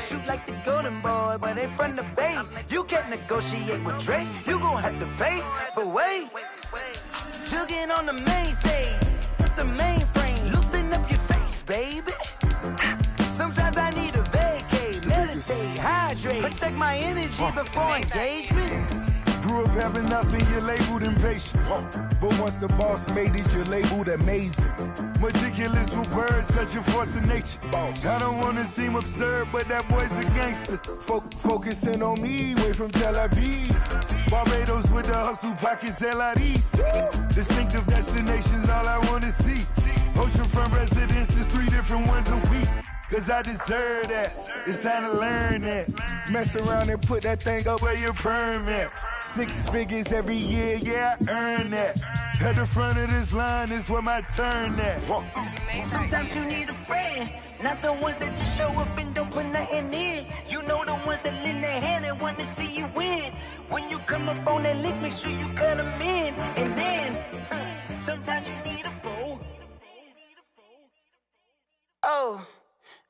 shoot like the golden boy, but they from the Bay. You can't negotiate with Drake, you gon' have to pay. But wait, jugging on the main stage with the mainframe, loosen up your face, baby. Sometimes I need a vacate, meditate, hydrate, protect my energy before engagement. Grew up having nothing, you're labeled impatient. But once the boss made it, you're labeled amazing. Meticulous with words, such a force of nature. I don't wanna seem absurd, but that boy's a gangster. Focusing on me, way from Tel Aviv. Barbados with the hustle, pockets LIDs. Distinctive destinations, all I wanna see. Oceanfront residences, 3 different ones a week. Cause I deserve that, it's time to learn that. Mess around and put that thing up where your permit. 6 figures every year, yeah, I earn that. At the front of this line is where my turn at. Sometimes you need a friend, not the ones that just show up and don't put nothing in. You know the ones that lend their hand and want to see you win. When you come up on that lick, make sure you cut them in. And then, sometimes you need a foe. Oh.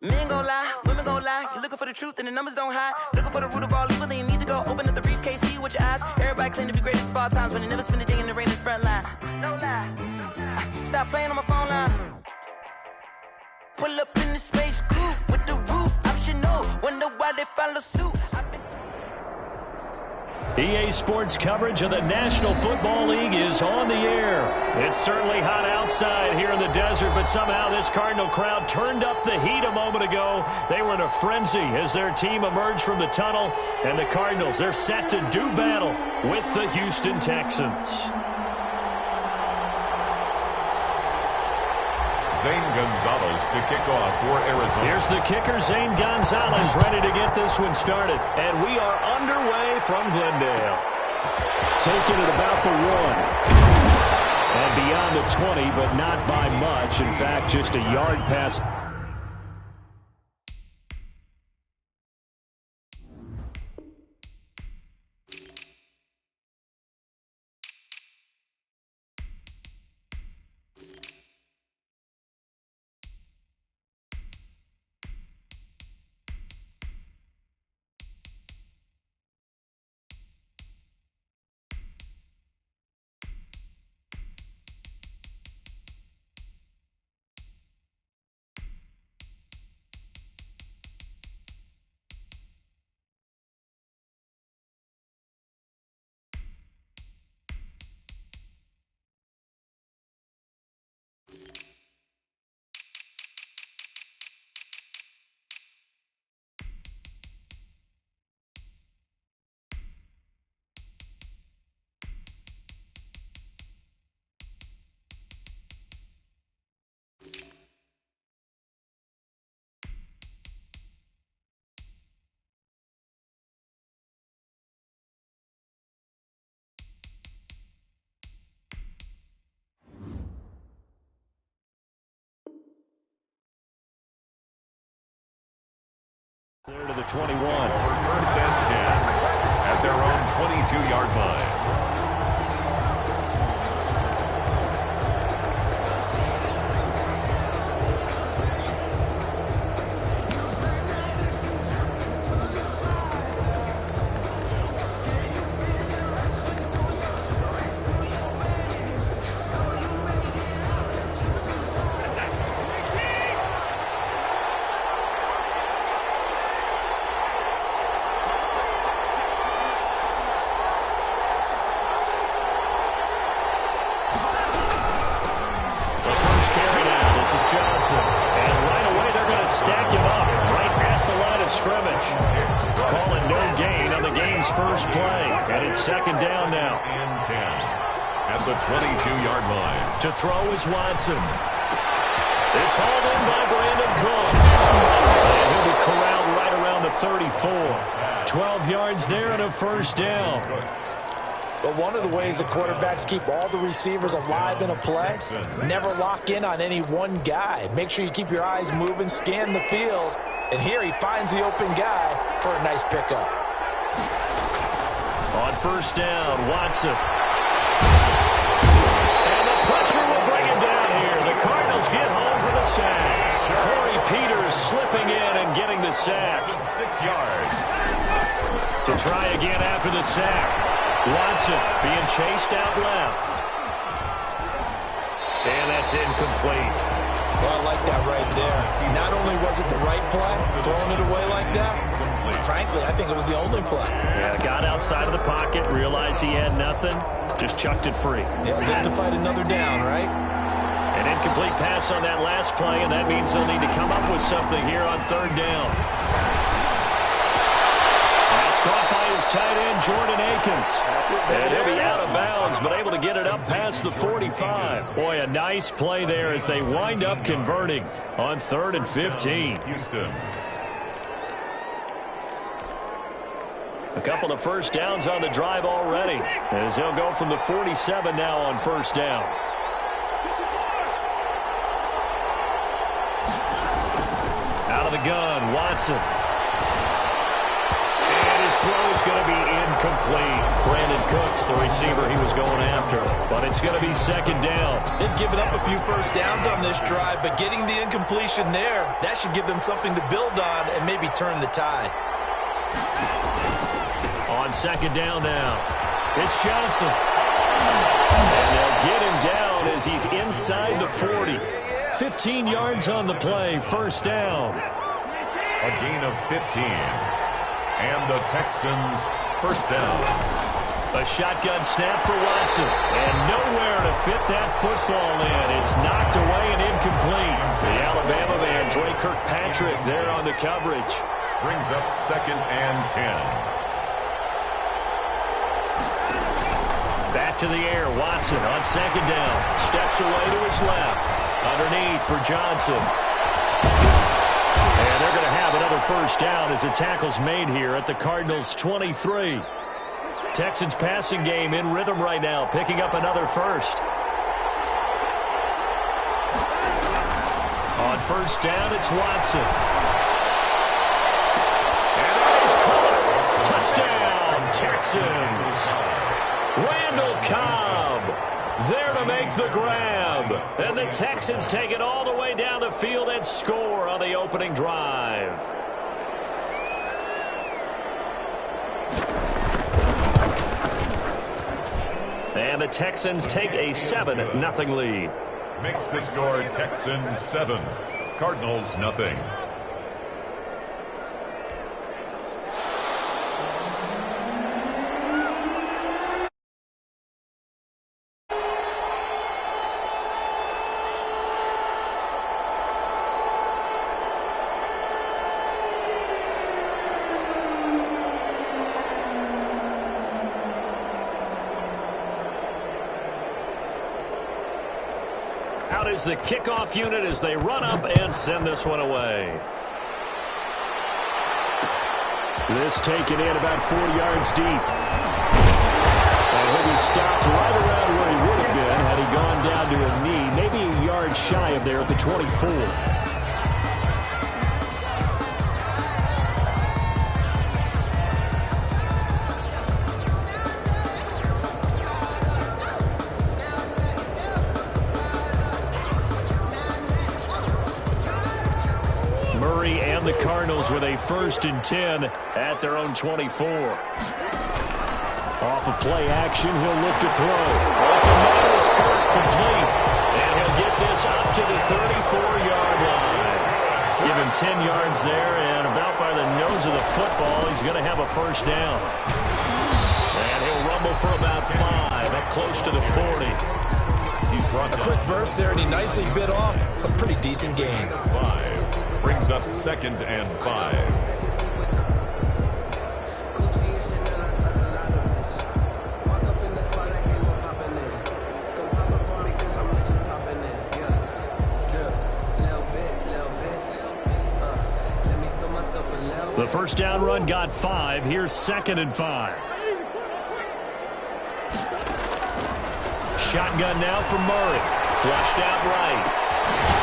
Men gon' lie, women gon' lie. You're looking for the truth and the numbers don't hide. Looking for the root of all evil, then you need to go open up the briefcase, see with your eyes. Everybody claim to be great at small times, when they never spend a day in the rain in the front line. No lie. Stop playing on my phone line. Pull up in the space coupe with the roof optional. Wonder why they follow suit. EA Sports coverage of the National Football League is on the air. It's certainly hot outside here in the desert, but somehow this Cardinal crowd turned up the heat a moment ago. They were in a frenzy as their team emerged from the tunnel, and the Cardinals, they're set to do battle with the Houston Texans. Zane Gonzalez to kick off for Arizona. Here's the kicker, Zane Gonzalez, ready to get this one started. And we are underway from Glendale. Taking it about the 1. And beyond the 20, but not by much. In fact, just a yard past. There to the 21. First and 10 at their own 22-yard line. First play, and it's second down now. And 10 at the 22-yard line. To throw is Watson. It's hauled in by Brandon Cooks. And he'll be corralled right around the 34. 12 yards there and a first down. But one of the ways the quarterbacks keep all the receivers alive in a play, never lock in on any one guy. Make sure you keep your eyes moving, scan the field. And here he finds the open guy for a nice pickup. On first down, Watson. And the pressure will bring him down here. The Cardinals get home for the the sack. Corey Peters slipping in and getting the sack. 6 yards. To try again after the sack. Watson being chased out left. And that's incomplete. Well, I like that right there. Not only was it the right play, throwing it away like that, frankly, I think it was the only play. Yeah, got outside of the pocket, realized he had nothing, just chucked it free. Yeah, look to fight another down, right? An incomplete pass on that last play, and that means they'll need to come up with something here on third down. That's caught by his tight end, Jordan Akins. And he'll be out of bounds, but able to get it up past the 45. Boy, a nice play there as they wind up converting on 3rd and 15. Houston. A couple of first downs on the drive already, as they'll go from the 47 now on first down. Out of the gun, Watson. And his throw is going to be incomplete. Brandon Cooks, the receiver he was going after. But it's going to be second down. They've given up a few first downs on this drive, but getting the incompletion there, that should give them something to build on and maybe turn the tide. On second down now, it's Johnson. And they'll get him down as he's inside the 40. 15 yards on the play, first down. A gain of 15. And the Texans first down. A shotgun snap for Watson. And nowhere to fit that football in. It's knocked away and incomplete. The Alabama man, Dre Kirkpatrick, there on the coverage. Brings up 2nd and 10. Back to the air, Watson on second down. Steps away to his left. Underneath for Johnson. And they're going to have another first down as the tackle's made here at the Cardinals' 23. Texans passing game in rhythm right now, picking up another first. On first down, it's Watson. And that is caught. Touchdown, Texans. Randall Cobb there to make the grab. And the Texans take it all the way down the field and score on the opening drive. And the Texans take a 7-0 lead. Makes the score Texans 7, Cardinals nothing. Out is the kickoff unit as they run up and send this one away. This taken in about 4 yards deep. And he'll be stopped right around where he would have been had he gone down to a knee, maybe a yard shy of there at the 24. The Cardinals with a 1st and 10 at their own 24. Off of play action, he'll look to throw. Open middle, Kirk complete. And he'll get this up to the 34-yard line. Give him 10 yards there, and about by the nose of the football, he's going to have a first down. And he'll rumble for about 5, up close to the 40. A quick burst there, and he nicely bit off a pretty decent gain. 5. Brings up 2nd and 5. The first down run got 5. Here's 2nd and 5. Shotgun now from Murray. Flushed out right.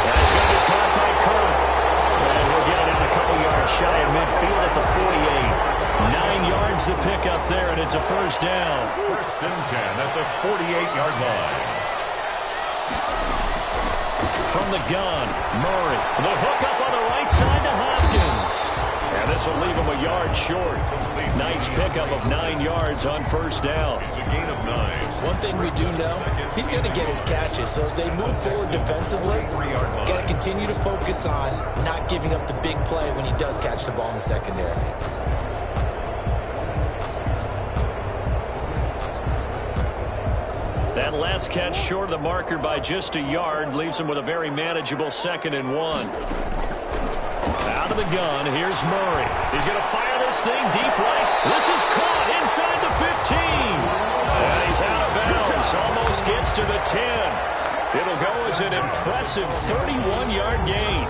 That's going to be caught by Kirk. And we'll get it out a couple yards shy of midfield at the 48. 9 yards to pick up there, and it's a first down. 1st and 10 at the 48-yard line. From the gun, Murray. The hook up on the right side to Hopkins. And this will leave him a yard short. Nice pickup of 9 yards on first down. It's a gain of 9. One thing we do know, he's going to get his catches. So as they move forward defensively, got to continue to focus on not giving up the big play when he does catch the ball in the secondary. That last catch short of the marker by just a yard leaves him with a very manageable 2nd and 1. Out of the gun, here's Murray. He's going to fire this thing deep right. This is caught inside the 15. And he's out of bounds. Almost gets to the 10. It'll go as an impressive 31-yard gain.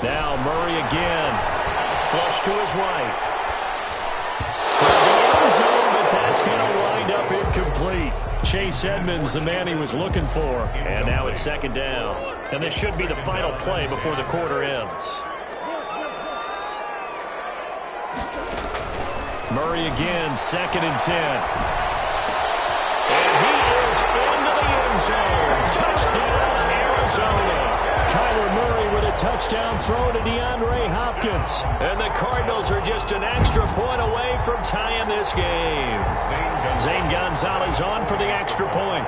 Now Murray again. Flush to his right. Toward the end zone, but that's going to wind up incomplete. Chase Edmonds, the man he was looking for. And now it's 2nd down. And this should be the final play before the quarter ends. Murray again, 2nd and 10. And he is into the end zone. Touchdown, Arizona. Kyler Murray with a touchdown throw to DeAndre Hopkins. And the Cardinals are just an extra point away from tying this game. Zane Gonzalez on for the extra point.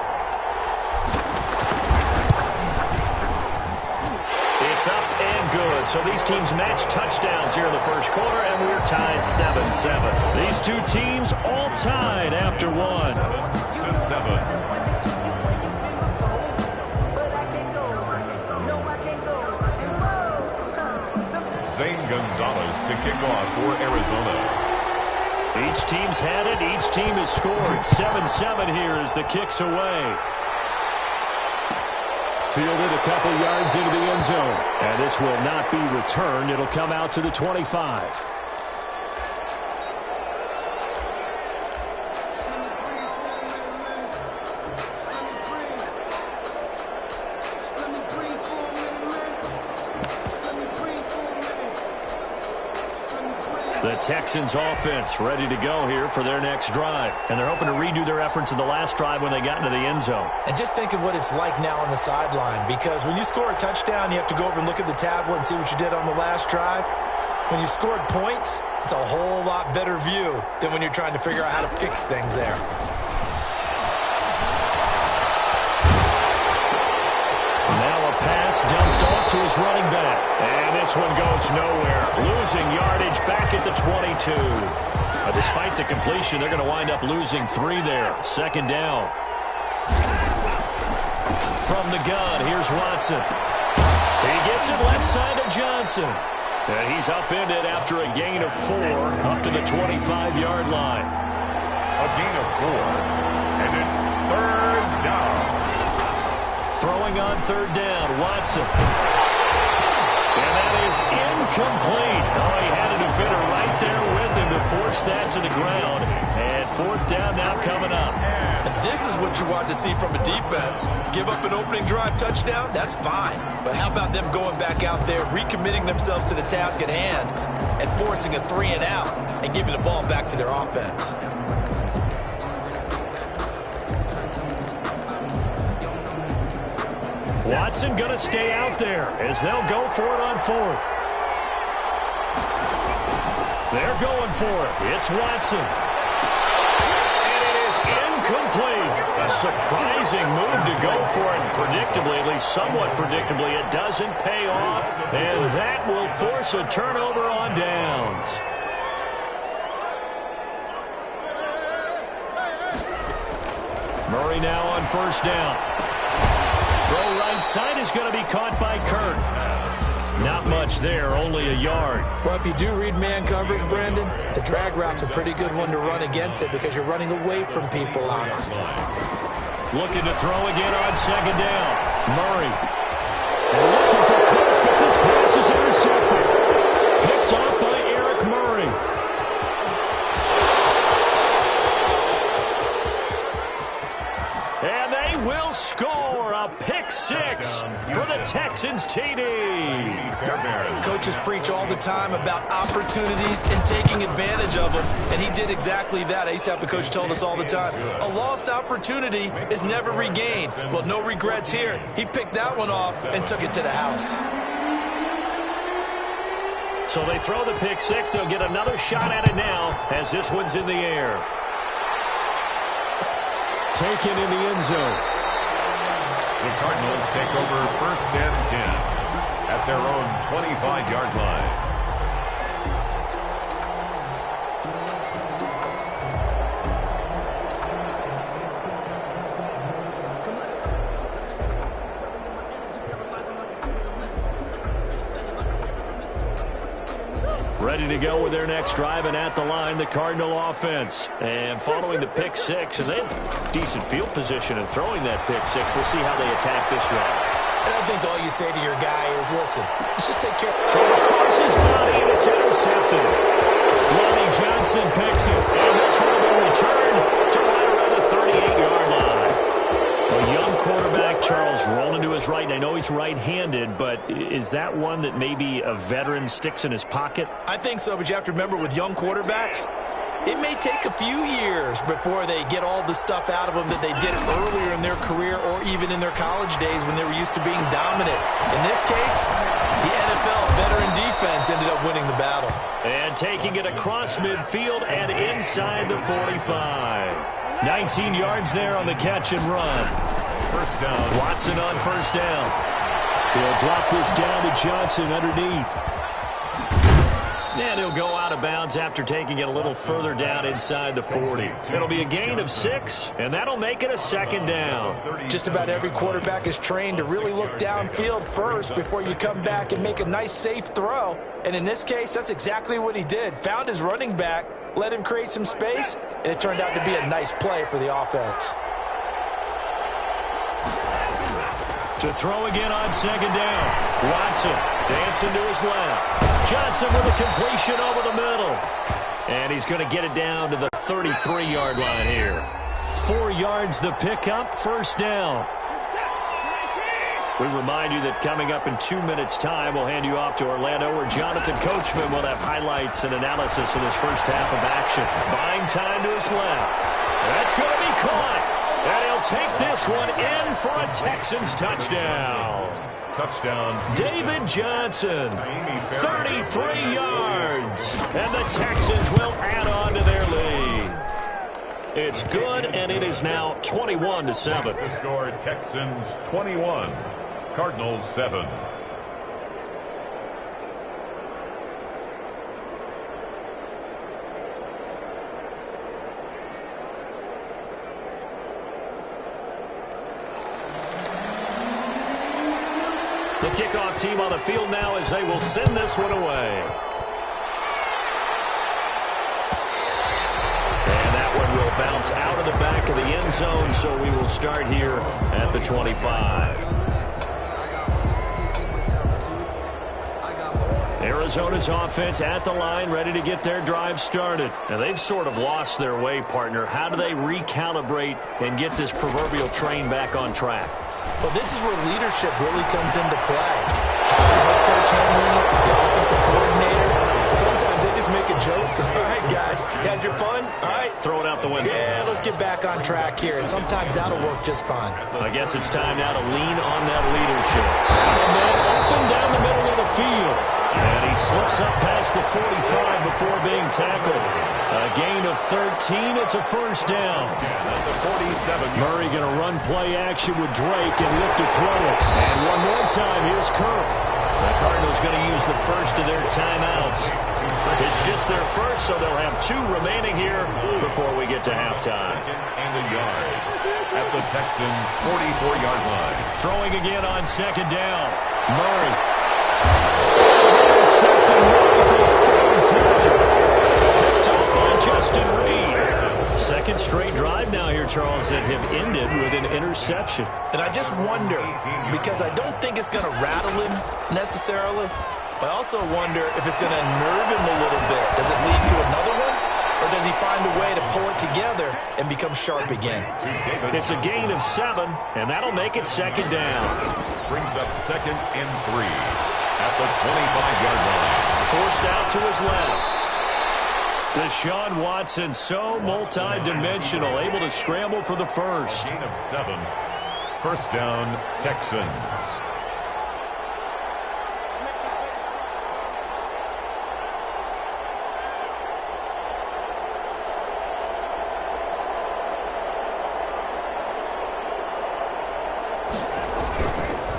It's up and good. So these teams match touchdowns here in the first quarter, and we're tied 7-7. These two teams all tied after 1-7. Zane Gonzalez to kick off for Arizona. Each team's had it. Each team has scored. 7-7 here as the kick's away. Fielded a couple yards into the end zone. And this will not be returned. It'll come out to the 25. The Texans offense ready to go here for their next drive. And they're hoping to redo their efforts in the last drive when they got into the end zone. And just think of what it's like now on the sideline, because when you score a touchdown, you have to go over and look at the tablet and see what you did on the last drive. When you scored points, it's a whole lot better view than when you're trying to figure out how to fix things there. Now a pass dumped off to his running back. And this one goes nowhere. Losing yardage back at the 22. Despite the completion, they're going to wind up losing 3 there. 2nd down. From the gun, here's Watson. He gets it left side to Johnson. And he's upended after a gain of 4 up to the 25-yard line. A gain of 4. And it's 3rd down. Throwing on 3rd down, Watson. And that is incomplete. Oh, he had a defender right there with him to force that to the ground. And 4th down now coming up. And this is what you want to see from a defense. Give up an opening drive touchdown, that's fine. But how about them going back out there, recommitting themselves to the task at hand, and forcing a 3 and out, and giving the ball back to their offense. Watson going to stay out there as they'll go for it on 4th. They're going for it. It's Watson. And it is incomplete. A surprising move to go for it. Predictably, at least somewhat predictably, it doesn't pay off. And that will force a turnover on downs. Murray now on 1st down. Throw right side is going to be caught by Kirk. Not much there, only a yard. Well, if you do read man coverage, Brandon, the drag route's a pretty good one to run against it because you're running away from people on it. Looking to throw again on 2nd down. Murray. Looking for Kirk, but this pass is intercepted. Picked off by Eric Murray. And they will score A pick six for the Texans TD. Coaches preach all the time about opportunities and taking advantage of them, and he did exactly that. I used to have the coach told us all the time, a lost opportunity is never regained. Well, no regrets here. He picked that one off and took it to the house. So they throw the pick six. They'll get another shot at it now as this one's in the air. Taken in the end zone. The Cardinals take over 1st and 10 at their own 25-yard line. Ready to go with their next drive, and at the line, the Cardinal offense. And following the pick six, and they have decent field position in throwing that pick six. We'll see how they attack this one. And I think all you say to your guy is, listen, let's just take care of it. Throw across his body, and it's intercepted. Lonnie Johnson picks it, and this one will be returned to right around the 38-yard line. A young quarterback, Charles, rolling to his right. I know he's right-handed, but is that one that maybe a veteran sticks in his pocket? I think so, but you have to remember with young quarterbacks, it may take a few years before they get all the stuff out of them that they did earlier in their career or even in their college days when they were used to being dominant. In this case, the NFL veteran defense ended up winning the battle. And taking it across midfield and inside the 45. 19 yards there on the catch and run. First down. Watson on first down. He'll drop this down to Johnson underneath. And he'll go out of bounds after taking it a little further down inside the 40. It'll be a gain of 6, and that'll make it a second down. Just about every quarterback is trained to really look downfield first before you come back and make a nice, safe throw. And in this case, that's exactly what he did. Found his running back, let him create some space, and it turned out to be a nice play for the offense. To throw again on second down. Watson dancing to his left. Johnson with a completion over the middle. And he's going to get it down to the 33-yard line here. 4 yards the pickup, first down. We remind you that coming up in 2 minutes' time, we'll hand you off to Orlando, where Jonathan Coachman will have highlights and analysis in his first half of action. Buying time to his left. That's going to be caught. And he'll take this one in for a Texans touchdown. Touchdown. David Johnson, 33 yards. And the Texans will add on to their lead. It's good, and it is now 21-7. The score, Texans 21, Cardinals 7. The kickoff team on the field now as they will send this one away. And that one will bounce out of the back of the end zone, so we will start here at the 25. Arizona's offense at the line, ready to get their drive started. Now, they've sort of lost their way, partner. How do they recalibrate and get this proverbial train back on track? Well, this is where leadership really comes into play. How's the head coach handling it? The offensive coordinator? Sometimes they just make a joke. All right, guys, you had your fun? All right. Throw it out the window. Yeah, let's get back on track here. And sometimes that'll work just fine. I guess it's time now to lean on that leadership. And then up and down the middle of the field. And he slips up past the 45 before being tackled. A gain of 13. It's a first down. At the 47. Murray going to run play action with Drake and look to throw it. And one more time, here's Kirk. The Cardinals going to use the first of their timeouts. It's just their first, so they'll have 2 remaining here before we get to halftime. And a yard at the Texans' 44-yard line. Throwing again on second down. Murray. Intercepted Murray for the 3rd time. Picked off by Justin Reed. Second straight drive now here, Charles, that have ended with an interception. And I just wonder, because I don't think it's going to rattle him necessarily, but I also wonder if it's going to nerve him a little bit. Does it lead to another one? or does he find a way to pull it together and become sharp again? It's a gain of 7, and that'll make it second down. Brings up 2nd and 3 at the 25-yard line. Forced out to his left. Deshaun Watson, so multi-dimensional, able to scramble for the first. Gain of 7. First down, Texans.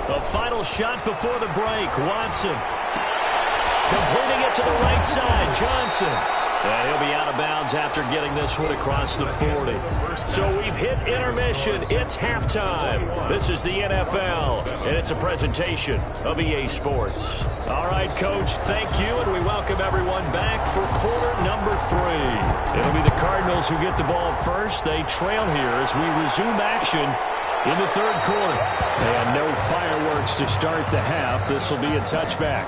A final shot before the break. Watson completing it to the right side. Johnson. And he'll be out of bounds after getting this one across the 40. So we've hit intermission. It's halftime. This is the NFL, and it's a presentation of EA Sports. All right, Coach, thank you, and we welcome everyone back for quarter number 3. It'll be the Cardinals who get the ball first. They trail here as we resume action in the third quarter. And no fireworks to start the half. This will be a touchback.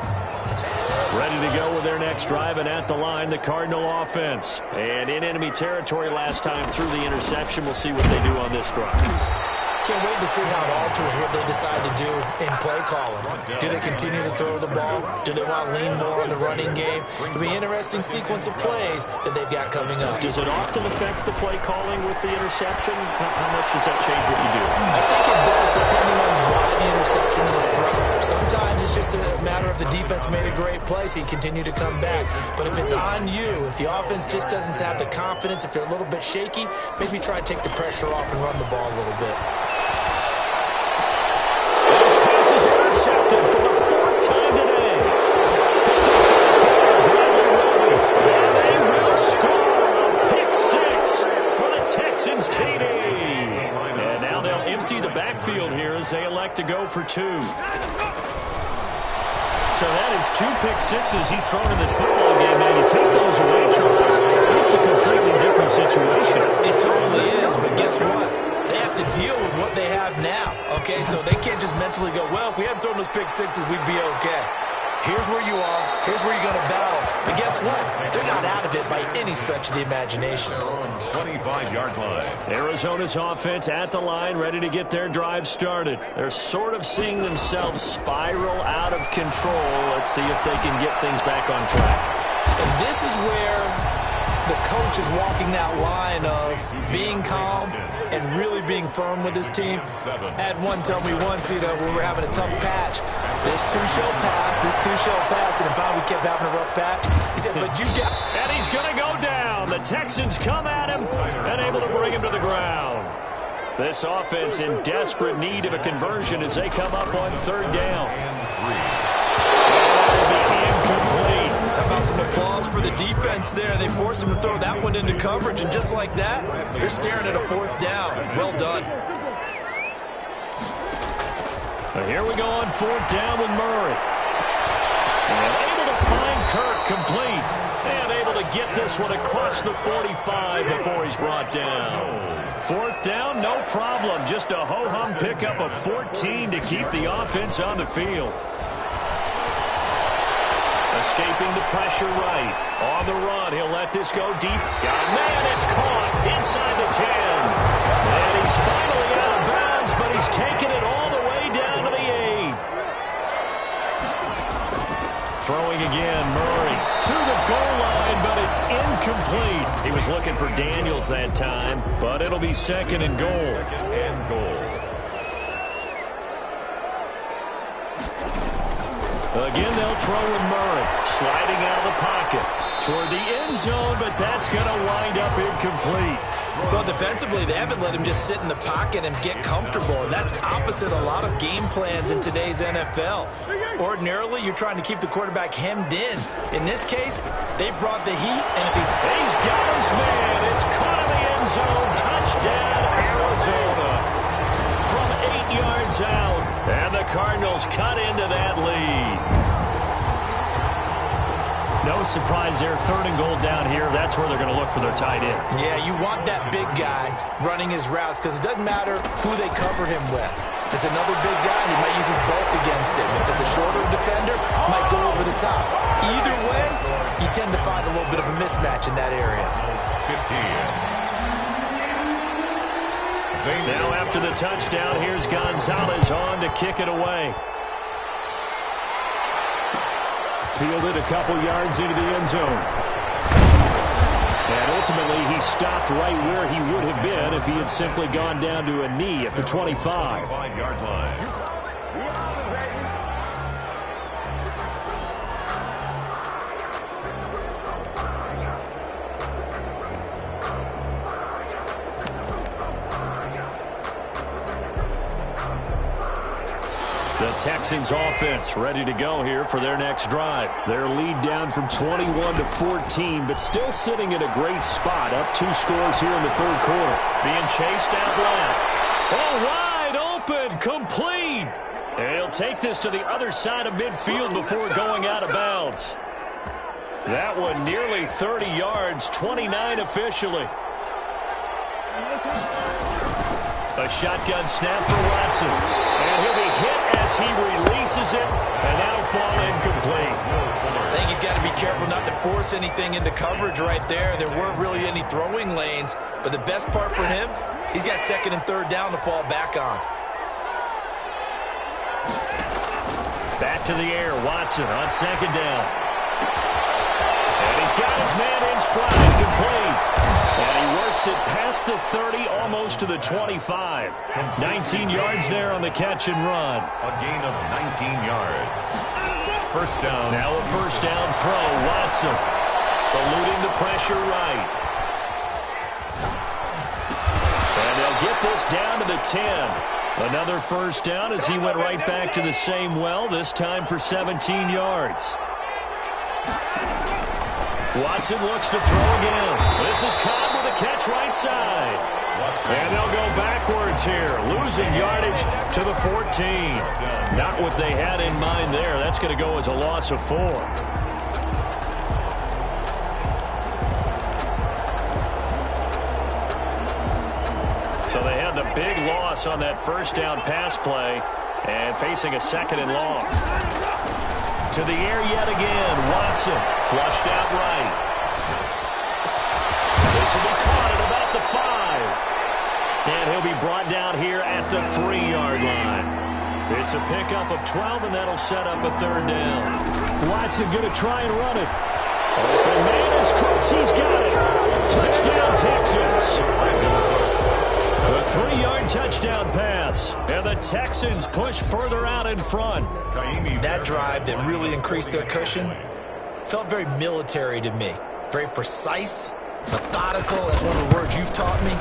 Ready to go with their next drive, and at the line, the Cardinal offense. And in enemy territory last time through the interception. We'll see what they do on this drive. Can't wait to see how it alters what they decide to do in play calling. Do they continue to throw the ball? Do they want to lean more on the running game? It'll be an interesting sequence of plays that they've got coming up. Does it often affect the play calling with the interception? How much does that change what you do? I think it does, depending on why the interception is thrown. Sometimes it's just a matter of the defense made a great play, so you continue to come back. But if it's on you, if the offense just doesn't have the confidence, if they're a little bit shaky, maybe try to take the pressure off and run the ball a little bit. Intercepted for the 4th time today. And they will score a pick 6 for the Texans TD. And now they'll empty the backfield here as they elect to go for 2. So that is 2 pick 6s he's thrown in this football game. Now you take those away, Charles. It's a completely different situation. It totally is, but guess what? They have to deal with what they have now, okay? So they can't just mentally go, well, if we hadn't thrown those pick 6s, we'd be okay. Here's where you are. Here's where you're going to battle. But guess what? They're not out of it by any stretch of the imagination. 25-yard line. Arizona's offense at the line, ready to get their drive started. They're sort of seeing themselves spiral out of control. Let's see if they can get things back on track. And this is where the coach is walking that line of being calm and really being firm with his team. Had one tell me once, when we're having a tough patch, this too shall pass, this too shall pass. And if we kept having a rough patch, he said, but you got... And he's going to go down. The Texans come at him and able to bring him to the ground. This offense in desperate need of a conversion as they come up on 3rd down. How about some applause for the defense there? They forced him to throw that one into coverage, and just like that, they're staring at a 4th down. Well done. Here we go on 4th down with Murray. And able to find Kirk complete. And able to get this one across the 45 before he's brought down. 4th down, no problem. Just a ho-hum pickup of 14 to keep the offense on the field. Escaping the pressure right. On the run, he'll let this go deep. Man, it's caught inside the 10. And he's finally out of bounds, but he's taken it all the way down to the 8. Throwing again, Murray to the goal line, but it's incomplete. He was looking for Daniels that time, but it'll be 2nd and goal. Again, they'll throw with Murray, sliding out of the pocket toward the end zone, but that's going to wind up incomplete. Well, defensively, they haven't let him just sit in the pocket and get comfortable, and that's opposite a lot of game plans in today's NFL. Ordinarily, you're trying to keep the quarterback hemmed in. In this case, they've brought the heat, and if he's got his man. It's caught in the end zone. Touchdown, Arizona. From 8 yards out, and the Cardinals cut into that lead. No surprise there, 3rd and goal down here. That's where they're going to look for their tight end. Yeah, you want that big guy running his routes because it doesn't matter who they cover him with. If it's another big guy, he might use his bulk against him. If it's a shorter defender, he might go over the top. Either way, you tend to find a little bit of a mismatch in that area. 15. Now after the touchdown, here's Gonzalez on to kick it away. Fielded a couple yards into the end zone. And ultimately, he stopped right where he would have been if he had simply gone down to a knee at the 25. 5-yard line. The Texans offense ready to go here for their next drive. Their lead down from 21 to 14, but still sitting in a great spot. Up 2 scores here in the third quarter. Being chased out left. Oh, wide open, complete. And he'll take this to the other side of midfield before going out of bounds. That one nearly 30 yards, 29 officially. A shotgun snap for Watson. And he'll be hit as he releases it, and that'll fall incomplete. I think he's got to be careful not to force anything into coverage right there. There weren't really any throwing lanes, but the best part for him, he's got second and third down to fall back on. Back to the air, Watson on second down. And he's got his man in stride, complete. And he works it past the 30, almost to the 25. 19 yards there on the catch and run. A gain of 19 yards. First down. Now a first down throw, Watson. Eluding the pressure right. And they'll get this down to the 10. Another first down as he went right back to the same well, this time for 17 yards. Watson looks to throw again. This is Cobb with a catch right side. And they'll go backwards here, losing yardage to the 14. Not what they had in mind there. That's going to go as a loss of 4. So they had the big loss on that first down pass play and facing a second and long. To the air yet again. Watson flushed out right. This will be caught at about the 5. And he'll be brought down here at the 3-yard line. It's a pickup of 12, and that'll set up a third down. Watson going to try and run it. Open man is Cooks. He's got it. Touchdown, Texans. A 3-yard touchdown pass, and the Texans push further out in front. That drive that really increased their cushion felt very military to me. Very precise, methodical, that's one of the words you've taught me,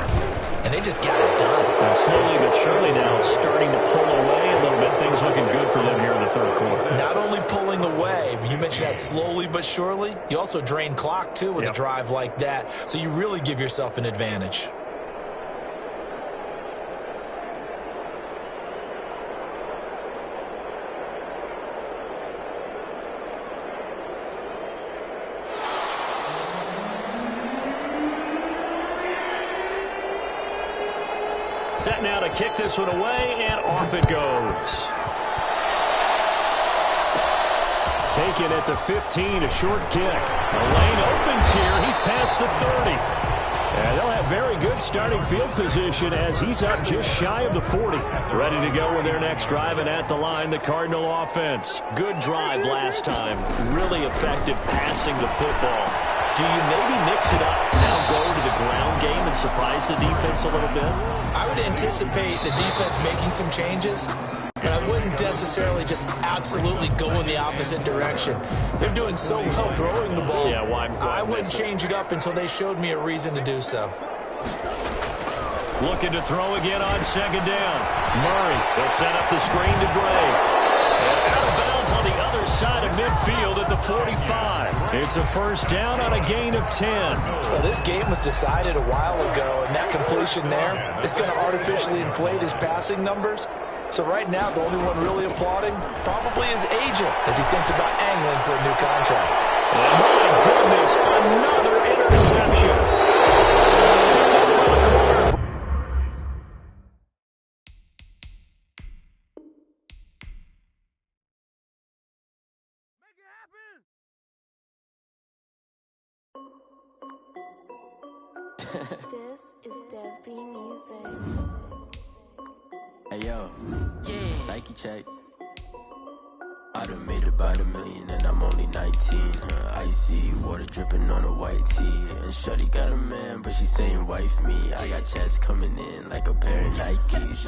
and they just got it done. And slowly but surely now starting to pull away a little bit. Things looking good for them here in the third quarter. Not only pulling away, but you mentioned that slowly but surely. You also drain clock, too, with a drive like that, so you really give yourself an advantage. Set now to kick this one away, and off it goes. Taken at the 15, a short kick. The lane opens here. He's past the 30. And they'll have very good starting field position as he's up just shy of the 40. Ready to go with their next drive, and at the line, the Cardinal offense. Good drive last time. Really effective passing the football. Do you maybe mix it up, now go to the ground game and surprise the defense a little bit? I would anticipate the defense making some changes, but I wouldn't necessarily just absolutely go in the opposite direction. They're doing so well throwing the ball. Yeah, why I wouldn't change it up until they showed me a reason to do so. Looking to throw again on second down. Murray will set up the screen to Drake. And out of bounds on the other side of midfield at the 45. It's a first down on a gain of 10. Well, this game was decided a while ago, and that completion there is going to artificially inflate his passing numbers. So right now, the only one really applauding probably his agent as he thinks about angling for a new contract. And my goodness, another interception. Picked up by the corner. This is Dev B Music. Hey yo, Nike check. I done made about $1 million and I'm only 19. Icy water dripping on a white tee. And shorty got a man, but she saying wife me. I got chats coming in like a pair of Nikes.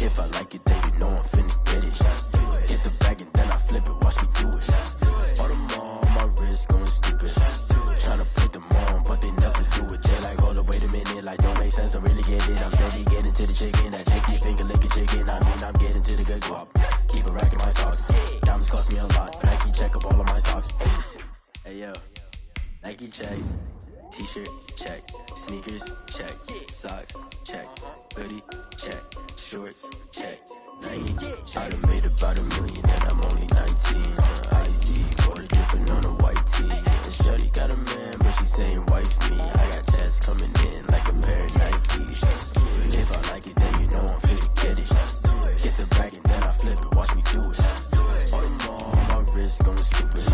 If I like it, then you know I'm finna get it. Get the bag and then I flip it, watch me do it. All them on my wrist going stupid. Tryna put them on, but they never do it. They like, hold up, wait a minute, like don't make sense, don't really get it. I'm steady getting to the chicken, that chicky finger licking chicken. I mean, I'm getting to the good guap. Keep a rack in my socks. Diamonds cost me a lot. Nike check up all of my socks. Hey yo, Nike check. T-shirt check. Sneakers check. Socks check. Hoodie check. Shorts check. Nike. I done made about $1 million and I'm only 19. Icy water dripping on a white tee. And shorty got a man, but she saying wife me. I got chats coming in like a pair of Nikes. If I like it, then you know I'm finna get it. Get the bag and then I flip it, watch me do it. All them on my wrist going stupid.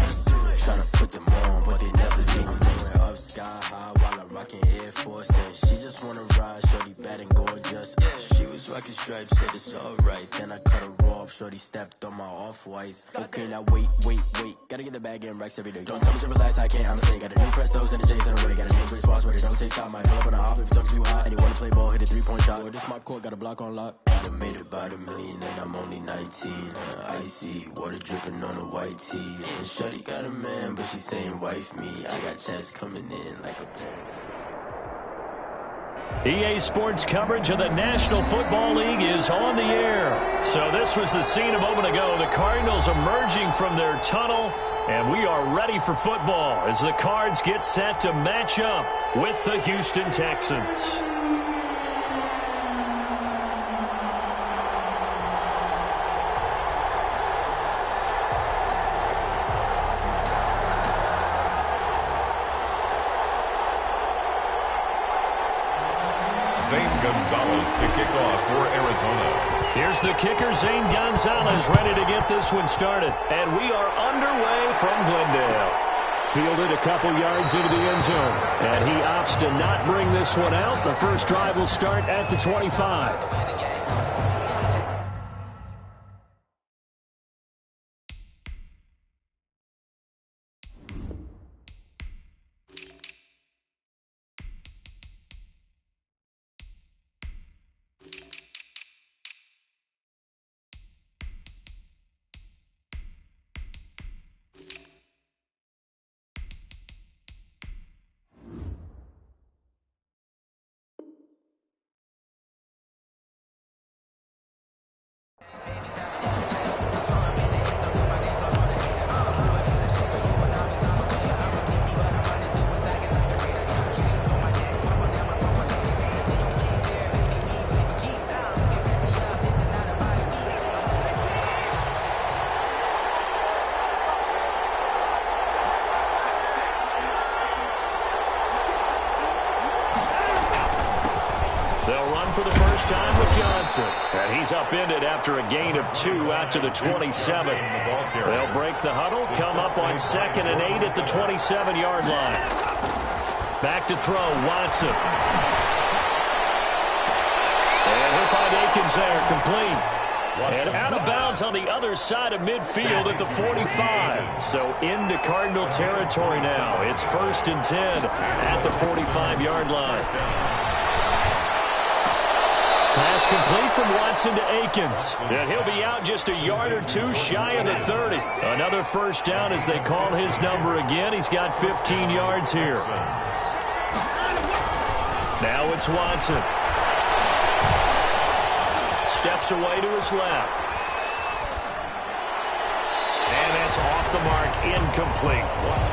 Tryna put them on, but they never do it. Going up sky high while I'm rocking Air Force. And she just wanna ride, shorty bad and gorgeous. She was rocking stripes, said it's alright. Then I cut her off, shorty stepped on my off-whites. Okay, now wait. Gotta get the bag and racks every day. Don't tell me to relax, I can't, I'ma say. Got a new Prestos and the J's in the way. Got a new wrist watch, but it don't take time. Might pull up on the hop if it's talking too hot. And you wanna play ball, hit a 3-point shot. Well, this my court, got a block on lock. I done made about $1 million and I'm only 19. Icy water dripping on a white tee. And shorty got a man, but she saying wife me. I got chats coming in like a pair. EA Sports coverage of the National Football League is on the air. So this was the scene a moment ago. The Cardinals emerging from their tunnel, and we are ready for football as the Cards get set to match up with the Houston Texans. Zane Gonzalez to kick off for Arizona. Here's the kicker, Zane Gonzalez, ready to get this one started. And we are underway from Glendale. Fielded a couple yards into the end zone. And he opts to not bring this one out. The first drive will start at the 25. For the first time with Johnson. And he's upended after a gain of 2 out to the 27. They'll break the huddle, come up on 2nd and 8 at the 27-yard line. Back to throw, Watson. And he'll find Akins there, complete. And out of bounds on the other side of midfield at the 45. So into Cardinal territory now. It's 1st and 10 at the 45-yard line. Pass complete from Watson to Akins. And he'll be out just a yard or 2 shy of the 30. Another first down as they call his number again. He's got 15 yards here. Now it's Watson. Steps away to his left. And that's off the mark, incomplete.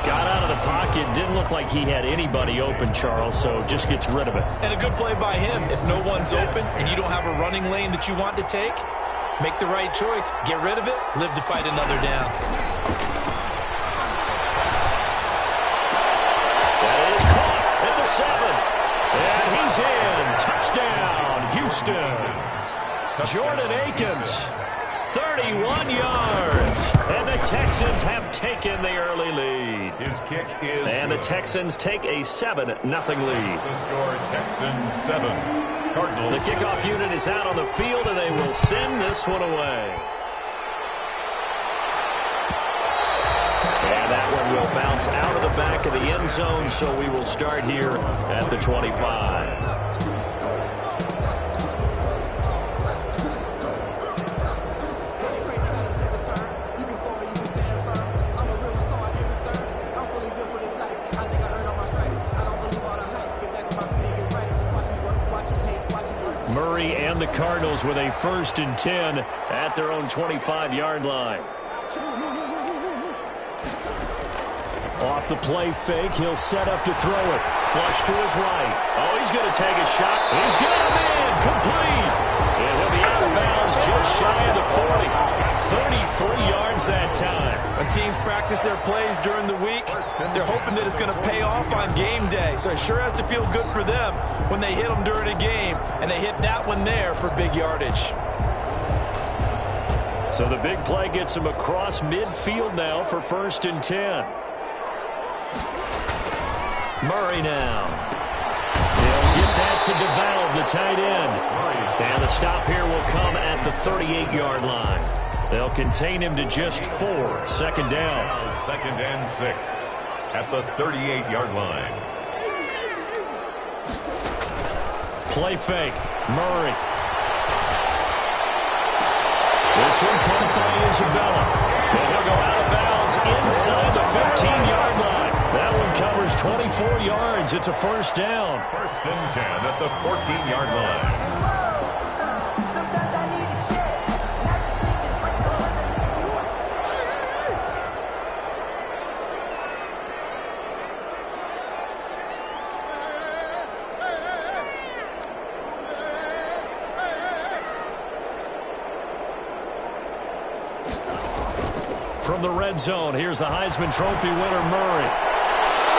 Got out of the pocket, didn't look like he had anybody open, Charles, so just gets rid of it. And a good play by him. If no one's open and you don't have a running lane that you want to take, make the right choice. Get rid of it, live to fight another down. That is caught at the 7. And he's in. Touchdown, Houston. Jordan Akins, 31 yards. And the Texans have taken the early lead. His kick is And the Texans take a 7-0 lead. The score, Texans 7. Cardinals. The kickoff unit is out on the field, and they will send this one away. And that one will bounce out of the back of the end zone, so we will start here at the 25. Murray and the Cardinals with a 1st and 10 at their own 25-yard line. Off the play fake, he'll set up to throw it. Flush to his right. Oh, he's going to take a shot. He's got him in. Complete. And he'll be out of bounds just shy of the 40. 33 yards that time. When teams practice their plays during the week, they're hoping that it's going to pay off on game day. So it sure has to feel good for them when they hit them during a game, and they hit that one there for big yardage. So the big play gets him across midfield now for 1st and 10. Murray now. They'll get that to DeValve, the tight end. And the stop here will come at the 38-yard line. They'll contain him to just 4. 2nd down. 2nd and 6 at the 38-yard line. Play fake. Murray. This one caught by Isabella. And he'll go out of bounds inside the 15-yard line. That one covers 24 yards. It's a 1st down. 1st and 10 at the 14-yard line. From the red zone, here's the Heisman Trophy winner, Murray.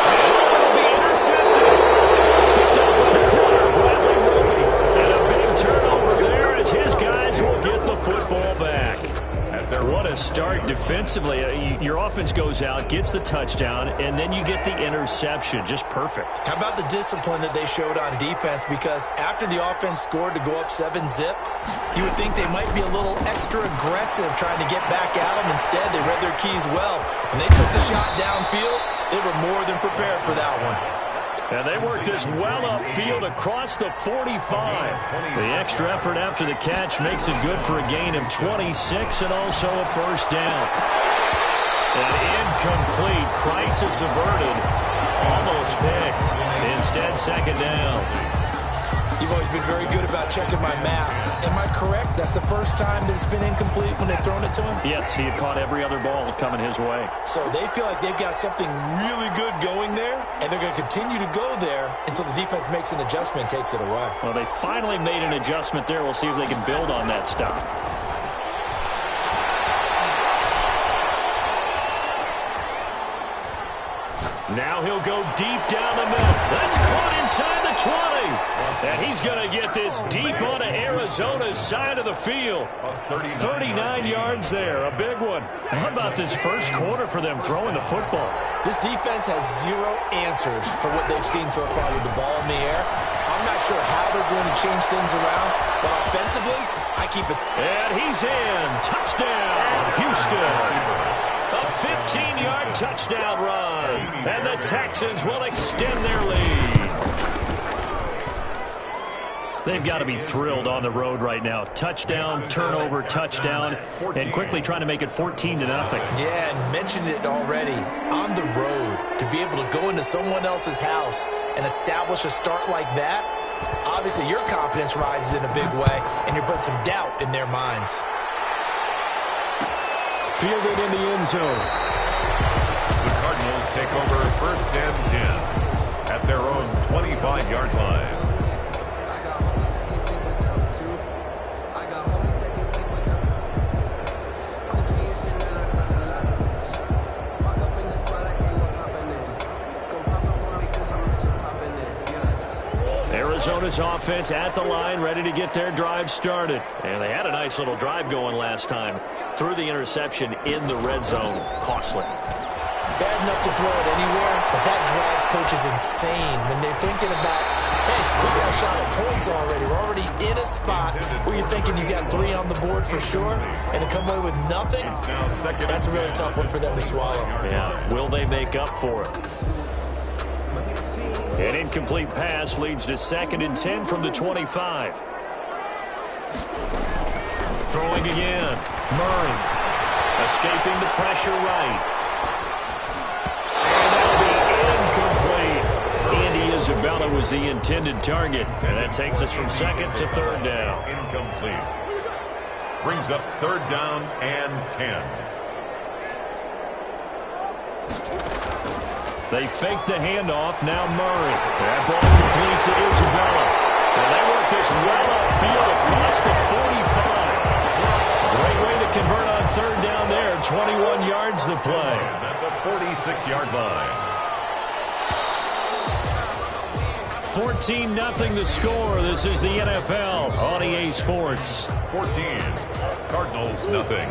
And the intercepted. Picked up by the corner, Bradley Roby. And a big turnover there as his guys will get the football back. What a start defensively. Your offense goes out, gets the touchdown, and then you get the interception. Just perfect. How about the discipline that they showed on defense? Because after the offense scored to go up 7-zip, you would think they might be a little extra aggressive trying to get back at them. Instead, they read their keys well. When they took the shot downfield, they were more than prepared for that one. And they worked this well upfield across the 45. The extra effort after the catch makes it good for a gain of 26 and also a 1st down. An incomplete. Crisis averted. Almost picked. Instead, 2nd down. You've always been very good about checking my math. Am I correct? That's the first time that it's been incomplete when they've thrown it to him? Yes, he had caught every other ball coming his way. So they feel like they've got something really good going there, and they're going to continue to go there until the defense makes an adjustment and takes it away. Well, they finally made an adjustment there. We'll see if they can build on that stop. Now he'll go deep down the middle. That's caught inside the 20. And he's going to get this deep onto Arizona's side of the field. 39 yards there, a big one. How about this first quarter for them throwing the football? This defense has 0 answers for what they've seen so far with the ball in the air. I'm not sure how they're going to change things around, but offensively, I keep it. And he's in. Touchdown, Houston. A 15-yard touchdown run. And the Texans will extend their lead. They've got to be thrilled on the road right now. Touchdown, turnover, touchdown, and quickly trying to make it 14-0. Yeah, and mentioned it already. On the road, to be able to go into someone else's house and establish a start like that, obviously your confidence rises in a big way, and you're putting some doubt in their minds. Fielded in the end zone. The Cardinals take over 1st and 10 at their own 25-yard line. Arizona Minnesota's offense at the line, ready to get their drive started. And they had a nice little drive going last time. Threw the interception in the red zone. Costly. Bad enough to throw it anywhere, but that drives coaches insane when they're thinking about, hey, we got a shot at points already. We're already in a spot where you're thinking you got 3 on the board for sure, and to come away with nothing, that's a really tough one for them to swallow. Yeah, will they make up for it? An incomplete pass leads to 2nd and 10 from the 25. Throwing again. Murray escaping the pressure right. And that'll be incomplete. Andy Isabella was the intended target. And that takes us from 2nd to 3rd down. Incomplete. Brings up 3rd down and 10. They fake the handoff. Now Murray. That ball complete to Isabella. And they work this well upfield across the 45. Great way to convert on 3rd down there. 21 yards the play. At the 46-yard line. 14-0 the score. This is the NFL on EA Sports. 14. Cardinals nothing.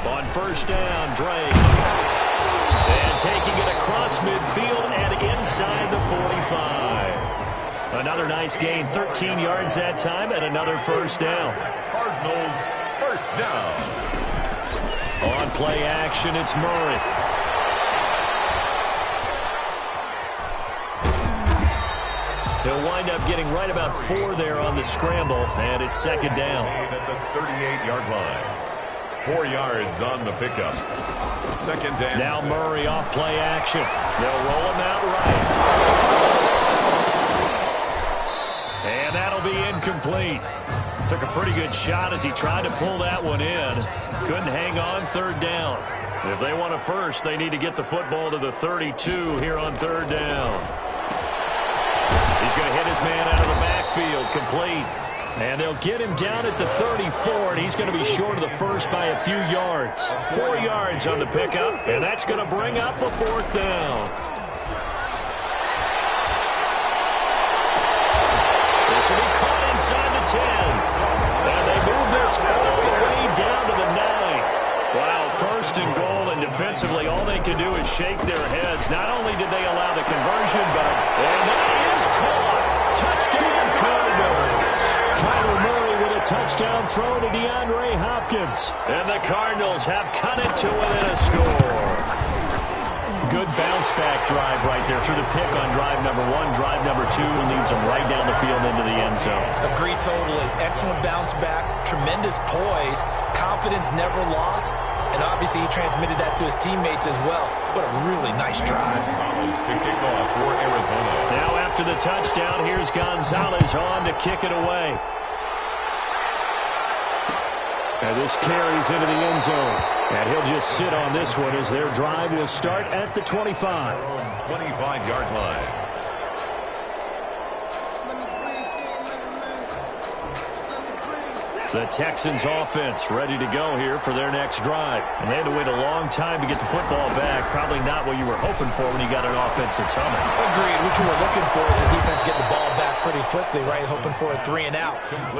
On 1st down, Drake. And taking it across midfield and inside the 45. Another nice gain, 13 yards that time, and another 1st down. Cardinals 1st down. On play action, it's Murray. He'll wind up getting right about 4 there on the scramble, and it's 2nd down. At the 38-yard line. 4 yards on the pickup. 2nd down. Now Murray off play action. They'll roll him out right. And that'll be incomplete. Took a pretty good shot as he tried to pull that one in. Couldn't hang on 3rd down. If they want a first, they need to get the football to the 32 here on 3rd down. He's going to hit his man out of the backfield. Complete. And they'll get him down at the 34, and he's going to be short of the first by a few yards. 4 yards on the pickup, and that's going to bring up a 4th down. This will be caught inside the 10. And they move this all the way down to the 9. Wow, 1st and goal, and defensively all they can do is shake their heads. Not only did they allow the conversion, and that is caught. Touchdown Cardinals. Kyler Murray with a touchdown throw to DeAndre Hopkins. And the Cardinals have cut it to within a score. Good bounce-back drive right there through the pick on drive number 1. Drive number 2 leads them right down the field into the end zone. Agree totally. Excellent bounce-back, tremendous poise, confidence never lost, and obviously he transmitted that to his teammates as well. What a really nice drive. Gonzalez to kick off for Arizona. Now after the touchdown, here's Gonzalez on to kick it away. And this carries into the end zone. And he'll just sit on this one as their drive will start at the 25. 25-yard line. The Texans offense ready to go here for their next drive. And they had to wait a long time to get the football back. Probably not what you were hoping for when you got an offense that's humming. Agreed. What you were looking for is the defense getting the ball back pretty quickly, right? Hoping for a 3 and out.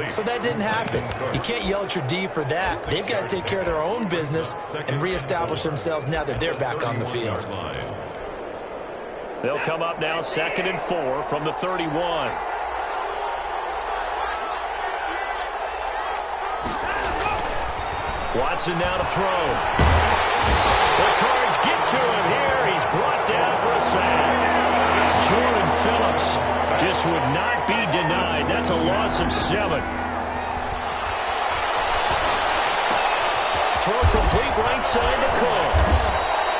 So that didn't happen. You can't yell at your D for that. They've got to take care of their own business and reestablish themselves now that they're back on the field. They'll come up now 2nd and 4 from the 31. Watson now to throw. The Cards get to him here. He's brought down for a sack. Jordan Phillips just would not be denied. That's a loss of 7. Throw complete right side to Cooks.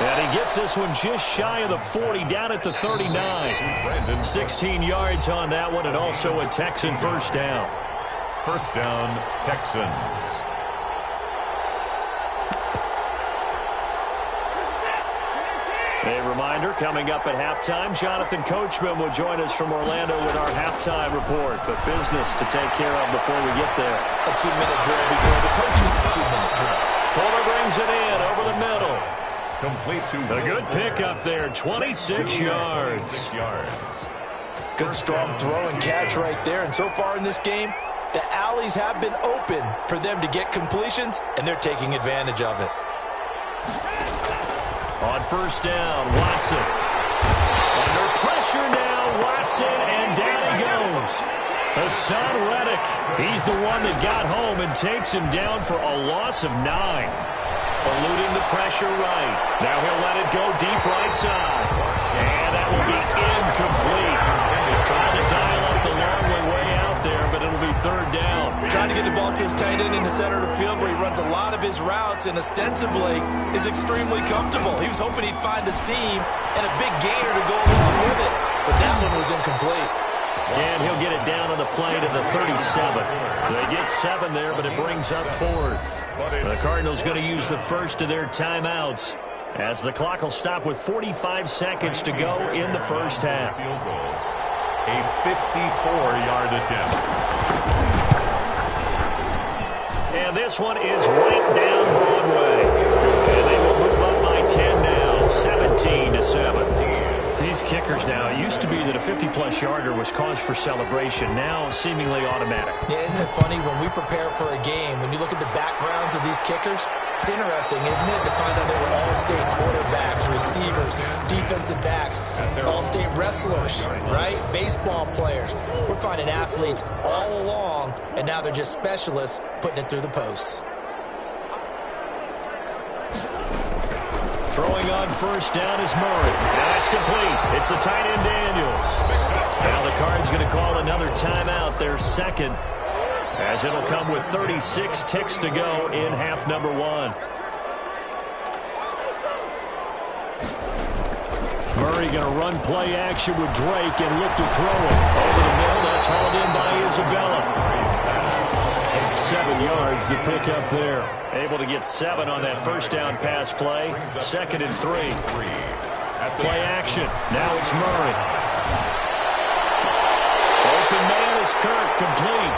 And he gets this one just shy of the 40, down at the 39. 16 yards on that one, and also a Texan 1st down. 1st down, Texans. A reminder, coming up at halftime, Jonathan Coachman will join us from Orlando with our halftime report. But business to take care of before we get there. A 2-minute drill before the coaches' 2-minute drill. Fuller brings it in over the middle. Complete to a good pickup there, 26 yards. Good strong throw and catch right there. And so far in this game, the alleys have been open for them to get completions, and they're taking advantage of it. On first down, Watson. Under pressure now, Watson, and down he goes. Hassan Reddick, he's the one that got home and takes him down for a loss of 9. Eluding the pressure right. Now he'll let it go deep right side. And that will be incomplete. Trying to dial up the long way out there, but it'll be third down. Trying to get the ball to his tight end in the center of the field where he runs a lot of his routes and ostensibly is extremely comfortable. He was hoping he'd find a seam and a big gainer to go along with it, but that one was incomplete. And he'll get it down on the play to the 37. They get 7 there, but it brings up 4th. The Cardinals going to use the first of their timeouts as the clock will stop with 45 seconds to go in the first half. A 54-yard attempt. And this one is right down Broadway. And they will move up by 10 now, 17-7. These kickers now, it used to be that a 50-plus yarder was cause for celebration. Now seemingly automatic. Yeah, isn't it funny when we prepare for a game, when you look at the backgrounds of these kickers, it's interesting, isn't it, to find out they were all-state quarterbacks, receivers, defensive backs, all-state wrestlers, right? Baseball players. We're finding athletes all along, and now they're just specialists putting it through the posts. Throwing on first down is Murray. That's complete. It's the tight end Daniels. Now the Cards going to call another timeout, their second, as it'll come with 36 ticks to go in half number 1. Murray going to run play action with Drake and look to throw it. Over the middle, that's hauled in by Isabella. 7 yards, the pickup there. Able to get 7 on that first down pass play. 2nd and 3. Play action. Now it's Murray. Open man is Kirk, complete.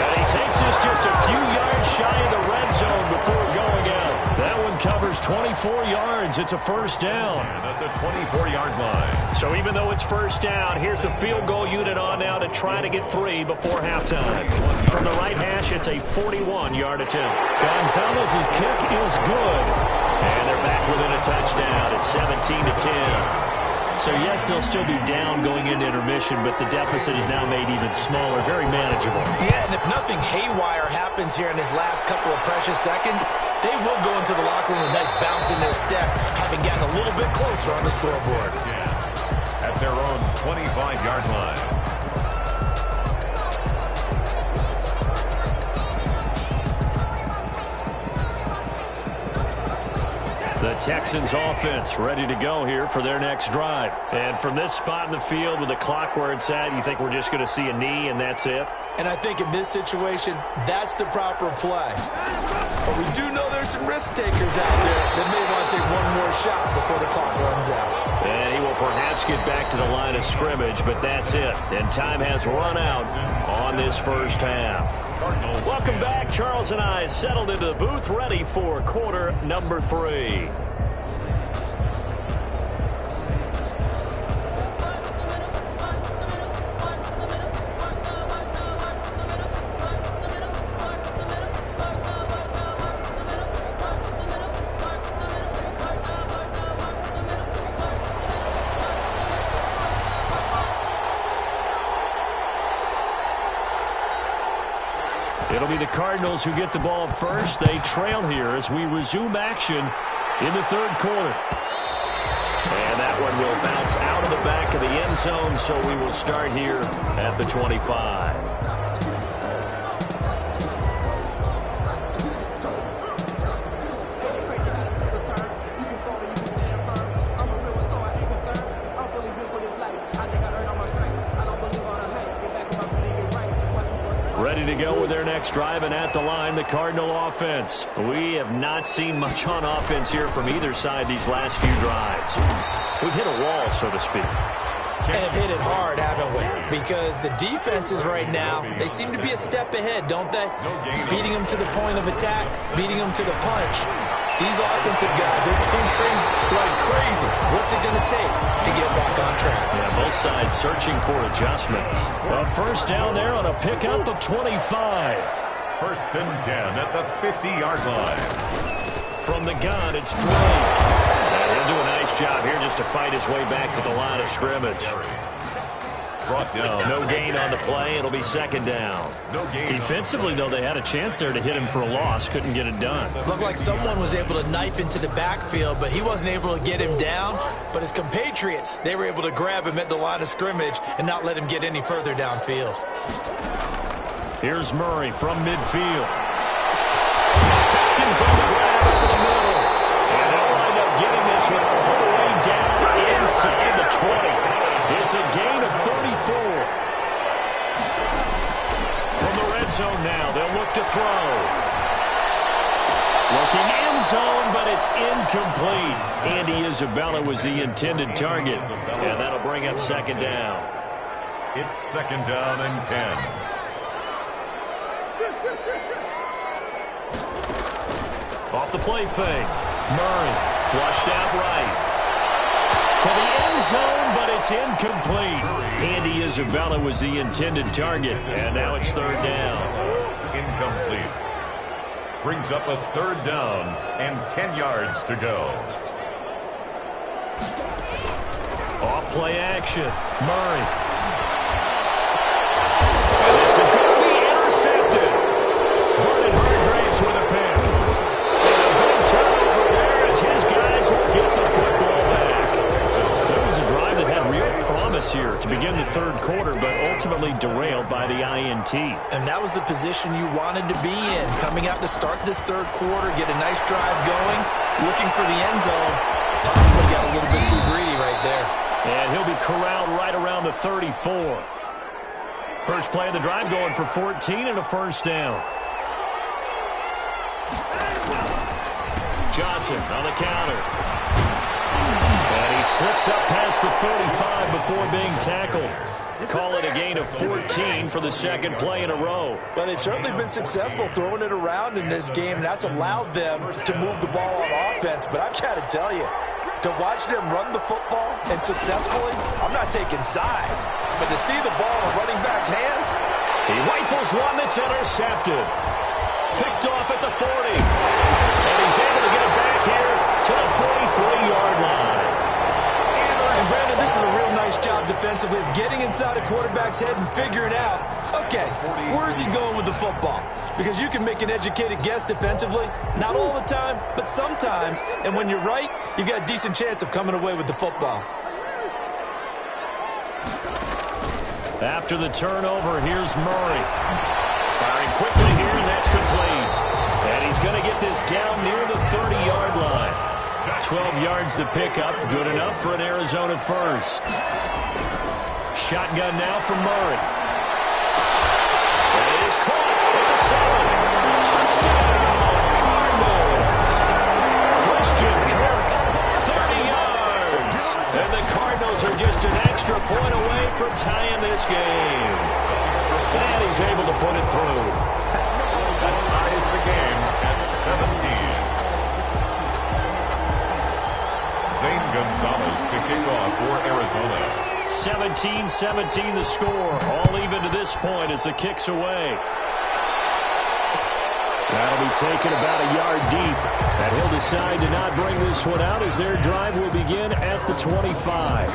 And he takes this just a few yards shy of the red zone before going out. That one covers 24 yards. It's a first down. At the 24-yard line. So even though it's first down, here's the field goal unit on now to try to get 3 before halftime. From the right hash, it's a 41-yard attempt. Gonzalez's kick is good. And they're back within a touchdown. It's 17-10. So, yes, they'll still be down going into intermission, but the deficit is now made even smaller, very manageable. Yeah, and if nothing haywire happens here in his last couple of precious seconds, they will go into the locker room with a nice bounce in their step, having gotten a little bit closer on the scoreboard. At their own 25-yard line. The Texans offense ready to go here for their next drive. And from this spot in the field with the clock where it's at, you think we're just going to see a knee and that's it? And I think in this situation, that's the proper play. But we do know there's some risk takers out there that may want to take one more shot before the clock runs out. And he will perhaps get back to the line of scrimmage, but that's it. And time has run out on this first half. Welcome back. Charles and I settled into the booth ready for quarter number 3. It'll be the Cardinals who get the ball first. They trail here as we resume action in the third quarter. And that one will bounce out of the back of the end zone, so we will start here at the 25. Ready to go with their next drive, and at the line, the Cardinal offense. We have not seen much on offense here from either side these last few drives. We've hit a wall, so to speak. And have hit it hard, haven't we? Because the defenses right now, they seem to be a step ahead, don't they? Beating them to the point of attack, beating them to the punch. These offensive guys are tinkering like crazy. What's it going to take to get back on track? Yeah, both sides searching for adjustments. A first down there on a pickup of 25. First and 10 at the 50-yard line. From the gun, it's Drake. And he'll do a nice job here just to fight his way back to the line of scrimmage. Brought down. No gain on the play. It'll be second down. No gain. Defensively, though, they had a chance there to hit him for a loss. Couldn't get it done. Looked like someone was able to knife into the backfield, but he wasn't able to get him down. But his compatriots, they were able to grab him at the line of scrimmage and not let him get any further downfield. Here's Murray from midfield. Hopkins on the grab over the middle. And they'll wind up getting this one all the way down inside the 20. It's a gain of 34. From the red zone now, they'll look to throw. Looking end zone, but it's incomplete. Andy Isabella was the intended target. And that'll bring up second down. It's second down and 10. Off the play fake. Murray flushed out right. To the end zone, but it's incomplete. Andy Isabella was the intended target, and now it's third down. Incomplete. Brings up a third down and 10 yards to go. Off play action. Murray. And this is going to be intercepted. Vernon Hargreaves with a pick. And a big turnover there as his guys will get the football back. So it was a drive that had real promise here to begin the third quarter, but ultimately derailed by the INT. And that was the position you wanted to be in. Coming out to start this third quarter, get a nice drive going, looking for the end zone. Possibly got a little bit too greedy right there. And he'll be corralled right around the 34. First play of the drive going for 14 and a first down. Johnson on the counter. And he slips up past the 45 before being tackled. Call it a gain of 14 for the second play in a row. Well, they've certainly been successful throwing it around in this game, and that's allowed them to move the ball on offense. But I've got to tell you, to watch them run the football and successfully, I'm not taking sides. But to see the ball in a running back's hands, he rifles one that's intercepted. Picked off at the 40. And he's able to get it back here to the 43-yard line. And Brandon, this is a real nice job defensively of getting inside a quarterback's head and figuring out, okay, where's he going with the football? Because you can make an educated guess defensively, not all the time, but sometimes. And when you're right, you've got a decent chance of coming away with the football. After the turnover, here's Murray. Firing quickly here, and that's complete. And he's going to get this down near the 30-yard line. 12 yards the pickup, good enough for an Arizona first. Shotgun now from Murray. And it is caught at the 7. Touchdown, Cardinals. Christian Kirk, 30 yards. And the Cardinals are just an extra point away from tying this game. And he's able to put it through. That ties the game at 17. Zane Gonzalez to kick off for Arizona. 17-17 the score. All even to this point as the kick's away. That'll be taken about a yard deep. And he'll decide to not bring this one out as their drive will begin at the 25.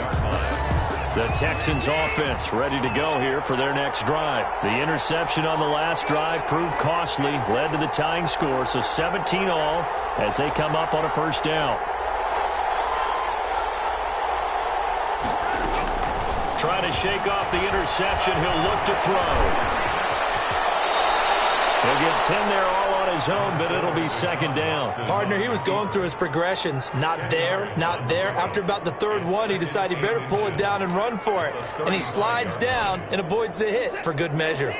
The Texans offense ready to go here for their next drive. The interception on the last drive proved costly, led to the tying score, so 17 all as they come up on a first down. Trying to shake off the interception, he'll look to throw. He'll get 10 there all on his own, but it'll be second down. Partner, he was going through his progressions. Not there, not there. After about the third one, he decided he better pull it down and run for it. And he slides down and avoids the hit for good measure.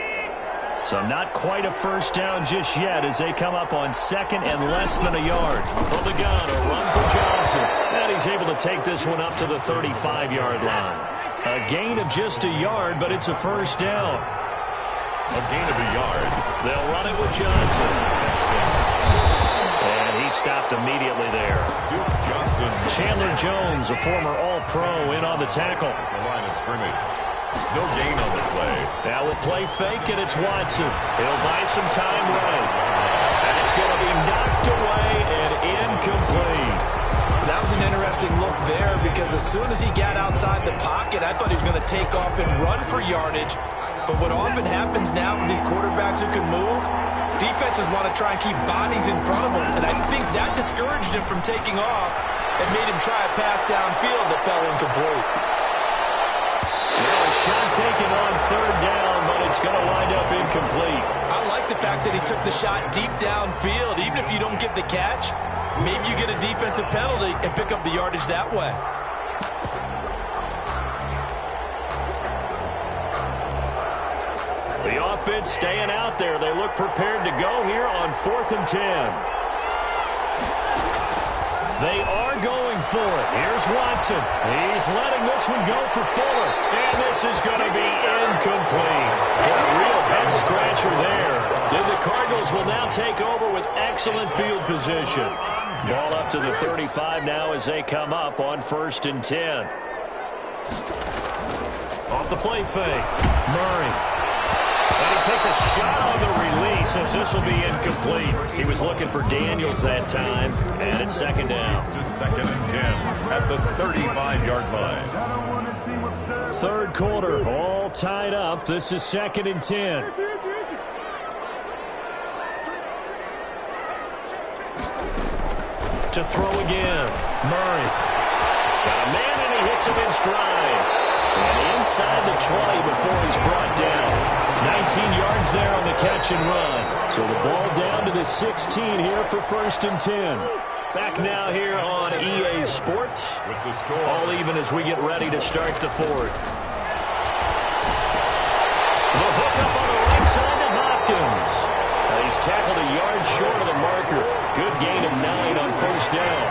So not quite a first down just yet as they come up on second and less than a yard. From the gun, a run for Johnson. And he's able to take this one up to the 35-yard line. A gain of just a yard, but it's a first down. A gain of a yard. They'll run it with Johnson. And he he's stopped immediately there. Duke Johnson. Chandler Jones, a former All-Pro, in on the tackle. The line of scrimmage. No gain on the play. Now we'll play fake, and it's Watson. He'll buy some time running. And it's going to be knocked away and incomplete. That was an interesting look there because as soon as he got outside the pocket, I thought he was going to take off and run for yardage. But what often happens now with these quarterbacks who can move, defenses want to try and keep bodies in front of them. And I think that discouraged him from taking off and made him try a pass downfield that fell incomplete. Well, a shot taken on third down, but it's going to wind up incomplete. I like the fact that he took the shot deep downfield. Even if you don't get the catch, maybe you get a defensive penalty and pick up the yardage that way. The offense staying out there. They look prepared to go here on 4th and 10. They are going for it. Here's Watson. He's letting this one go for Fuller. And this is going to be incomplete. A real head-scratcher there. Then the Cardinals will now take over with excellent field position. Ball up to the 35 now as they come up on 1st and 10. Off the play fake. Murray. And he takes a shot on the release as this will be incomplete. He was looking for Daniels that time, and it's 2nd down. To 2nd and 10 at the 35-yard line. 3rd quarter, all tied up. This is 2nd and 10. To throw again. Murray. Got a man, and he hits him in stride. And inside the 20 before he's brought down. 19 yards there on the catch and run. So the ball down to the 16 here for 1st and 10. Back now here on EA Sports. With the score. All even as we get ready to start the 4th. The hook up on the right side to Hopkins. He's tackled a yard short of the marker. Good gain of 9 on 1st down.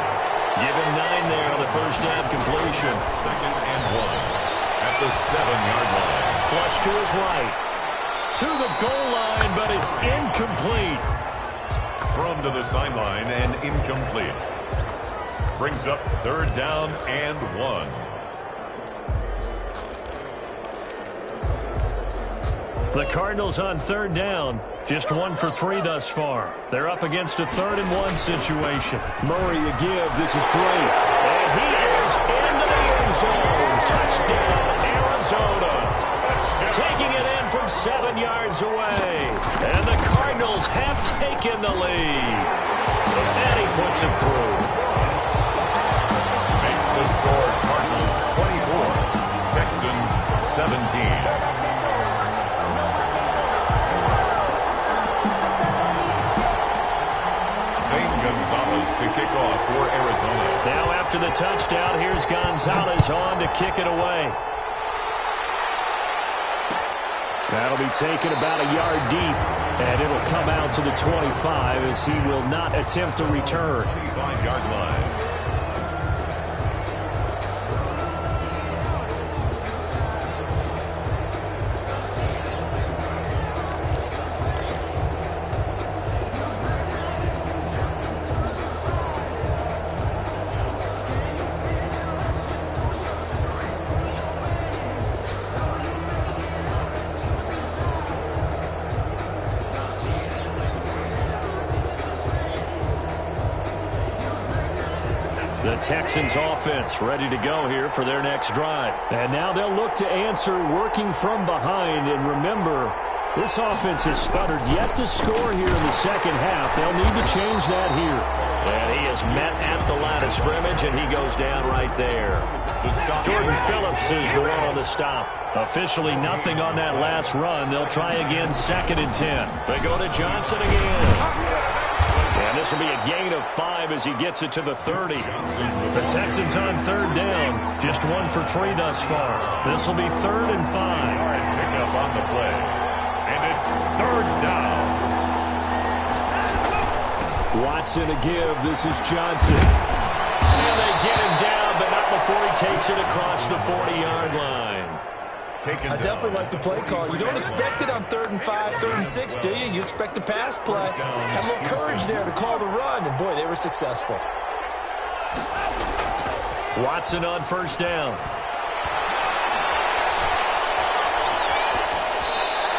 Give him 9 there on the 1st down completion. 2nd and 1 at the 7-yard line. Flush to his right. To the goal line, but it's incomplete. Thrown to the sideline and incomplete. Brings up 3rd down and 1. The Cardinals on 3rd down. Just 1 for 3 thus far. They're up against a 3rd and 1 situation. Murray a give. This is Drake. And he is into the end zone. Touchdown, Arizona. Taking it in from 7 yards away. And the Cardinals have taken the lead. And he puts it through. Makes the score Cardinals 24, Texans 17. Zane Gonzalez to kick off for Arizona. Now after the touchdown, here's Gonzalez on to kick it away. That'll be taken about a yard deep, and it'll come out to the 25 as he will not attempt to return. 25-yard line. The Texans offense ready to go here for their next drive. And now they'll look to answer working from behind. And remember, this offense has sputtered yet to score here in the second half. They'll need to change that here. And he is met at the line of scrimmage, and he goes down right there. Jordan Phillips is the one on the stop. Officially nothing on that last run. They'll try again 2nd and 10. They go to Johnson again. And this will be a gain of 5 as he gets it to the 30. The Texans on 3rd down. Just 1 for 3 thus far. This will be 3rd and 5. Pick up on the play. And it's 3rd down. Watson a give. This is Johnson. And they get him down, but not before he takes it across the 40-yard line. taken I down. definitely like the play call. You don't expect it on 3rd and 5, 3rd and 6, do you? You expect a pass play. Had a little courage there to call the run, and boy, they were successful. Watson on 1st down.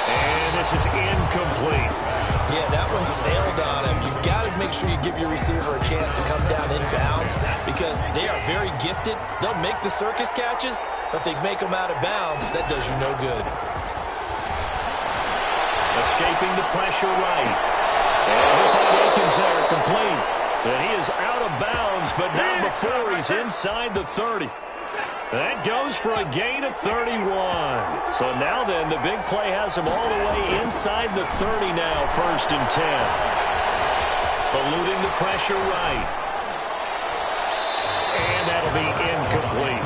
And this is incomplete. Yeah, that one sailed on him. You've got to make sure you give your receiver a chance to come down inbounds because they are very gifted. They'll make the circus catches, but they make them out of bounds. That does you no good. Escaping the pressure right. And he'll find Akins there, complete. And he is out of bounds, but not before he's inside the 30. That goes for a gain of 31. So now then, the big play has him all the way inside the 30 now, 1st and 10. Eluding the pressure right. And that'll be incomplete.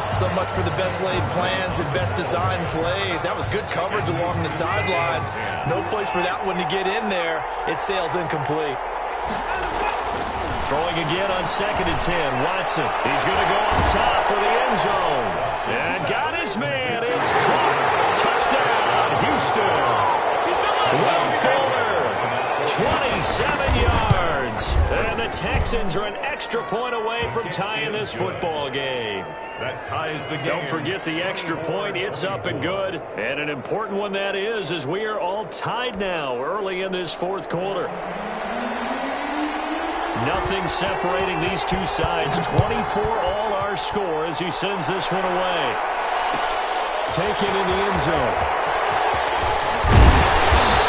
So much for the best laid plans and best designed plays. That was good coverage along the sidelines. No place for that one to get in there. It sails incomplete. Throwing again on 2nd and 10. Watson. He's going to go up top for the end zone. And got his man. It's caught. Touchdown, Houston. Will Fuller. 27 yards. And the Texans are an extra point away from tying this football game. That ties the game. Don't forget the extra point. It's up and good. And an important one that is, as we are all tied now early in this 4th quarter. Nothing separating these two sides. 24 all our score as he sends this one away. Taken in the end zone.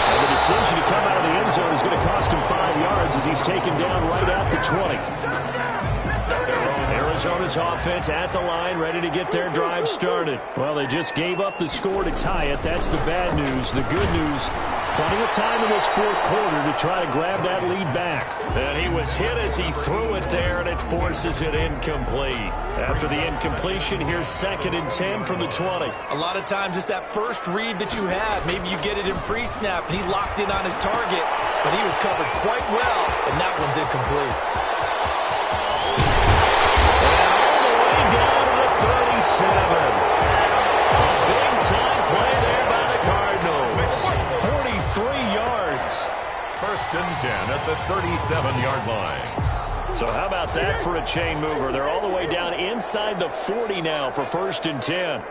And the decision to come out of the end zone is going to cost him 5 yards as he's taken down right at the 20. Arizona's offense at the line, ready to get their drive started. Well, they just gave up the score to tie it. That's the bad news. The good news, plenty of time in this 4th quarter to try to grab that lead back. And he was hit as he threw it there, and it forces it incomplete. After the incompletion, here's 2nd and 10 from the 20. A lot of times it's that first read that you have. Maybe you get it in pre-snap, and he locked in on his target, but he was covered quite well, and that one's incomplete. Down to the 37. A big-time play there by the Cardinals. 43 yards. 1st and 10 at the 37-yard line. So how about that for a chain mover? They're all the way down inside the 40 now for 1st and 10.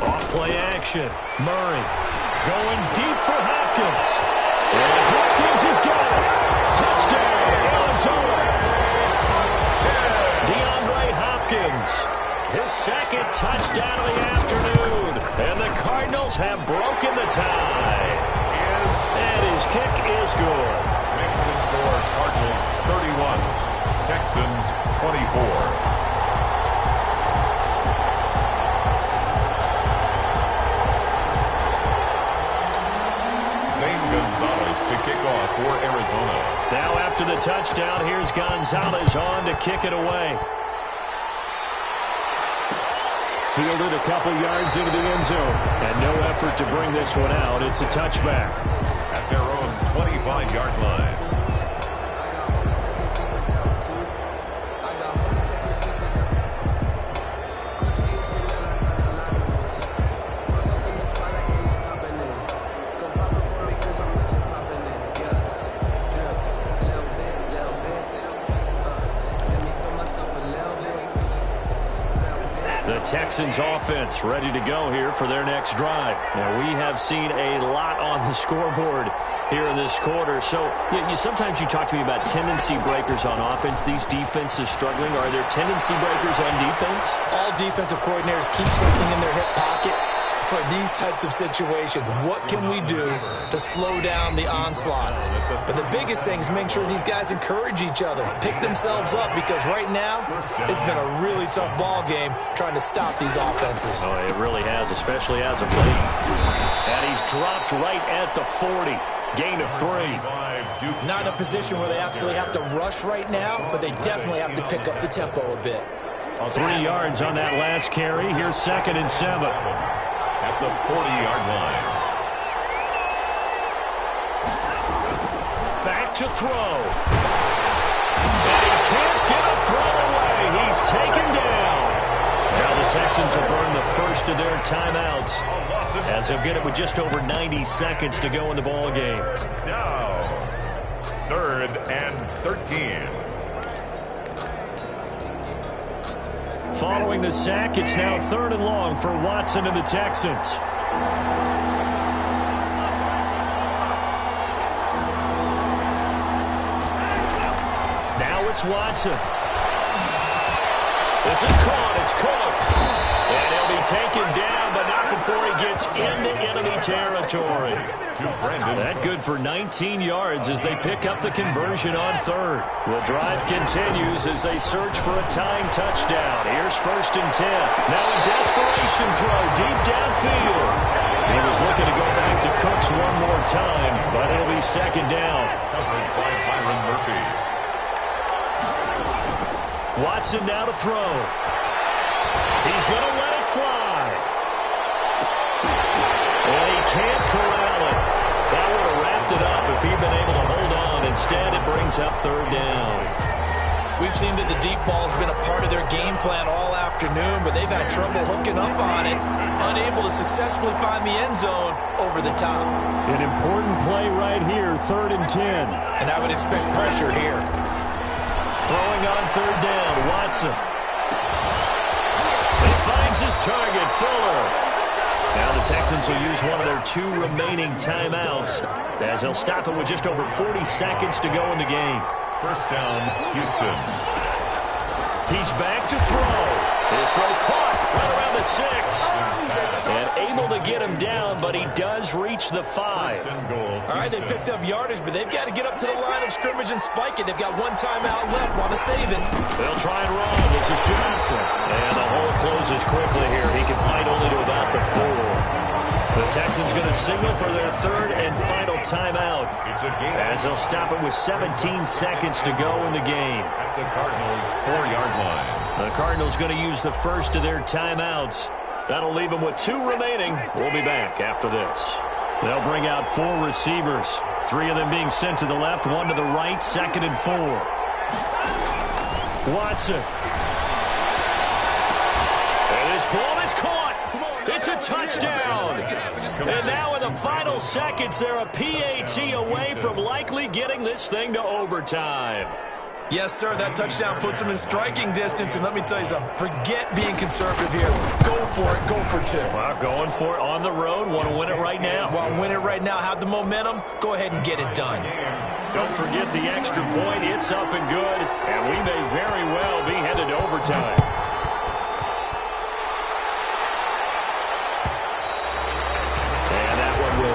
Off-play action. Murray going deep for Hopkins. And Hopkins has got it. Touchdown, Arizona. DeAndre Hopkins, his 2nd touchdown of the afternoon. And the Cardinals have broken the tie. And his kick is good. Makes the score Cardinals 31, Texans 24. Gonzalez to kick off for Arizona. Now after the touchdown, here's Gonzalez on to kick it away. Fielded a couple yards into the end zone. And no effort to bring this one out. It's a touchback. At their own 25-yard line. Texans offense ready to go here for their next drive. Now, we have seen a lot on the scoreboard here in this quarter. So sometimes you talk to me about tendency breakers on offense. These defenses struggling. Are there tendency breakers on defense? All defensive coordinators keep something in their hip pocket for these types of situations. What can we do to slow down the onslaught? But the biggest thing is make sure these guys encourage each other, pick themselves up, because right now it's been a really tough ball game trying to stop these offenses. Oh, it really has, especially as of late. And he's dropped right at the 40. Gain of 3. Not in a position where they absolutely have to rush right now, but they definitely have to pick up the tempo a bit. 3 yards on that last carry. Here's 2nd and 7. At the 40-yard line. Back to throw. And he can't get a throw away. He's taken down. Texans will burn the first of their timeouts as they'll get it with just over 90 seconds to go in the ball game. Now, 3rd and 13. Following the sack, it's now 3rd and long for Watson and the Texans. Now it's Watson. This is caught. It's Cooks. And he'll be taken down, but not before he gets into enemy territory. That good for 19 yards as they pick up the conversion on 3rd. The drive continues as they search for a tying touchdown. Here's 1st and 10. Now a desperation throw deep downfield. He was looking to go back to Cooks one more time, but it'll be 2nd down. Coverage by Byron Murphy. Watson now to throw. He's going to let it fly. And he can't corral it. That would have wrapped it up if he'd been able to hold on. Instead, it brings up 3rd down. We've seen that the deep ball has been a part of their game plan all afternoon, but they've had trouble hooking up on it, unable to successfully find the end zone over the top. An important play right here, 3rd and 10. And I would expect pressure here. Throwing on 3rd down, Watson. He finds his target, Fuller. Now the Texans will use one of their 2 remaining timeouts as they'll stop it with just over 40 seconds to go in the game. 1st down, Houston. He's back to throw. His throw caught right around the 6. And able to get him down, but he does reach the 5. All right, they picked up yardage, but they've got to get up to the line of scrimmage and spike it. They've got 1 timeout left. Want to save it. They'll try and run. This is Johnson. And the hole closes quickly here. He can fight only to about the 4. The Texans going to signal for their 3rd and final timeout as they'll stop it with 17 seconds to go in the game. At the Cardinals' 4-yard line. The Cardinals going to use the first of their timeouts. That'll leave them with 2 remaining. We'll be back after this. They'll bring out 4 receivers, 3 of them being sent to the left, 1 to the right, 2nd and 4. Watson. And this ball is caught. It's a touchdown. And now in the final seconds, they're a PAT away from likely getting this thing to overtime. Yes, sir, that touchdown puts them in striking distance. And let me tell you something, forget being conservative here. Go for it, go for 2. Well, going for it on the road. Want to win it right now. Want to win it right now, have the momentum, go ahead and get it done. Don't forget the extra point. It's up and good. And we may very well be headed to overtime.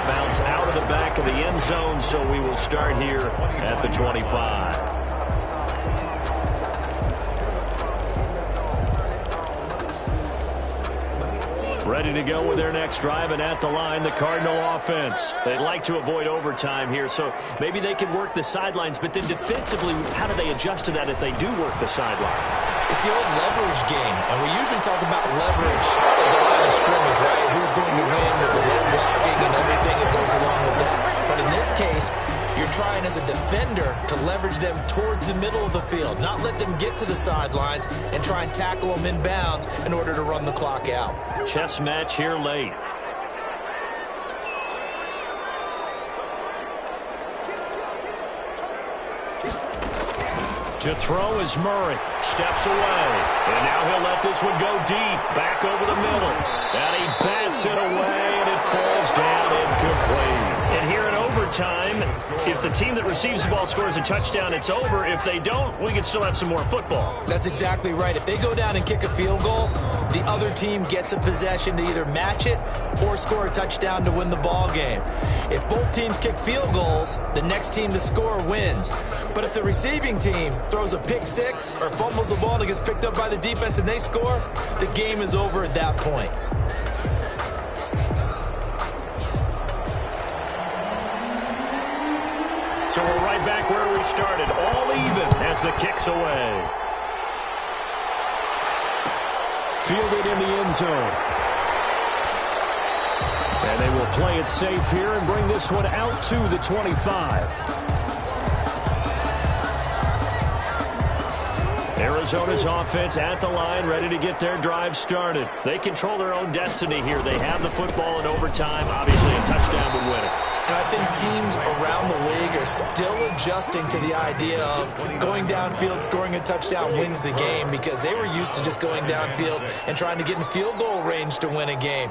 Bounce out of the back of the end zone, so we will start here at the 25. Ready to go with their next drive, and at the line, the Cardinal offense. They'd like to avoid overtime here, so maybe they can work the sidelines, but then defensively, how do they adjust to that if they do work the sideline? It's the old leverage game, and we usually talk about leverage at the line of scrimmage, right? Who's going to win with the low blocking and everything that goes along with that. But in this case, you're trying as a defender to leverage them towards the middle of the field, not let them get to the sidelines and try and tackle them inbounds in order to run the clock out. Chess match here late. To throw is Murray. Steps away. And now he'll let this one go deep. Back over the middle. And he bats it away, and it falls down incomplete. And here in overtime, if the team that receives the ball scores a touchdown, it's over. If they don't, we can still have some more football. That's exactly right. If they go down and kick a field goal, the other team gets a possession to either match it or score a touchdown to win the ball game. If both teams kick field goals, the next team to score wins. But if the receiving team throws a pick six or fumbles the ball and it gets picked up by the defense and they score, the game is over at that point. So we're right back where we started, all even as the kick's away. Fielded in the end zone. And they will play it safe here and bring this one out to the 25. Arizona's offense at the line, ready to get their drive started. They control their own destiny here. They have the football in overtime. Obviously, a touchdown would win it. And I think teams around the league are still adjusting to the idea of going downfield, scoring a touchdown wins the game, because they were used to just going downfield and trying to get in field goal range to win a game.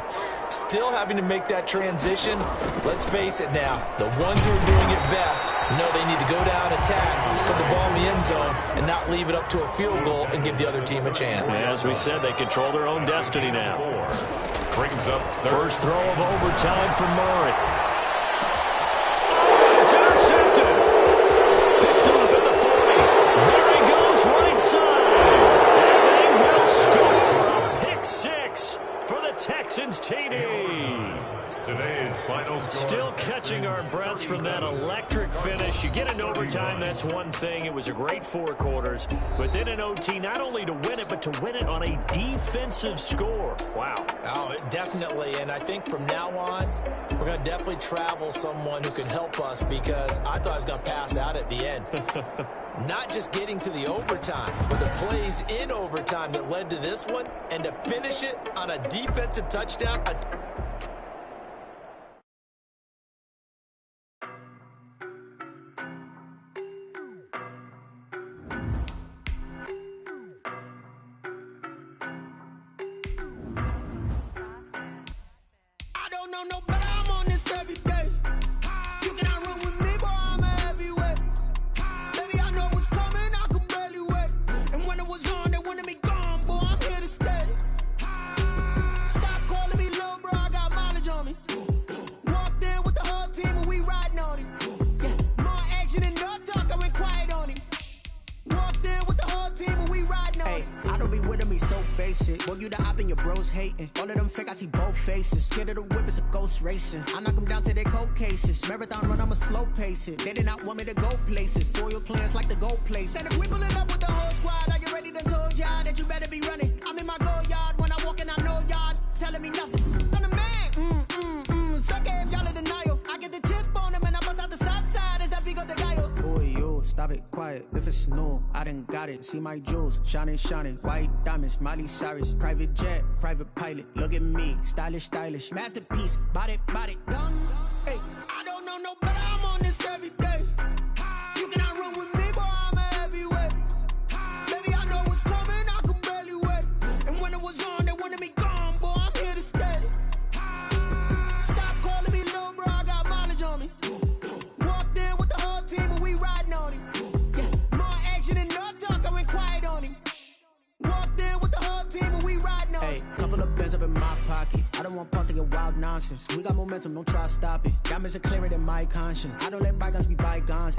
Still having to make that transition. Let's face it now, the ones who are doing it best know they need to go down, attack, put the ball in the end zone, and not leave it up to a field goal and give the other team a chance. As we said, they control their own destiny now. Brings up first throw of overtime for Murray. It's intercepted. Picked off at the 40. There he goes, right side. And they will score a pick six for the Texans TD. Today's final score. Still catching our breaths from that electric finish. You get in overtime, that's one thing. It was a great 4 quarters. But then in OT, not only to win it, but to win it on a defensive score. Wow. Oh, definitely. And I think from now on, we're going to definitely travel someone who can help us, because I thought I was going to pass out at the end. Not just getting to the overtime, but the plays in overtime that led to this one, and to finish it on a defensive touchdown. Racing. I knock them down to their cold cases. Marathon run, I'ma slow pace it. They did not want me to go places. Foil plans like the gold place. And if we pulling up with the whole squad, are you ready to told y'all that you better be running? I'm in my go yard. When I walk in, I know y'all telling me nothing. I'm the man. Suck it if y'all in denial. I get the chip on them and I bust out the south side. Is that Vigo de Gallo? Boy, yo, stop it, quiet. If it's new, I done got it. See my jewels, shining, shining. White diamonds, Miley Cyrus. Private jet, private pilot. Look at me, stylish, stylish. Masterpiece, body, done. Hey, I don't know no better. I'm on this every day. You cannot run with me, boy. I'm a heavyweight. Baby, I know what's coming. I could barely wait. And when it was on, they wanted me gone, boy. I'm here to stay. Stop calling me little bro. I got mileage on me. Walked in with the whole team and we riding on him. Yeah, more action and no talk. I went quiet on him. Walked in with the whole team and we riding on him. Hey, couple of bands up in my pocket. I don't want pulse to get wild nonsense. We got momentum, don't try to stop it. Diamonds are clearer than my conscience. I don't let bygones be bygones.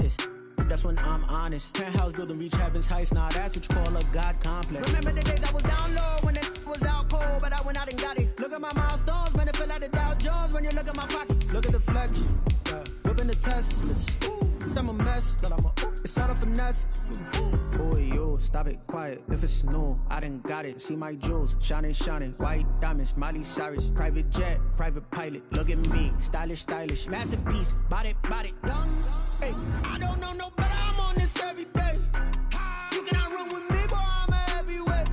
That's when I'm honest. Penthouse building, reach heaven's heights. Nah, that's what you call a God complex. Remember the days I was down low when it was out cold, but I went out and got it. Look at my milestones, man, it feel like the Dow Jones when you look at my pocket. Look at the flex, whipping the Teslas. I'm a mess, but it's all a finesse. Boy, yo, stop it, quiet. If it's new, I done got it. See my jewels, shining, shining. White diamonds, Miley Cyrus. Private jet, private pilot. Look at me, stylish, stylish. Masterpiece, body, done. Hey, I don't know no better. I'm on this every day. You cannot run with me, boy. I'm a heavyweight.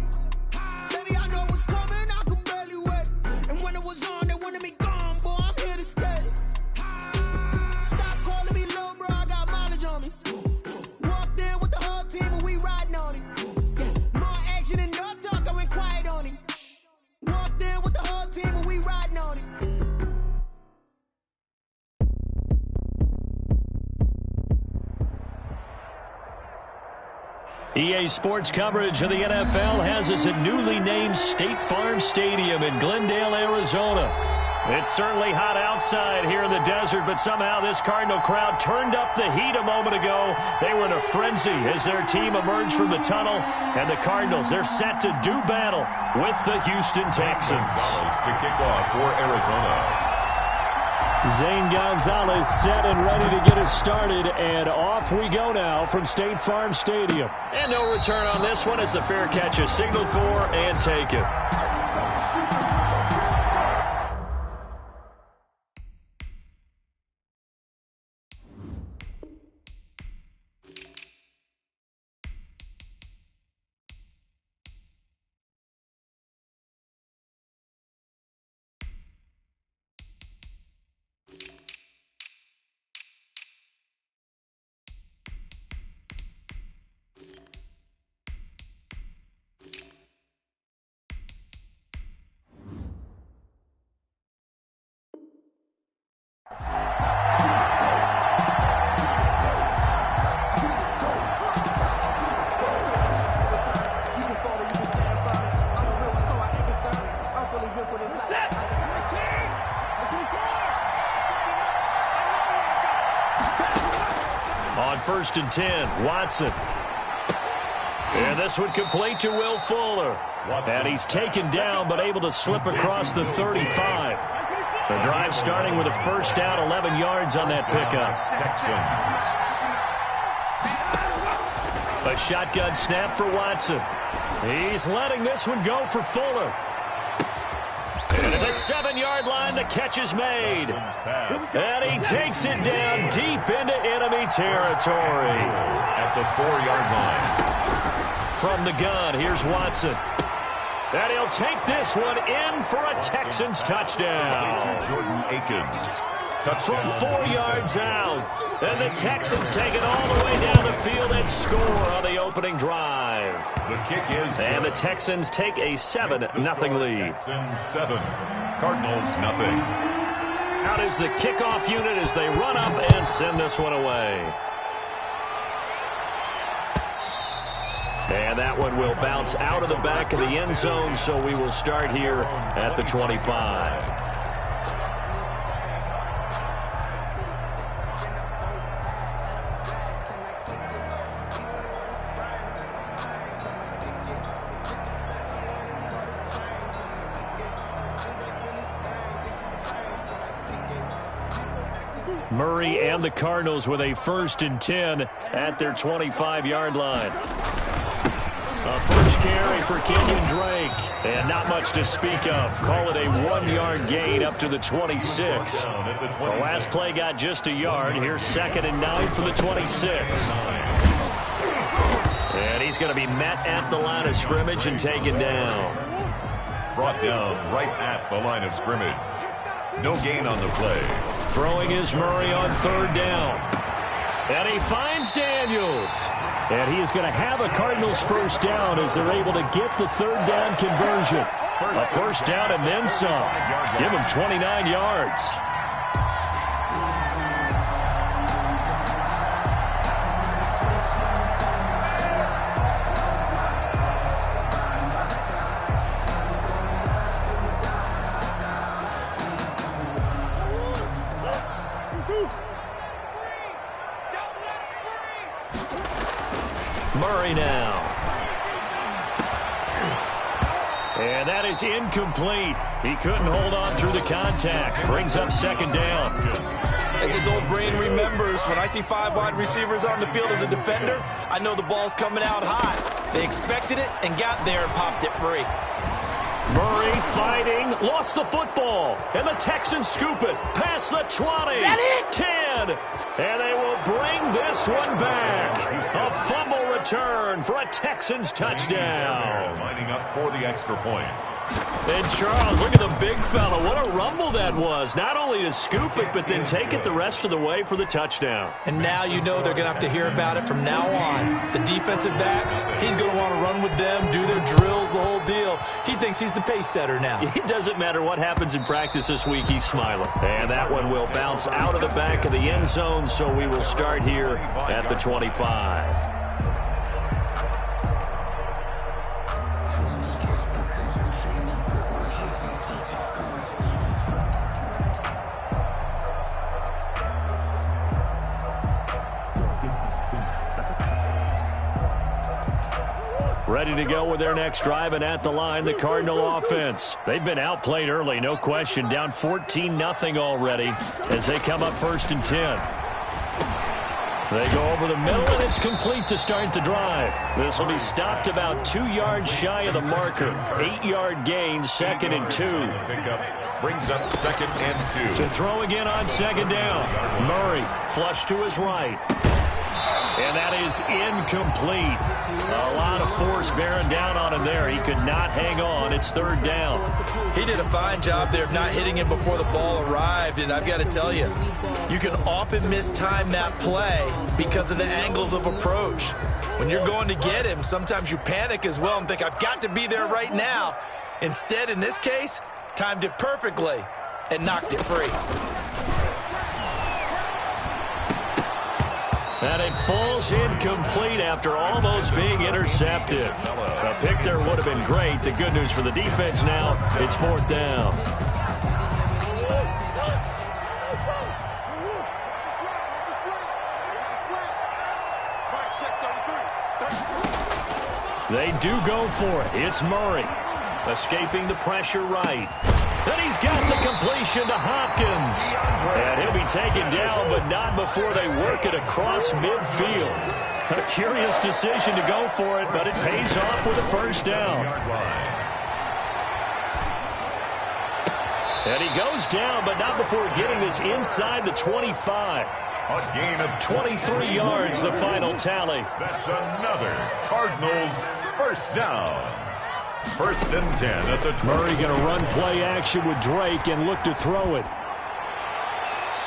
Baby, I know what's coming. I could barely wait. And when it was on, they wanted me gone, boy. I'm here to stay. Stop calling me little bro. I got mileage on me. Walked in with the whole team and we riding on him. Yeah, more action and no talk. I went quiet on him. Walked in with the whole team and we riding on him. EA Sports coverage of the NFL has us at newly named State Farm Stadium in Glendale, Arizona. It's certainly hot outside here in the desert, but somehow this Cardinal crowd turned up the heat a moment ago. They were in a frenzy as their team emerged from the tunnel, and the Cardinals, they're set to do battle with the Houston Texans. To kick off for Arizona. Zane Gonzalez set and ready to get us started, and off we go now from State Farm Stadium. And no return on this one as the fair catch is signaled for and taken. On 1st and 10, Watson. And this one complete to Will Fuller. And he's taken down but able to slip across the 35. The drive starting with a first down, 11 yards on that pickup. A shotgun snap for Watson. He's letting this one go for Fuller. And at the 7-yard line, the catch is made. And he takes it down deep into enemy territory. At the 4-yard line. From the gun, here's Watson. And he'll take this one in for a Texans touchdown. Jordan Akins. From 4 yards out. And the Texans take it all the way down the field and score on the opening drive. The kick is good. And the Texans take a 7-0 lead. Texans 7, Cardinals nothing. Out is the kickoff unit as they run up and send this one away. And that one will bounce out of the back of the end zone, so we will start here at the 25. Murray and the Cardinals with a 1st and 10 at their 25-yard line. A first carry for Kenyon Drake. And not much to speak of. Call it a 1-yard gain up to the 26. The last play got just a yard. Here's 2nd and 9 for the 26. And he's going to be met at the line of scrimmage and taken down. Brought down right at the line of scrimmage. No gain on the play. Throwing is Murray on 3rd down. And he finds Daniels. And he is going to have a Cardinals first down as they're able to get the 3rd down conversion. A first down and then some. Give him 29 yards. Murray now. And that is incomplete. He couldn't hold on through the contact. Brings up 2nd down. As his old brain remembers, when I see 5 wide receivers on the field as a defender, I know the ball's coming out hot. They expected it and got there and popped it free. Murray fighting, lost the football, and the Texans scoop it past the 20, 10, and they will bring this one back. A fumble return for a Texans touchdown. Lining up for the extra point. And Charles, look at the big fella. What a rumble that was. Not only to scoop it, but then take it the rest of the way for the touchdown. And now you know they're going to have to hear about it from now on. The defensive backs, he's going to want to run with them, do their drills, the whole deal. He thinks he's the pace setter now. It doesn't matter what happens in practice this week, he's smiling. And that one will bounce out of the back of the end zone, so we will start here at the 25. Ready to go with their next drive, and at the line, the Cardinal offense. They've been outplayed early, no question. Down 14-0 already as they come up 1st and 10. They go over the middle, and it's complete to start the drive. This will be stopped about 2 yards shy of the marker. 8-yard gain, 2nd and 2. Pickup brings up 2nd and 2. To throw again on 2nd down. Murray flush to his right. And that is incomplete. A lot of force bearing down on him there. He could not hang on. It's 3rd down. He did a fine job there of not hitting him before the ball arrived. And I've got to tell you, you can often mistime that play because of the angles of approach. When you're going to get him, sometimes you panic as well and think, I've got to be there right now. Instead, in this case, timed it perfectly and knocked it free. And it falls incomplete after almost being intercepted. A pick there would have been great. The good news for the defense now, it's 4th down. They do go for it. It's Murray. Escaping the pressure right. And he's got the completion to Hopkins. And he'll be taken down, but not before they work it across midfield. A curious decision to go for it, but it pays off with a first down. And he goes down, but not before getting this inside the 25. A gain of 23 yards, the final tally. That's another Cardinals first down. First and 10 at the 20. Murray going to run play action with Drake and look to throw it.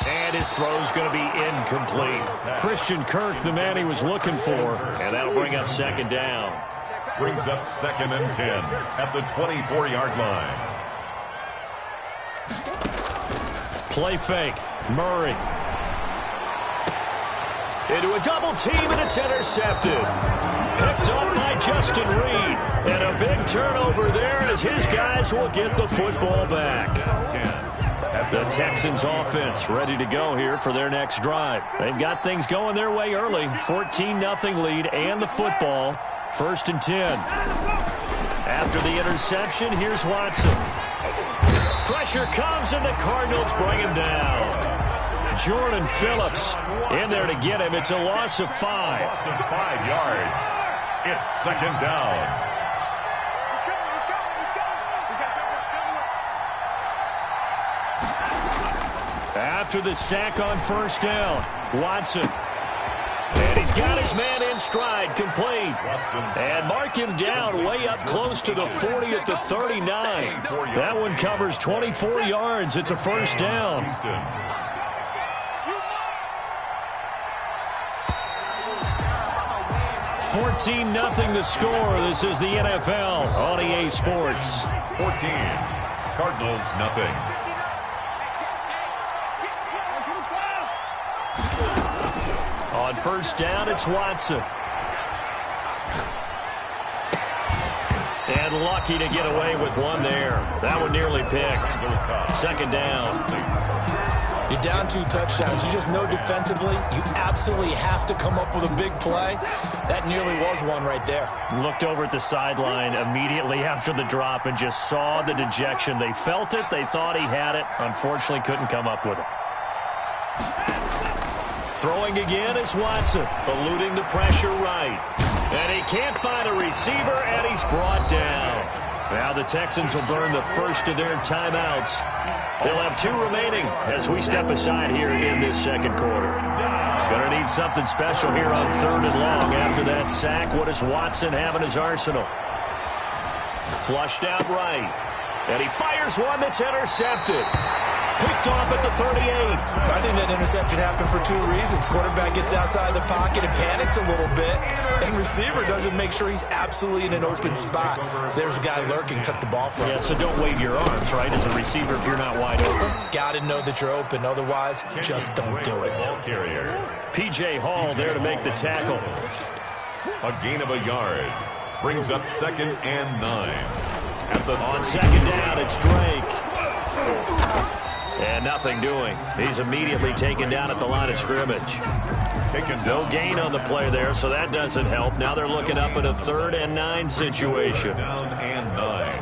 And his throw's going to be incomplete. Christian Kirk, the man he was looking for. And that'll bring up second down. Brings up second and 10 at the 24-yard line. Play fake. Murray. Into a double team, and it's intercepted. Picked up by Justin Reed. And a big turnover there as his guys will get the football back. The Texans offense ready to go here for their next drive. They've got things going their way early. 14-0 lead and the football. First and 10. After the interception, here's Watson. Pressure comes, and the Cardinals bring him down. Jordan Phillips in there to get him. It's a loss of 5. Loss of 5 yards. It's second down. After the sack on first down, Watson. And he's got his man in stride, complete. And mark him down way up close to the 40 at the 39. That one covers 24 yards. It's a first down. 14-0 the score. This is the NFL on EA Sports. 14. Cardinals nothing. On first down, it's Watson. And lucky to get away with one there. That one nearly picked. Second down. You're down 2 touchdowns. You just know defensively you absolutely have to come up with a big play. That nearly was one right there. Looked over at the sideline immediately after the drop and just saw the dejection. They felt it. They thought he had it. Unfortunately, couldn't come up with it. Throwing again is Watson, eluding the pressure right. And he can't find a receiver, and he's brought down. Now the Texans will burn the first of their timeouts. They'll have 2 remaining as we step aside here in this second quarter. Gonna need something special here on third and long. After that sack, what does Watson have in his arsenal? Flushed out right. And he fires one that's intercepted. Picked off at the 38. I think that interception happened for 2 reasons. Quarterback gets outside the pocket and panics a little bit. And receiver doesn't make sure he's absolutely in an open spot. So there's a guy lurking, took the ball from him. Yeah, so don't wave your arms, right, as a receiver if you're not wide open. Got to know that you're open. Otherwise, just don't do it. Ball carrier. P.J. Hall there to make the tackle. A gain of a yard. Brings up second and 9. On second down, it's Drake. And nothing doing. He's immediately taken down at the line of scrimmage. No gain on the play there, so that doesn't help. Now they're looking up at a 3rd and 9 situation. Down and 9.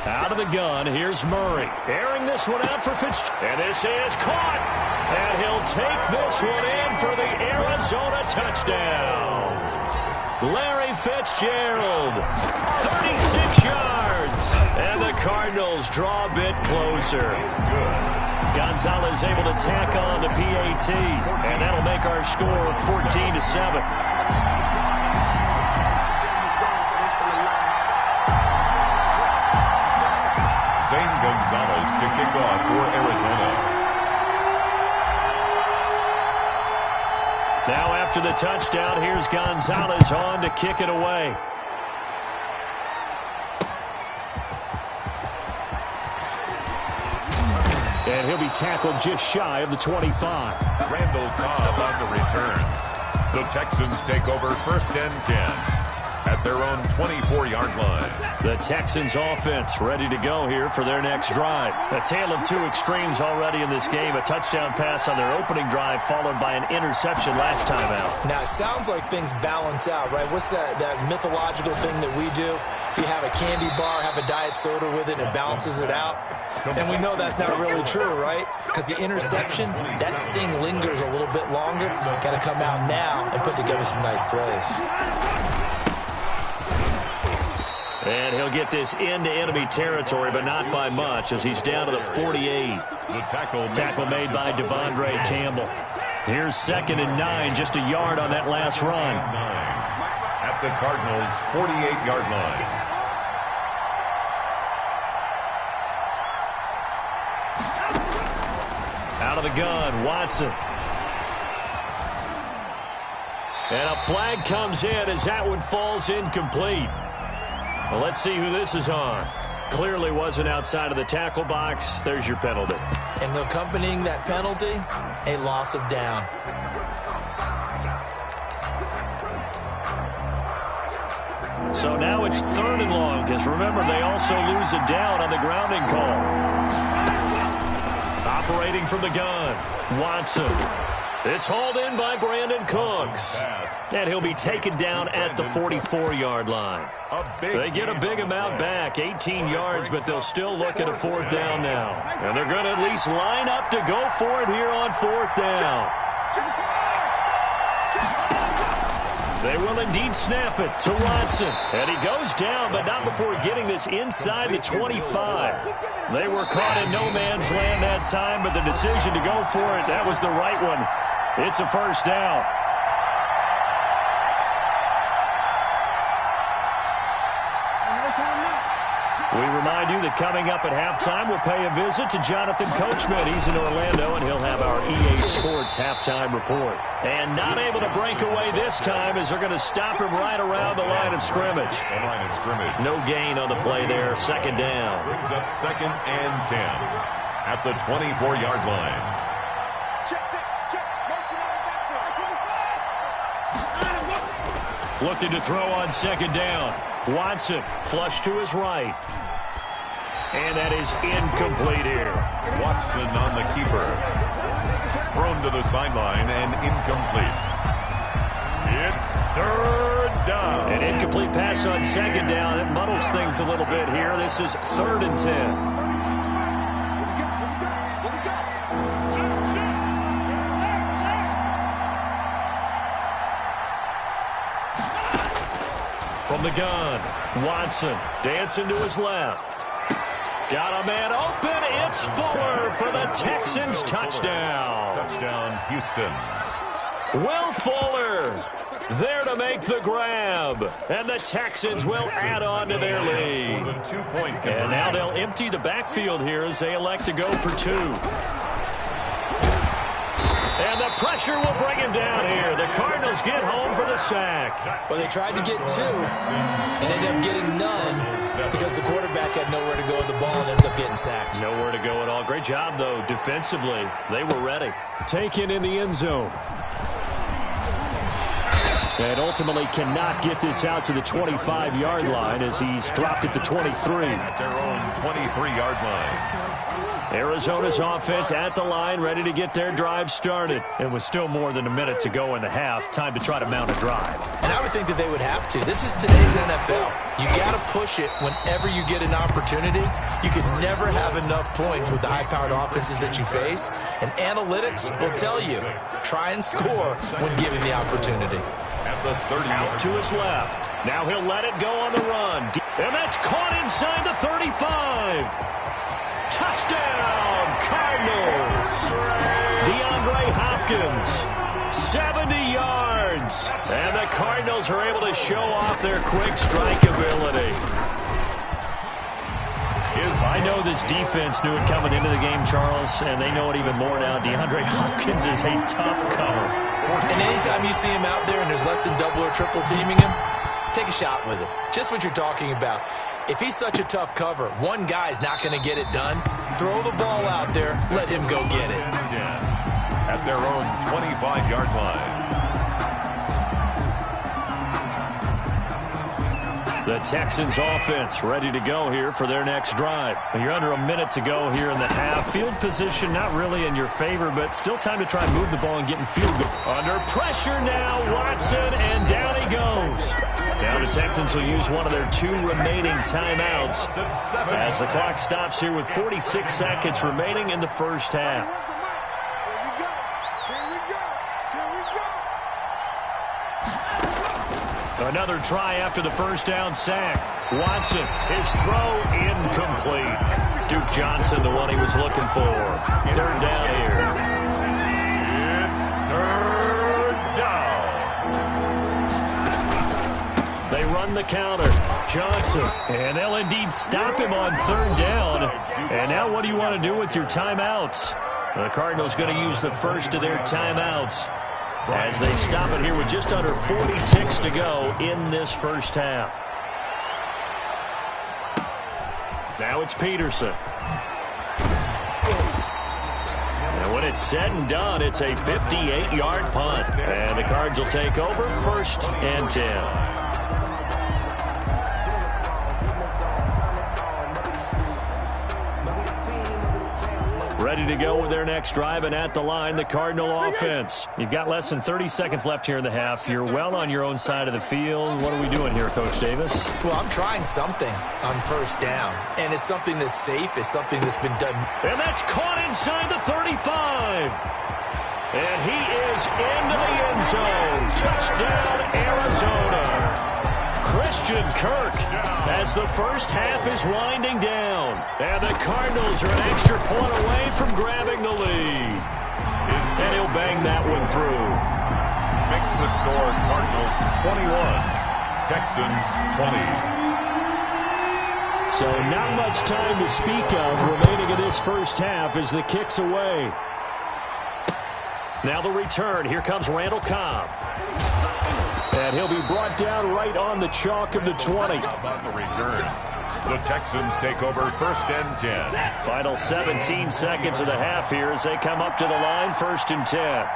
Out of the gun, here's Murray. Airing this one out for Fitzgerald. And this is caught. And he'll take this one in for the Arizona touchdown. Larry Fitzgerald, 36 yards, and the Cardinals draw a bit closer. Gonzalez able to tack on the PAT, and that'll make our score 14-7. Zane Gonzalez to kick off for Arizona. Now after the touchdown, here's Gonzalez on to kick it away. And he'll be tackled just shy of the 25. Randall Cobb on the return. The Texans take over first and 10 at their own 24-yard line. The Texans offense ready to go here for their next drive. A tale of two extremes already in this game. A touchdown pass on their opening drive followed by an interception last time out. Now, it sounds like things balance out, right? What's that mythological thing that we do? If you have a candy bar, have a diet soda with it, it balances it out. And we know that's not really true, right? Because the interception, that sting lingers a little bit longer. Got to come out now and put together some nice plays. And he'll get this into enemy territory, but not by much, as he's down to the 48. The tackle made by Devondre Campbell. Here's 2nd and 9, just a yard on that last run. At the Cardinals' 48-yard line. Out of the gun, Watson. And a flag comes in as that one falls incomplete. Well, let's see who this is on. Clearly wasn't outside of the tackle box. There's your penalty. And accompanying that penalty, a loss of down. So now it's 3rd and long, because remember, they also lose a down on the grounding call. Operating from the gun, Watson. It's hauled in by Brandon Cooks. And he'll be taken down at the 44-yard line. They get a big amount back, 18 yards, but they'll still look at a 4th down now. And they're going to at least line up to go for it here on 4th down. They will indeed snap it to Watson. And he goes down, but not before getting this inside the 25. They were caught in no man's land that time, but the decision to go for it, that was the right one. It's a 1st down. We remind you that coming up at halftime, we'll pay a visit to Jonathan Coachman. He's in Orlando, and he'll have our EA Sports halftime report. And not able to break away this time as they're going to stop him right around the line of scrimmage. No gain on the play there, 2nd down. Brings up 2nd and 10 at the 24-yard line. Looking to throw on 2nd down. Watson, flush to his right. And that is incomplete here. Watson on the keeper. Thrown to the sideline and incomplete. It's 3rd down. An incomplete pass on 2nd down. It muddles things a little bit here. This is 3rd and 10. From the gun, Watson dancing to his left. Got a man open. It's Fuller for the Texans touchdown. Touchdown, Houston. Will Fuller there to make the grab. And the Texans will add on to their lead. And now they'll empty the backfield here as they elect to go for 2. And the pressure will bring him down here. The Cardinals get home for the sack. Well, they tried to get 2 and ended up getting none because the quarterback had nowhere to go with the ball and ends up getting sacked. Nowhere to go at all. Great job, though, defensively. They were ready. Taken in the end zone. And ultimately cannot get this out to the 25-yard line as he's dropped it to 23. At their own 23-yard line. Arizona's offense at the line, ready to get their drive started. It was still more than a minute to go in the half. Time to try to mount a drive. And I would think that they would have to. This is today's NFL. You got to push it whenever you get an opportunity. You can never have enough points with the high-powered offenses that you face. And analytics will tell you, try and score when given the opportunity. At the 30. Out to his left. Now he'll let it go on the run. And that's caught inside the 35. Touchdown, Cardinals. DeAndre Hopkins, 70 yards. And the Cardinals are able to show off their quick strike ability. I know this defense knew it coming into the game, Charles, and they know it even more now. DeAndre Hopkins is a tough cover. And anytime you see him out there and there's less than double or triple teaming him, take a shot with it. Just what you're talking about. If he's such a tough cover, one guy's not going to get it done. Throw the ball out there. Let him go get it. At their own 25-yard line. The Texans offense ready to go here for their next drive. You're under a minute to go here in the half. Field position not really in your favor, but still time to try and move the ball and get in field goal. Under pressure now, Watson, and down he goes. Now the Texans will use one of their 2 remaining timeouts as the clock stops here with 46 seconds remaining in the first half. Another try after the first down sack. Watson, his throw incomplete. Duke Johnson, the one he was looking for. Third down here. It's third down. They run the counter. Johnson, and they'll indeed stop him on third down. And now what do you want to do with your timeouts? The Cardinals going to use the first of their timeouts as they stop it here with just under 40 ticks to go in this first half. Now it's Peterson. And when it's said and done, it's a 58-yard punt. And the Cards will take over, 1st and 10. Ready to go with their next drive, and at the line, the Cardinal offense. You've got less than 30 seconds left here in the half. You're well on your own side of the field. What are we doing here, Coach Davis? Well, I'm trying something on first down, and it's something that's safe. It's something that's been done. And that's caught inside the 35. And he is into the end zone. Touchdown, Arizona. Christian Kirk as the first half is winding down. And the Cardinals are an extra point away from grabbing the lead. And he'll bang that one through. Makes the score Cardinals 21, Texans 20. So not much time to speak of remaining in this first half as the kick's away. Now the return. Here comes Randall Cobb. And he'll be brought down right on the chalk of the 20. How about the return? The Texans take over 1st and 10. Final 17 seconds of the half here as they come up to the line, 1st and 10.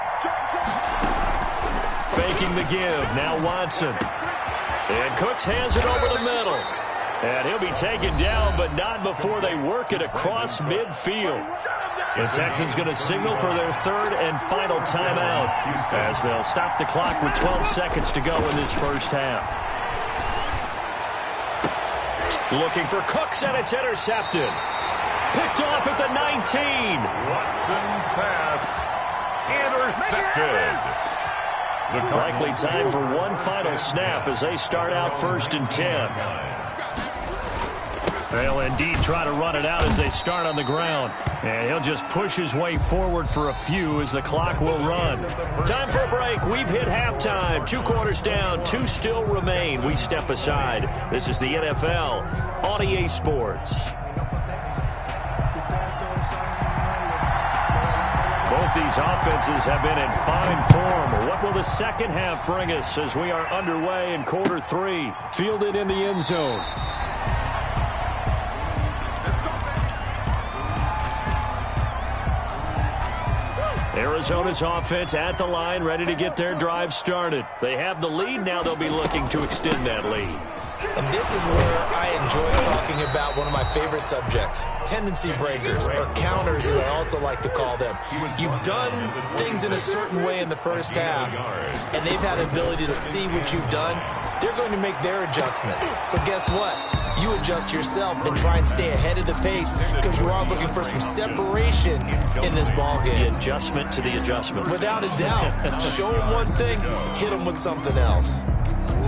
Faking the give. Now Watson. And Cooks hands it over the middle. And he'll be taken down, but not before they work it across midfield. The Texans going to signal for their 3rd and final timeout as they'll stop the clock with 12 seconds to go in this first half. Looking for Cooks, and it's intercepted. Picked off at the 19. Watson's pass intercepted. Likely time for one final snap as they start out 1st and 10. They'll indeed try to run it out as they start on the ground. And he'll just push his way forward for a few as the clock will run. Time for a break. We've hit halftime. 2 quarters down. 2 still remain. We step aside. This is the NFL on EA Sports. Both these offenses have been in fine form. What will the second half bring us as we are underway in quarter 3? Fielded in the end zone. Arizona's offense at the line, ready to get their drive started. They have the lead. Now they'll be looking to extend that lead. And this is where I enjoy talking about one of my favorite subjects, tendency breakers, or counters as I also like to call them. You've done things in a certain way in the first half, and they've had the ability to see what you've done. They're going to make their adjustments. So guess what? You adjust yourself and try and stay ahead of the pace because you are looking for some separation in this ball game. The adjustment to the adjustment. Without a doubt. Show them one thing, hit them with something else.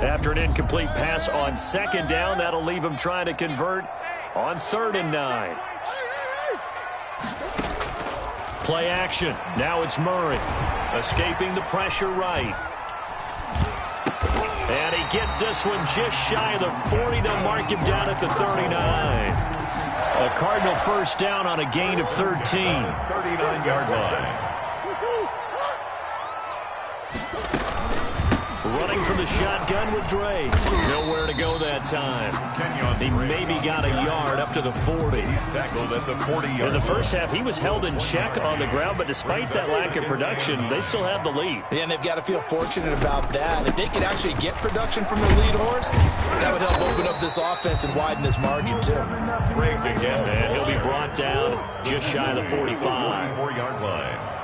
After an incomplete pass on 2nd down, that'll leave him trying to convert on 3rd and 9. Play action. Now it's Murray. Escaping the pressure right. And he gets this one just shy of the 40 to mark him down at the 39. A Cardinal first down on a gain of 13. 39-yard line. Running from the shotgun with Drake. Nowhere to go that time. He maybe got a yard up to the 40. He's tackled at the 40-yard line. In the first half, he was held in check on the ground, but despite that lack of production, they still have the lead. Yeah, and they've got to feel fortunate about that. If they could actually get production from their lead horse, that would help open up this offense and widen this margin, too. Drake again, And he'll be brought down just shy of the 45. 44-yard line.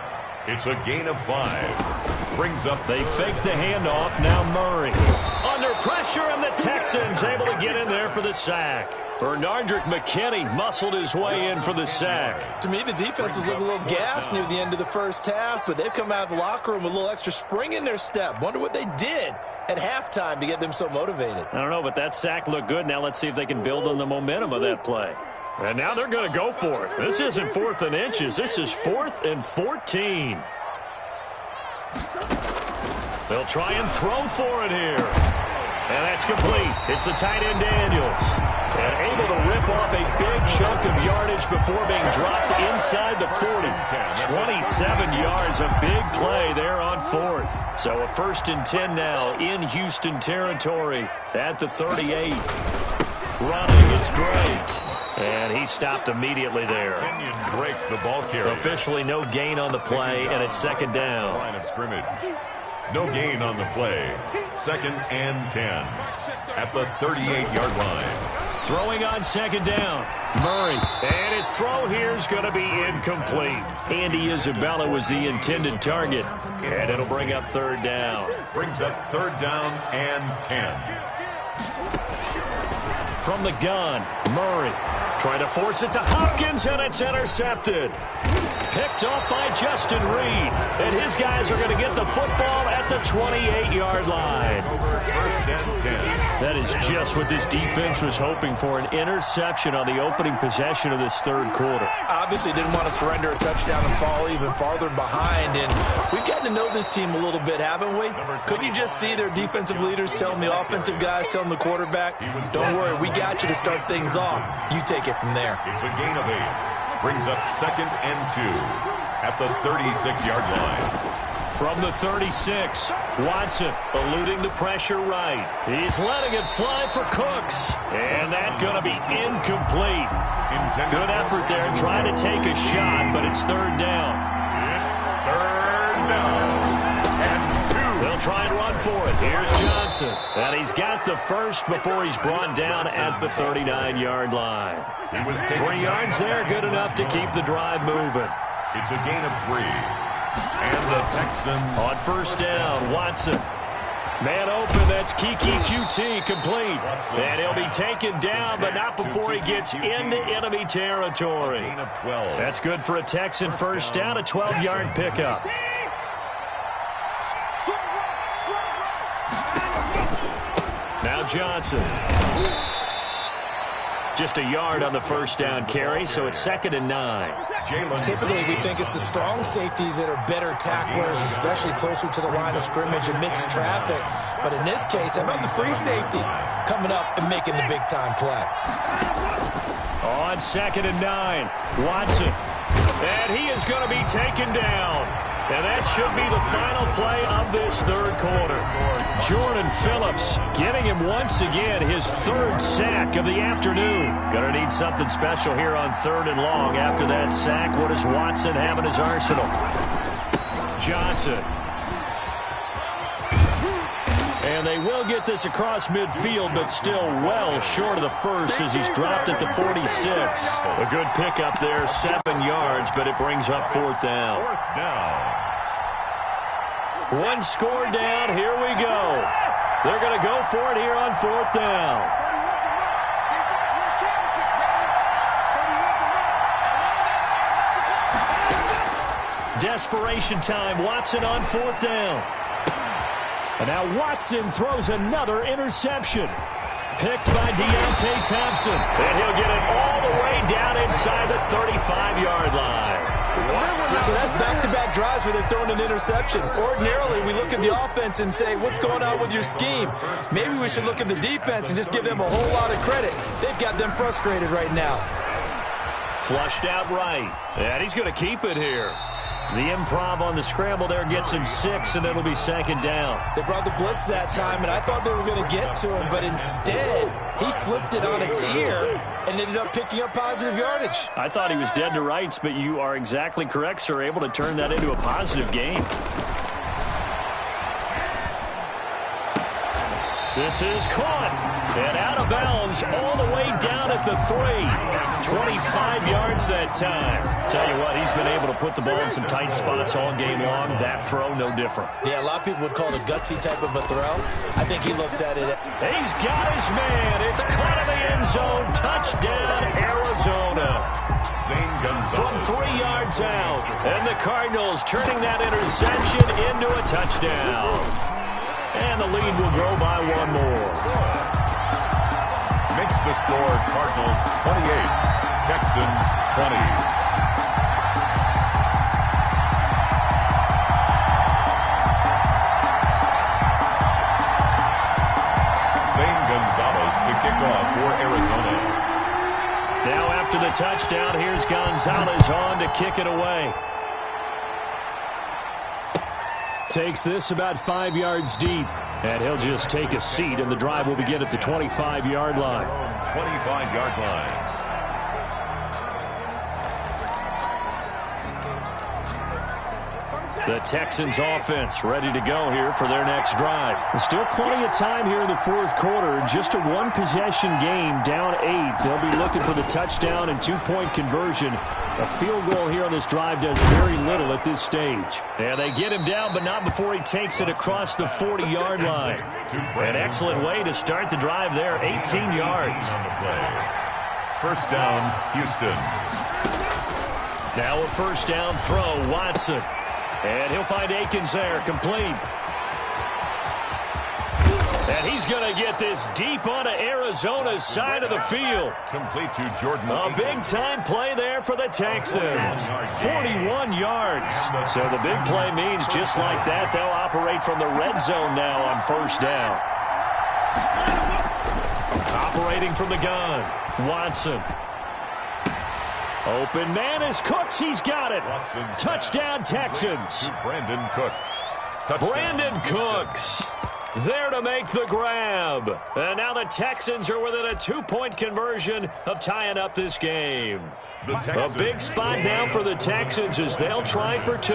It's a gain of 5. Brings up. They fake the handoff. Now Murray. Under pressure, and the Texans able to get in there for the sack. Bernardrick McKinney muscled his way in for the sack. To me, the defense was looking a little gassed near the end of the first half, but they've come out of the locker room with a little extra spring in their step. Wonder what they did at halftime to get them so motivated. I don't know, but that sack looked good. Now let's see if they can build on the momentum of that play. And now they're going to go for it. This isn't 4th and inches. This is 4th and 14. They'll try and throw for it here. And that's complete. It's the tight end Daniels. And able to rip off a big chunk of yardage before being dropped inside the 40. 27 yards, a big play there on 4th. So a 1st and 10 now in Houston territory at the 38. Running, it's Drake. And he stopped immediately there. Kenyon Drake, the ball carrier. Officially no gain on the play, and it's 2nd down. Line of scrimmage. No gain on the play. 2nd and 10 at the 38-yard line. Throwing on 2nd down. Murray. And his throw here is going to be incomplete. Andy Isabella was the intended target. And it'll bring up 3rd down. Brings up 3rd down and 10. From the gun, Murray. Trying to force it to Hopkins, and it's intercepted. Picked off by Justin Reed. And his guys are going to get the football at the 28-yard line. 1st and 10. That is just what this defense was hoping for, an interception on the opening possession of this 3rd quarter. Obviously didn't want to surrender a touchdown and fall even farther behind. And we've gotten to know this team a little bit, haven't we? Couldn't you just see their defensive leaders telling the offensive guys, telling the quarterback, don't worry, we got you to start things off. You take it from there. It's a gain of 8. Brings up 2nd and 2 at the 36-yard line. From the 36, Watson eluding the pressure right. He's letting it fly for Cooks. And that's going to be incomplete. Good effort there trying to take a shot, but it's 3rd down. It's 3rd down and 2. They'll try and run for it. Here's Johnson. And he's got the first before he's brought down at the 39-yard line. 3 yards there, good enough to keep the drive moving. It's a gain of 3. And the Texans on 1st down, Watson. Man open, that's Kiki QT complete. And he'll be taken down, but not before he gets into enemy territory. That's good for a Texan 1st down, a 12-yard pickup. Now Johnson. Just a yard on the 1st down carry, so it's 2nd and 9. Typically, we think it's the strong safeties that are better tacklers, especially closer to the line of scrimmage amidst traffic. But in this case, how about the free safety coming up and making the big-time play? On 2nd and 9, Watson. And he is going to be taken down. And that should be the final play of this 3rd quarter. Jordan Phillips getting him once again his 3rd sack of the afternoon. Gonna need something special here on 3rd and long. After that sack, what does Watson have in his arsenal? Johnson. And they will get this across midfield, but still well short of the first as he's dropped at the 46. A good pickup there, 7 yards, but it brings up 4th down. 4th down. 1 score down, here we go. They're going to go for it here on 4th down. Desperation time, Watson on 4th down. And now Watson throws another interception. Picked by Deontay Thompson. And he'll get it all the way down inside the 35-yard line. So that's back-to-back drives where they're throwing an interception. Ordinarily, we look at the offense and say, what's going on with your scheme? Maybe we should look at the defense and just give them a whole lot of credit. They've got them frustrated right now. Flushed out right. And he's going to keep it here. The improv on the scramble there gets him 6, and it'll be second down. They brought the blitz that time, and I thought they were going to get to him, but instead, he flipped it on its ear and ended up picking up positive yardage. I thought he was dead to rights, but you are exactly correct, sir, able to turn that into a positive gain. This is caught and out of bounds all the way down at the 3. 25 yards that time. Tell you what, he's been able to put the ball in some tight spots all game long. That throw, no different. Yeah, a lot of people would call it a gutsy type of a throw. I think he looks at it. He's got his man. It's caught in the end zone. Touchdown, Arizona. From 3 yards out. And the Cardinals turning that interception into a touchdown. And the lead will grow by 1 more. Makes the score Cardinals 28, Texans 20. Zane Gonzalez to kick off for Arizona. Now after the touchdown, here's Gonzalez on to kick it away. Takes this about 5 yards deep, and he'll just take a seat, and the drive will begin at the 25-yard line. 25-yard line. The Texans offense ready to go here for their next drive. Still plenty of time here in the fourth quarter. Just a one-possession game, down 8. They'll be looking for the touchdown and two-point conversion. A field goal here on this drive does very little at this stage. Yeah, they get him down, but not before he takes it across the 40-yard line. An excellent way to start the drive there, 18 yards. First down, Houston. Now a first down throw, Watson. And he'll find Akins there, complete. And he's going to get this deep onto Arizona's side of the field. Complete to Jordan. A big-time play there for the Texans. 41 yards. So the big play means just like that, they'll operate from the red zone now on first down. Operating from the gun, Watson. Open man is Cooks. He's got it. Touchdown, Texans. Brandon Cooks. Brandon Cooks there to make the grab. And now the Texans are within a two-point conversion of tying up this game. A big spot now for the Texans as they'll try for 2.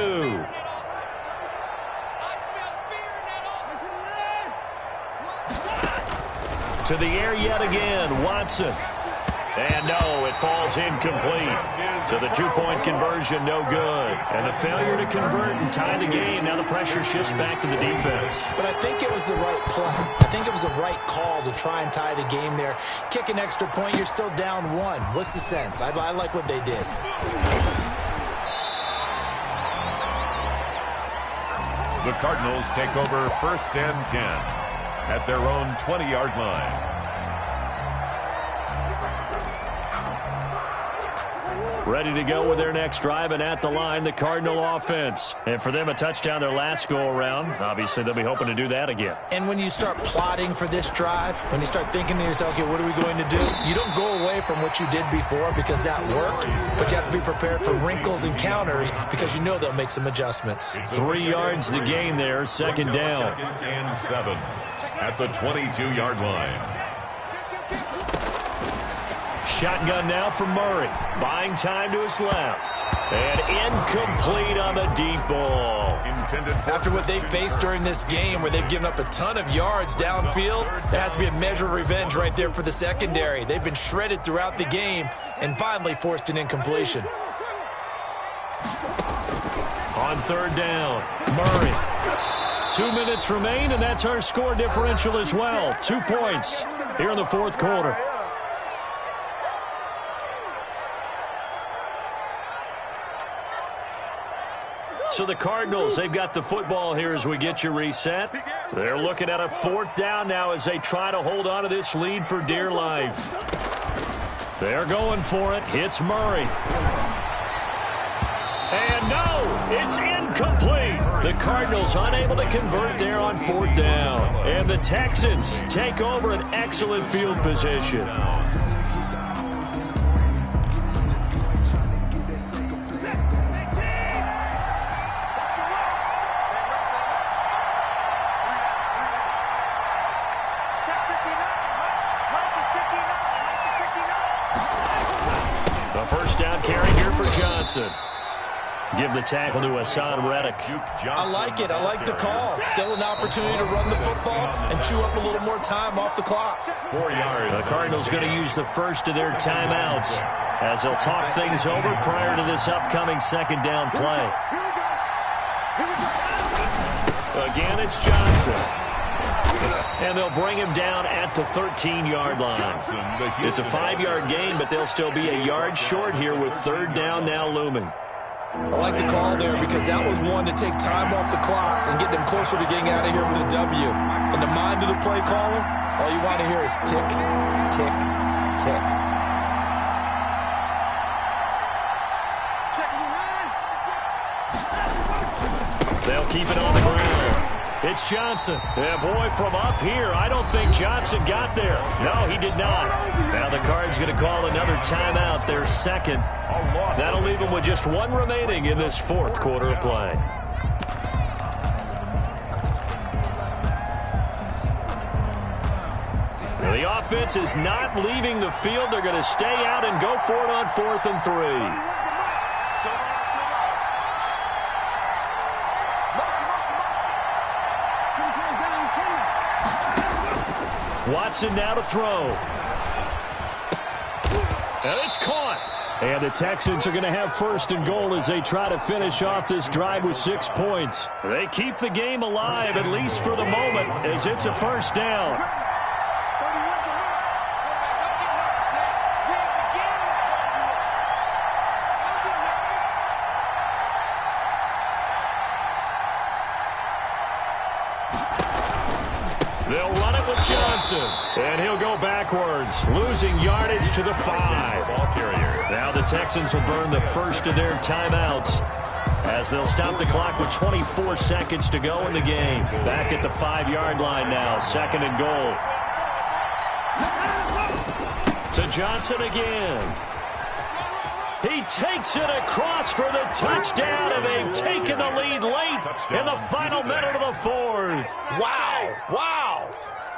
To the air yet again, Watson. And no, it falls incomplete. So the two-point conversion, no good. And the failure to convert and tie the game. Now the pressure shifts back to the defense. But I think it was the right play. I think it was the right call to try and tie the game there. Kick an extra point, you're still down 1. What's the sense? I like what they did. The Cardinals take over first and 10 at their own 20-yard line. Ready to go with their next drive, and at the line, the Cardinal offense. And for them, a touchdown their last go-around. Obviously, they'll be hoping to do that again. And when you start plotting for this drive, when you start thinking to yourself, okay, what are we going to do? You don't go away from what you did before because that worked, but you have to be prepared for wrinkles and counters because you know they'll make some adjustments. 3 yards the gain there, second down. 2nd and 7 at the 22-yard line. Shotgun now from Murray. Buying time to his left. And incomplete on the deep ball. After what they faced during this game where they've given up a ton of yards downfield, there has to be a measure of revenge right there for the secondary. They've been shredded throughout the game and finally forced an incompletion. On third down, Murray. 2 minutes remain, and that's our score differential as well. 2 points here in the fourth quarter. So the Cardinals, they've got the football here as we get you reset. They're looking at a fourth down now as they try to hold on to this lead for dear life. They're going for it. It's Murray. And no, it's incomplete. The Cardinals unable to convert there on fourth down. And the Texans take over an excellent field position. Johnson. Give the tackle to Hassan Reddick. I like it. I like the call. Still an opportunity to run the football and chew up a little more time off the clock. 4 yards. The Cardinals going to use the first of their timeouts as they'll talk things over prior to this upcoming second down play. Again, it's Johnson. And they'll bring him down at the 13-yard line. It's a 5-yard gain, but they'll still be a yard short here with third down now looming. I like the call there because that was one to take time off the clock and get them closer to getting out of here with a W. In the mind of the play caller, all you want to hear is tick, tick, tick. They'll keep it on the ground. It's Johnson. Yeah, boy, from up here, I don't think Johnson got there. No, he did not. Now the Cards going to call another timeout, their second. That'll leave them with just one remaining in this fourth quarter of play. Now the offense is not leaving the field. They're going to stay out and go for it on 4th and 3. Watson now to throw. And it's caught. And the Texans are going to have 1st and goal as they try to finish off this drive with 6 points. They keep the game alive, at least for the moment, as it's a first down. They'll run it with Johnson. And he'll go backwards, losing yardage to the 5. Ball carrier. Now the Texans will burn the first of their timeouts as they'll stop the clock with 24 seconds to go in the game. Back at the 5-yard line now, 2nd and goal. To Johnson again. He takes it across for the touchdown, and they've taken the lead late in the final minute of the 4th. Wow. Wow.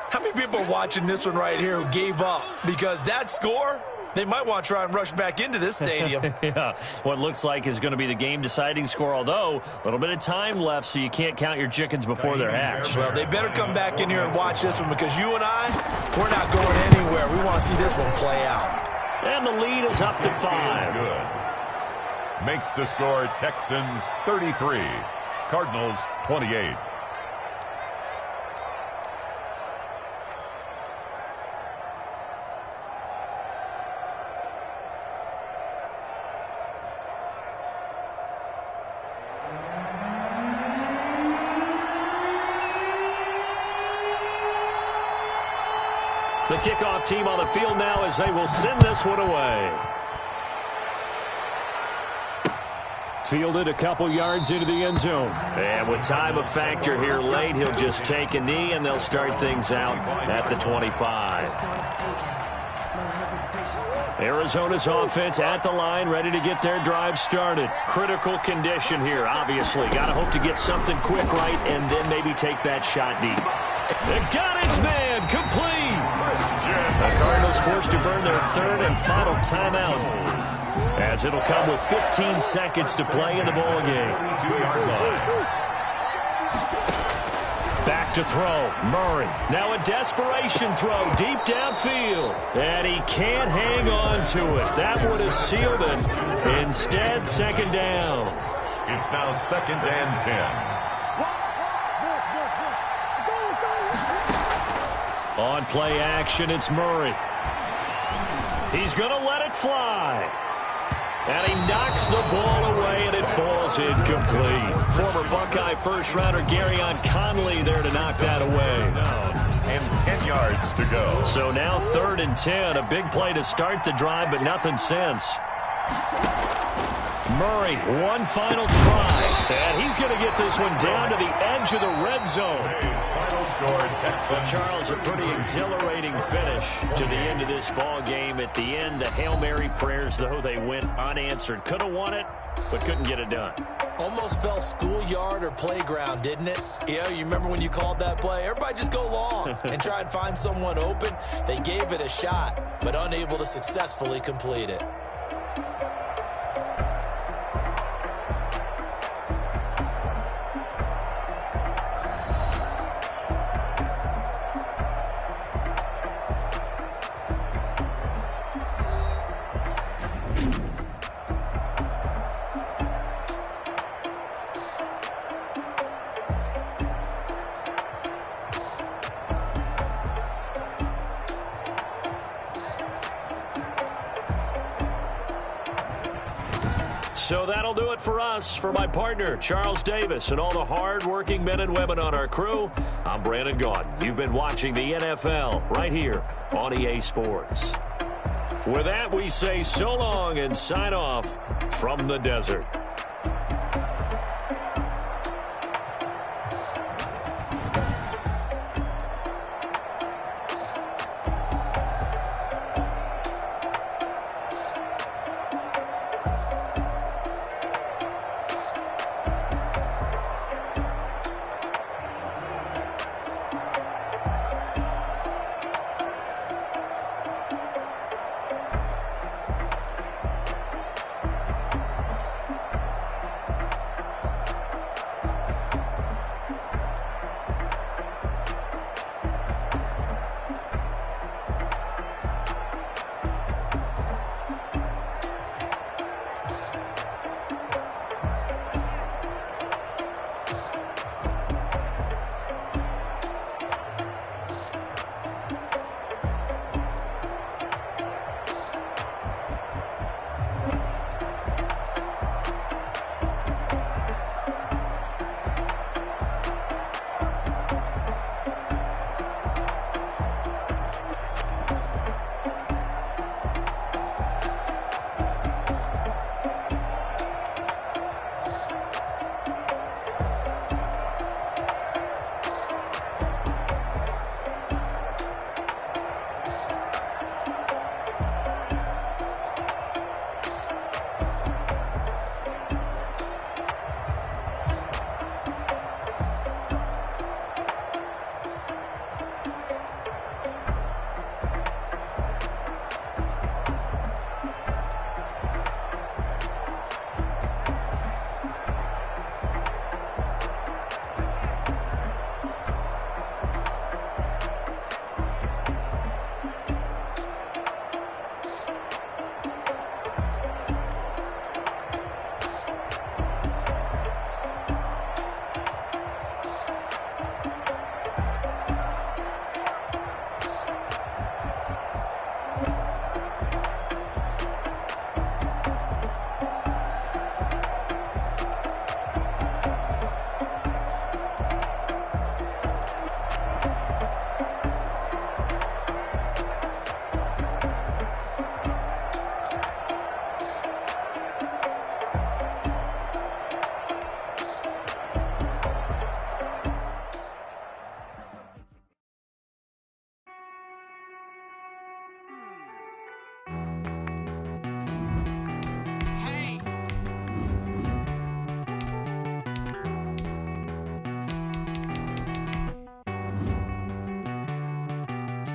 How many people are watching this one right here who gave up? Because that score, they might want to try and rush back into this stadium. Yeah, what looks like is going to be the game-deciding score, although a little bit of time left, so you can't count your chickens before they're hatched. Well, they better come back in here and watch this one because you and I, we're not going anywhere. We want to see this one play out. And the lead is up to 5. Good. Makes the score Texans 33, Cardinals 28. The kickoff team on the field now as they will send this one away. Fielded a couple yards into the end zone. And with time a factor here late, he'll just take a knee and they'll start things out at the 25. Arizona's offense at the line, ready to get their drive started. Critical condition here, obviously. Got to hope to get something quick right and then maybe take that shot deep. They got his man, complete. The Cardinals forced to burn their 3rd and final timeout as it'll come with 15 seconds to play in the ball game. Back to throw, Murray. Now a desperation throw deep downfield. And he can't hang on to it. That would have sealed it. Instead, 2nd down. It's now 2nd and 10. On play action, it's Murray. He's going to let it fly. And he knocks the ball away, and it falls incomplete. Former Buckeye first-rounder Garyon Conley there to knock that away. And 10 yards to go. So now 3rd and 10. A big play to start the drive, but nothing since. Murray, one final try. And he's going to get this one down to the edge of the red zone. Well, Charles, a pretty exhilarating finish to the end of this ball game. At the end, the Hail Mary prayers, though, they went unanswered. Could have won it, but couldn't get it done. Almost felt schoolyard or playground, didn't it? You remember when you called that play? Everybody just go long and try and find someone open. They gave it a shot, but unable to successfully complete it. So that'll do it for us. For my partner, Charles Davis, and all the hard-working men and women on our crew, I'm Brandon Gaudin. You've been watching the NFL right here on EA Sports. With that, we say so long and sign off from the desert.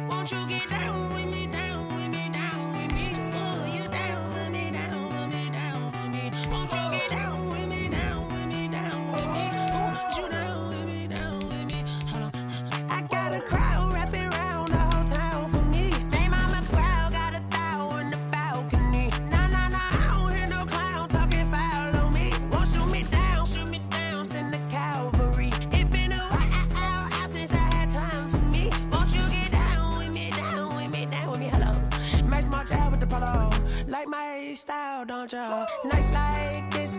Won't you get down with me, down with me, down with me? Oh, you down with me, down with me, down with me. Won't you get down with me, down with me, down with me? Oh, you down with me, down with me? Hold on. I got a crowd wrapping around the whole town for me. They mama proud, got a thou in the balcony. Nah, nah, nah, I don't hear no clown talking foul on me. Won't shoot me down, send the cavalry. It been a while since I had time for me. Won't you get down with me, down with me, down with me? Hello. Max March out with the polo. Like my style, don't you? Nights like this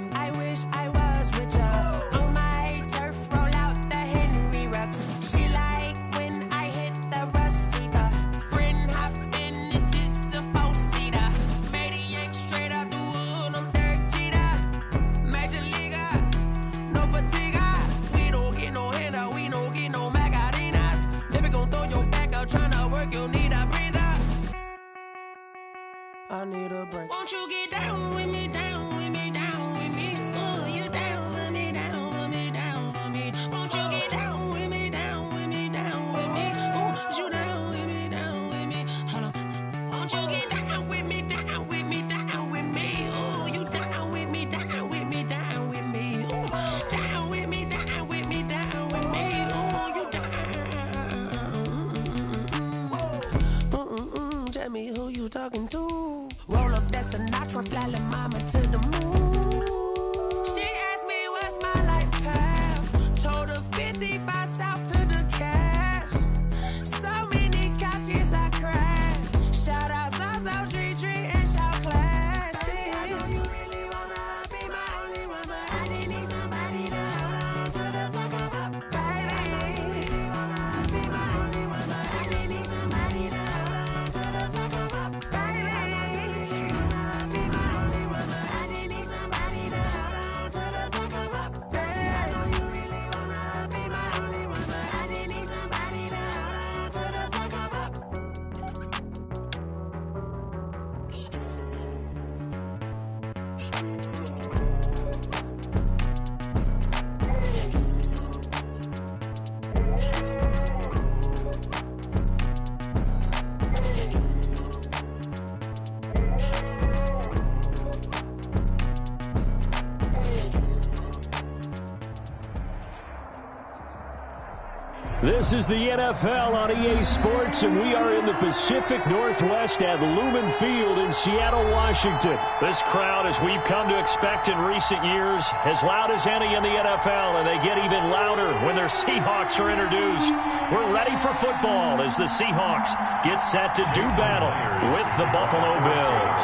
This is the NFL on EA Sports, and we are in the Pacific Northwest at Lumen Field in Seattle, Washington. This crowd, as we've come to expect in recent years, as loud as any in the NFL, and they get even louder when their Seahawks are introduced. We're ready for football as the Seahawks get set to do battle with the Buffalo Bills.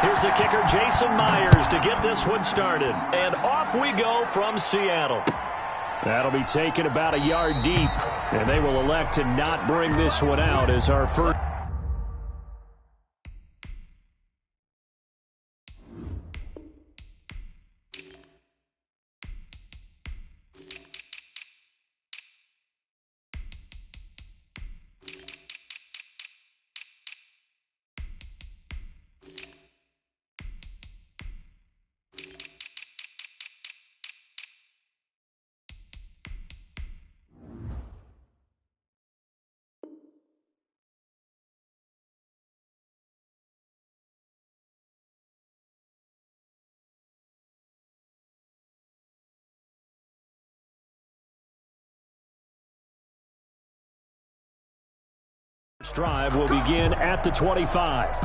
Here's the kicker, Jason Myers, to get this one started. And off we go from Seattle. That'll be taken about a yard deep, and they will elect to not bring this one out as our first. Drive will begin at the 25.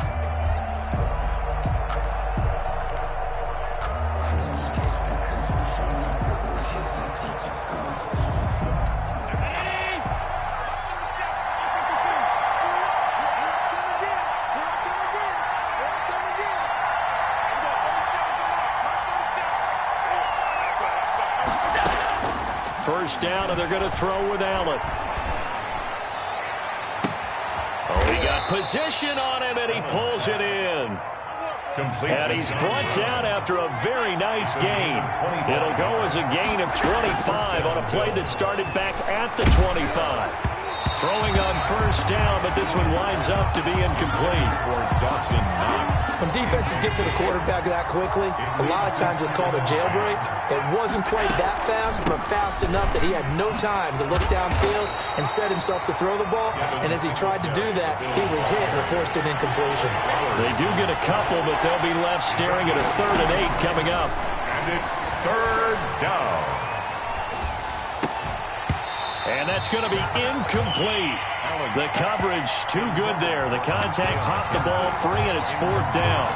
First down, and they're going to throw with Allen. He got position on him, and he pulls it in. And he's brought down after a very nice gain. It'll go as a gain of 25 on a play that started back at the 25. Throwing on first down, but this one winds up to be incomplete. For Dawson Knox. When defenses get to the quarterback that quickly, a lot of times it's called a jailbreak. It wasn't quite that fast, but fast enough that he had no time to look downfield and set himself to throw the ball. And as he tried to do that, he was hit and forced an incompletion. They do get a couple, but they'll be left staring at a 3rd and 8 coming up. And it's 3rd down. And that's going to be incomplete. The coverage too good there. The contact popped the ball free, and it's 4th down.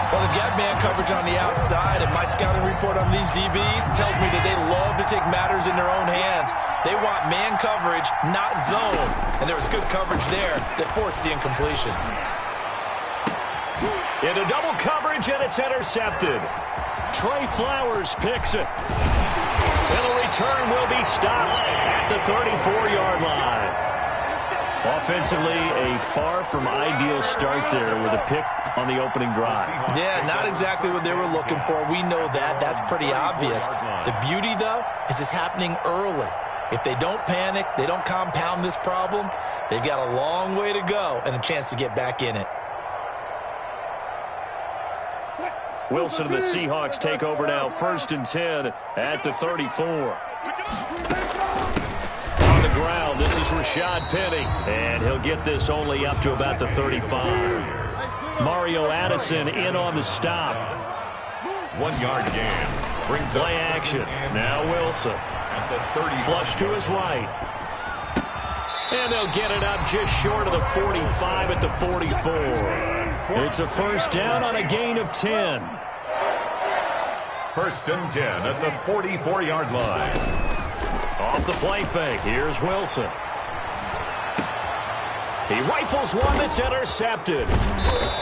Well, they've got man coverage on the outside, and my scouting report on these DBs tells me that they love to take matters in their own hands. They want man coverage, not zone. And there was good coverage there that forced the incompletion. Into double coverage, and it's intercepted. Trey Flowers picks it. And the return will be stopped at the 34-yard line. Offensively, a far from ideal start there with a pick on the opening drive. Yeah, not exactly what they were looking for. We know that. That's pretty obvious. The beauty, though, is it's happening early. If they don't panic, they don't compound this problem, they've got a long way to go and a chance to get back in it. Wilson and the Seahawks take over now, 1st and 10 at the 34. On the ground, this is Rashad Penny, and he'll get this only up to about the 35. Mario Addison in on the stop. 1-yard gain. Brings play action. Now Wilson. At the 30. Flush to his right. And they'll get it up just short of the 45 at the 44. It's a 1st down on a gain of 10. 1st and 10 at the 44-yard line. Off the play fake, here's Wilson. He rifles one that's intercepted.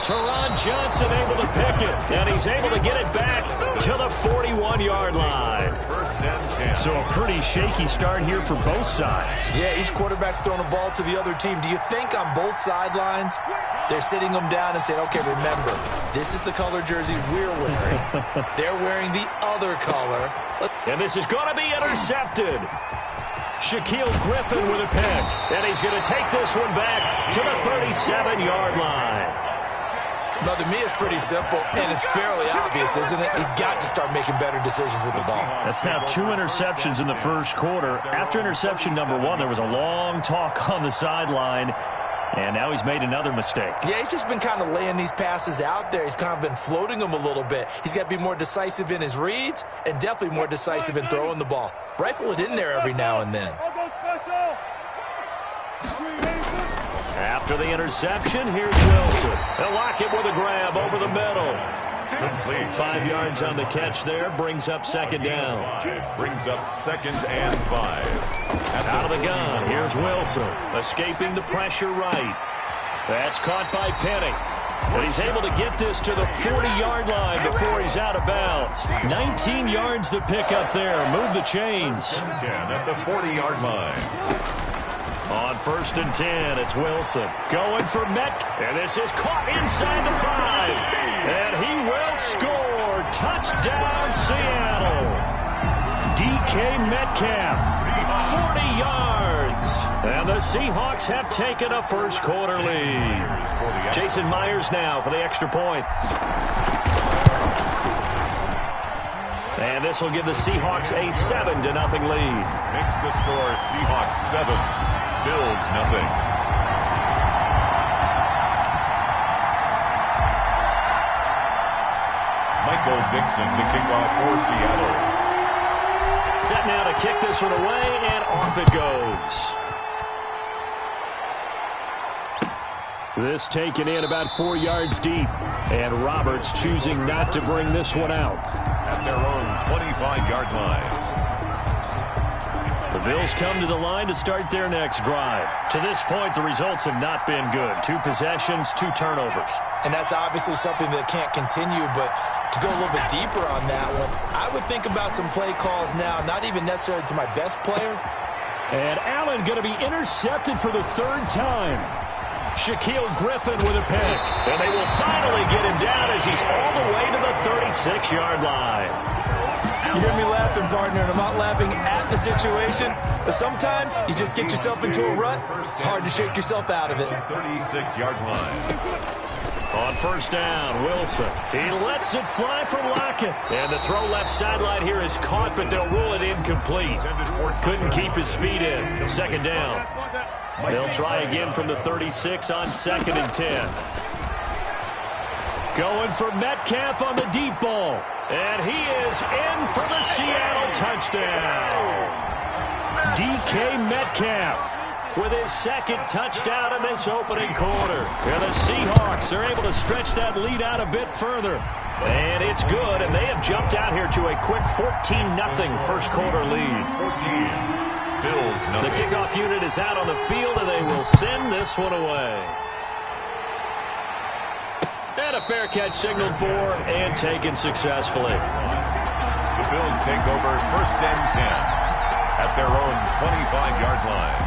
Teron Johnson able to pick it, and he's able to get it back to the 41-yard line. 1st and 10. So a pretty shaky start here for both sides. Yeah, each quarterback's throwing a ball to the other team. Do you think on both sidelines they're sitting them down and saying, okay, remember, this is the color jersey we're wearing. They're wearing the other color. And this is going to be intercepted. Shaquille Griffin with a pick. And he's going to take this one back to the 37-yard line. Now, to me, it's pretty simple, and it's fairly obvious, isn't it? He's got to start making better decisions with the ball. That's now 2 interceptions in the 1st quarter. After interception number 1, there was a long talk on the sideline. And now he's made another mistake. Yeah, he's just been kind of laying these passes out there. He's kind of been floating them a little bit. He's got to be more decisive in his reads and definitely more decisive in throwing the ball. Rifle it in there every now and then. After the interception, here's Wilson. They'll lock it with a grab over the middle. Complete. 5 yards on the catch there. Brings up second down. Brings up 2nd and 5. Out of the gun, here's Wilson. Escaping the pressure right. That's caught by Penny. But he's able to get this to the 40-yard line before he's out of bounds. 19 yards to pick up there. Move the chains. 10 at the 40-yard line. On 1st and 10, it's Wilson. Going for Metcalf. And this is caught inside the 5. And he will score. Touchdown, Seattle. DK Metcalf, 40 yards. And the Seahawks have taken a first quarter lead. Jason Myers now for the extra point. And this will give the Seahawks a 7-0 lead. Makes the score Seahawks 7, Bills 0. Michael Dixon to kick off for Seattle. Set now to kick this one away, and off it goes. This taken in about 4 yards deep, and Roberts choosing not to bring this one out. At their own 25-yard line. The Bills come to the line to start their next drive. To this point, the results have not been good. 2 possessions, 2 turnovers. And that's obviously something that can't continue, but to go a little bit deeper on that one, I would think about some play calls now, not even necessarily to my best player. And Allen going to be intercepted for the 3rd time. Shaquille Griffin with a pick. And they will finally get him down as he's all the way to the 36-yard line. You hear me laughing, partner, and I'm not laughing at the situation, but sometimes you just get yourself into a rut. It's hard to shake yourself out of it. 36-yard line. On 1st down, Wilson. He lets it fly for Lockett. And the throw left sideline here is caught, but they'll rule it incomplete. Couldn't keep his feet in. 2nd down. They'll try again from the 36 on 2nd and 10. Going for Metcalf on the deep ball. And he is in for the Seattle touchdown. DK Metcalf with his 2nd touchdown in this opening quarter. And the Seahawks are able to stretch that lead out a bit further. And it's good, and they have jumped out here to a quick 14-0 first quarter lead. 14. Bills 0. The kickoff unit is out on the field, and they will send this one away. And a fair catch signaled for and taken successfully. The Bills take over 1st and 10 at their own 25-yard line.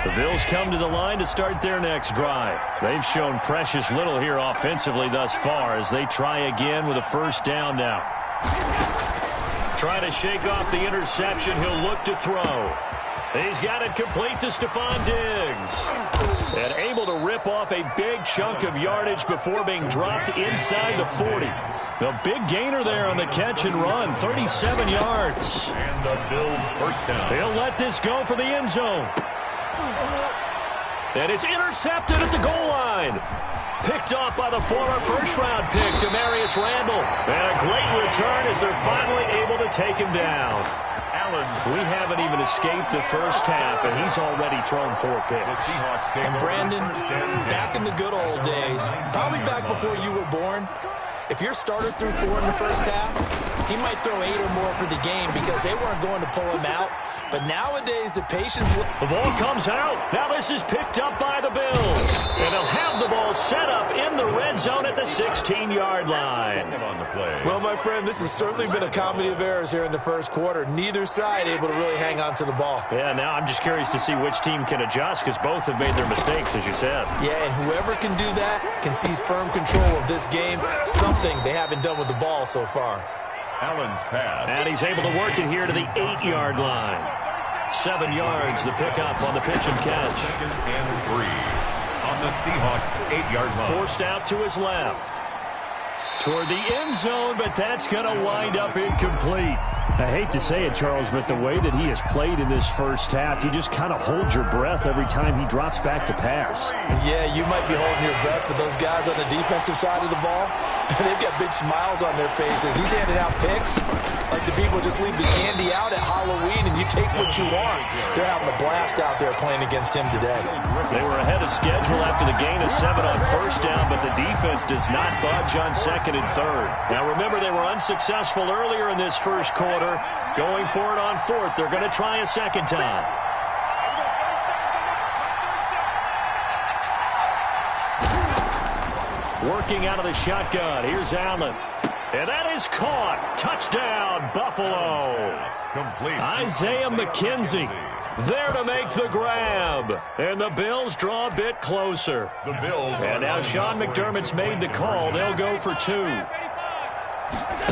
The Bills come to the line to start their next drive. They've shown precious little here offensively thus far as they try again with a 1st down now. Trying to shake off the interception, he'll look to throw. He's got it complete to Stephon Diggs. And able to rip off a big chunk of yardage before being dropped inside the 40. The big gainer there on the catch and run, 37 yards. And the Bills 1st down. He'll let this go for the end zone. And it's intercepted at the goal line. Picked off by the former 1st-round pick, Demarius Randall. And a great return as they're finally able to take him down. Allen, we haven't even escaped the first half, and he's already thrown 4 picks. And Brandon, back in the good old days, probably back before you were born, if your starter threw 4 in the first half, he might throw 8 or more for the game because they weren't going to pull him out. But nowadays, the patience... The ball comes out. Now this is picked up by the Bills. And they'll have the ball set up in the red zone at the 16-yard line. On the play. Well, my friend, this has certainly been a comedy of errors here in the first quarter. Neither side able to really hang on to the ball. Yeah, now I'm just curious to see which team can adjust because both have made their mistakes, as you said. Yeah, and whoever can do that can seize firm control of this game, something they haven't done with the ball so far. Allen's pass. And he's able to work it here to the 8-yard line. 7 yards, the pickup on the pitch and catch. 2nd and 3 on the Seahawks 8-yard line. Forced out to his left. Toward the end zone, but that's going to wind up incomplete. I hate to say it, Charles, but the way that he has played in this first half, you just kind of hold your breath every time he drops back to pass. Yeah, you might be holding your breath, but those guys on the defensive side of the ball, They've got big smiles on their faces. He's handing out picks like the people just leave the candy out at Halloween and you take what you want. They're having a blast out there playing against him today. They were ahead of schedule after the gain of 7 on first down, but the defense does not budge on second and third. Now remember, they were unsuccessful earlier in this first quarter. Going for it on fourth. They're going to try a second time. Working out of the shotgun. Here's Allen. And that is caught. Touchdown, Buffalo. Isaiah McKenzie there to make the grab. And the Bills draw a bit closer. And now Sean McDermott's made the call. They'll go for 2. And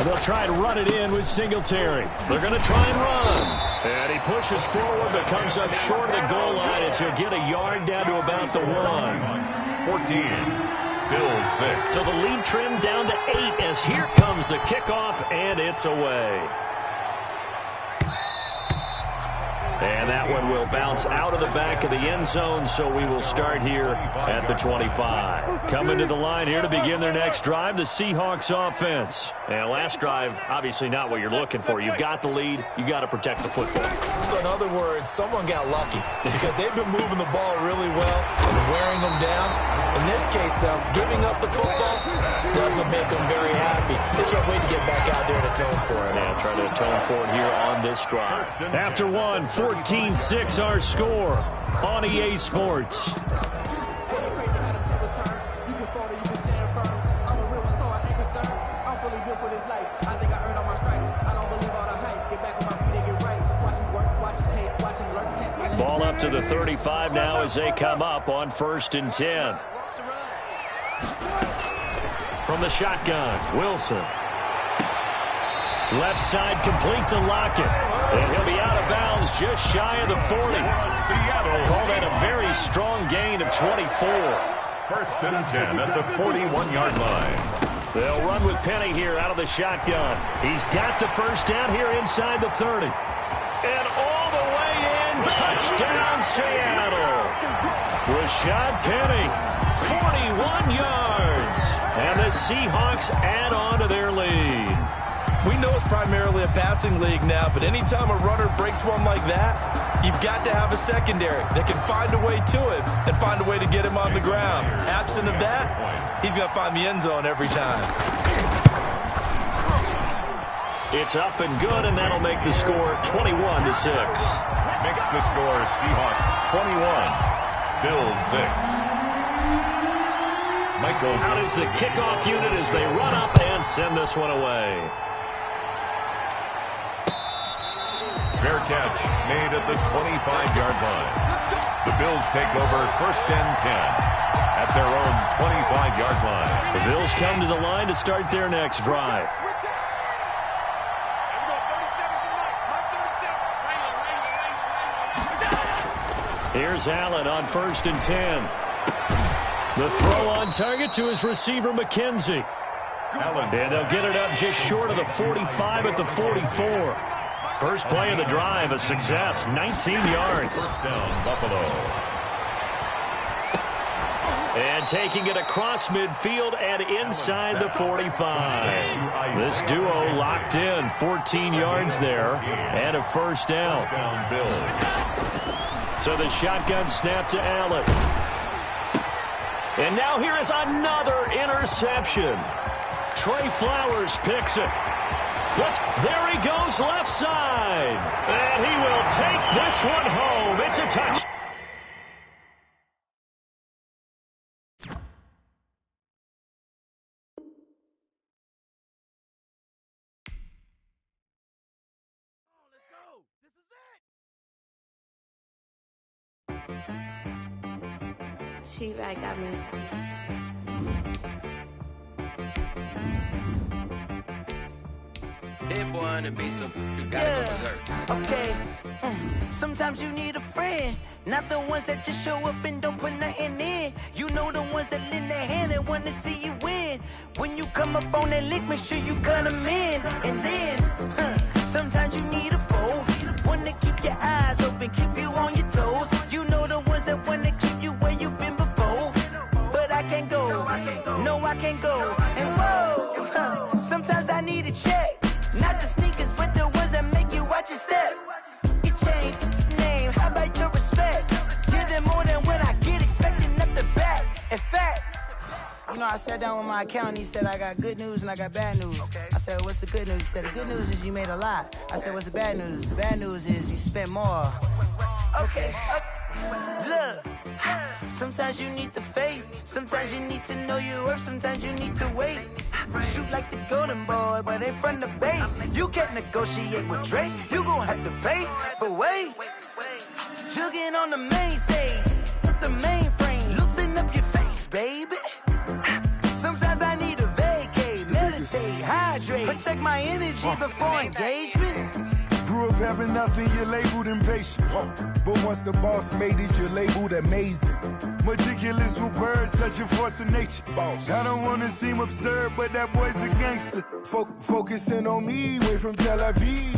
they'll try and run it in with Singletary. They're going to try and run. And he pushes forward but comes up short of the goal line as he'll get a yard down to about the 1. 14. Bills 6. So the lead trimmed down to 8 as here comes the kickoff, and it's away. And that one will bounce out of the back of the end zone, so we will start here at the 25. Coming to the line here to begin their next drive, the Seahawks offense. And last drive, obviously not what you're looking for. You've got the lead. You got to protect the football. So in other words, someone got lucky because they've been moving the ball really well and wearing them down. In this case, though, giving up the football doesn't make them very happy. They can't wait to get back out there and atone for it. Yeah, trying to atone for it here on this drive. After one, 14-6 our score on EA Sports. Ball up to the 35 now as they come up on 1st and 10. From the shotgun, Wilson. Left side complete to Lockett. And he'll be out of bounds just shy of the 40. Call that a very strong gain of 24. 1st and 10 at the 41-yard line. They'll run with Penny here out of the shotgun. He's got the first down here inside the 30. And all the way in, touchdown Seattle. Rashad Penny, 41 yards. And the Seahawks add on to their lead. We know it's primarily a passing league now, but anytime a runner breaks one like that, you've got to have a secondary that can find a way to him and find a way to get him on the ground. Absent of that, he's going to find the end zone every time. It's up and good, and that'll make the score 21-6. Makes the score Seahawks 21, Bills 6. Michael out is the kickoff unit as they run up and send this one away. Fair catch made at the 25-yard line. The Bills take over 1st and 10 at their own 25-yard line. The Bills come to the line to start their next drive. Here's Allen on 1st and 10. The throw on target to his receiver, McKenzie. And they'll get it up just short of the 45 at the 44. First play of the drive, a success, 19 yards. First down, Buffalo. And taking it across midfield and inside the 45. This duo locked in, 14 yards there, and a first down. So the shotgun snap to Allen. And now here is another interception. Trey Flowers picks it. Look, there he goes left side. And he will take this one home. It's a touch. She-Rag got me. Hit boy on the beat, so you gotta go berserk. Okay. Sometimes you need a friend, not the ones that just show up and don't put nothing in. You know the ones that lend their hand and want to see you win. When you come up on that lick, make sure you cut them in. And then, sometimes you need a foe, one to keep your eyes open, keep you on your toes. You know the ones that want to keep you where you've been before. But I can't go, no I can't go. And whoa, need a check. Not the sneakers, but the ones that make you watch your step. You change name, how about your respect? Give them more than what I get, expecting up the back. In fact, you know, I sat down with my accountant. He said, I got good news and I got bad news. I said, what's the good news? He said, the good news is you made a lot. I said, what's the bad news? The bad news is you spent more. Okay. Look, sometimes you need the faith. Sometimes you need to know your worth. Sometimes you need to wait. Shoot like the golden boy, but they from the bay. You can't negotiate with Drake. You gon' have to pay. But wait, jugging on the main stage with the mainframe. Loosen up your face, baby. Sometimes I need a vacate, meditate, hydrate, protect my energy before engagement. Grew up having nothing, you're labeled impatient. But once the boss made it, you're labeled amazing. Meticulous with words, such a force of nature. I don't wanna seem absurd, but that boy's a gangster. Focusing on me, way from Tel Aviv.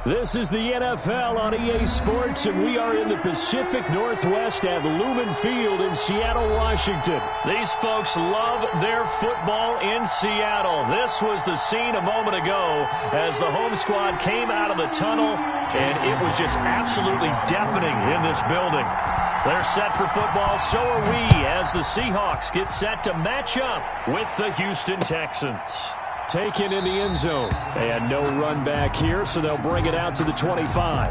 This is the NFL on EA Sports, and we are in the Pacific Northwest at Lumen Field in Seattle, Washington. These folks love their football in Seattle. This was the scene a moment ago as the home squad came out of the tunnel, and it was just absolutely deafening in this building. They're set for football, so are we, as the Seahawks get set to match up with the Houston Texans. Taken in the end zone. They had no run back here, so they'll bring it out to the 25.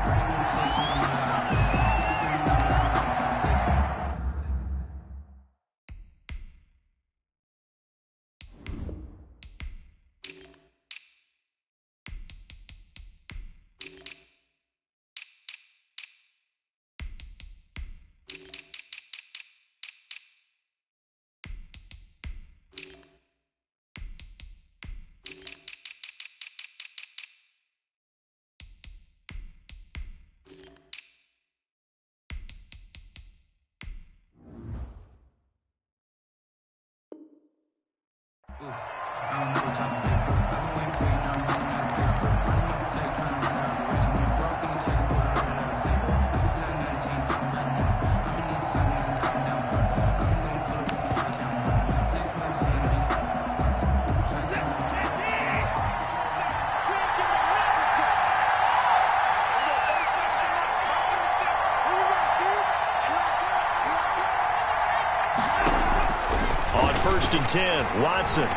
First and 10, Watson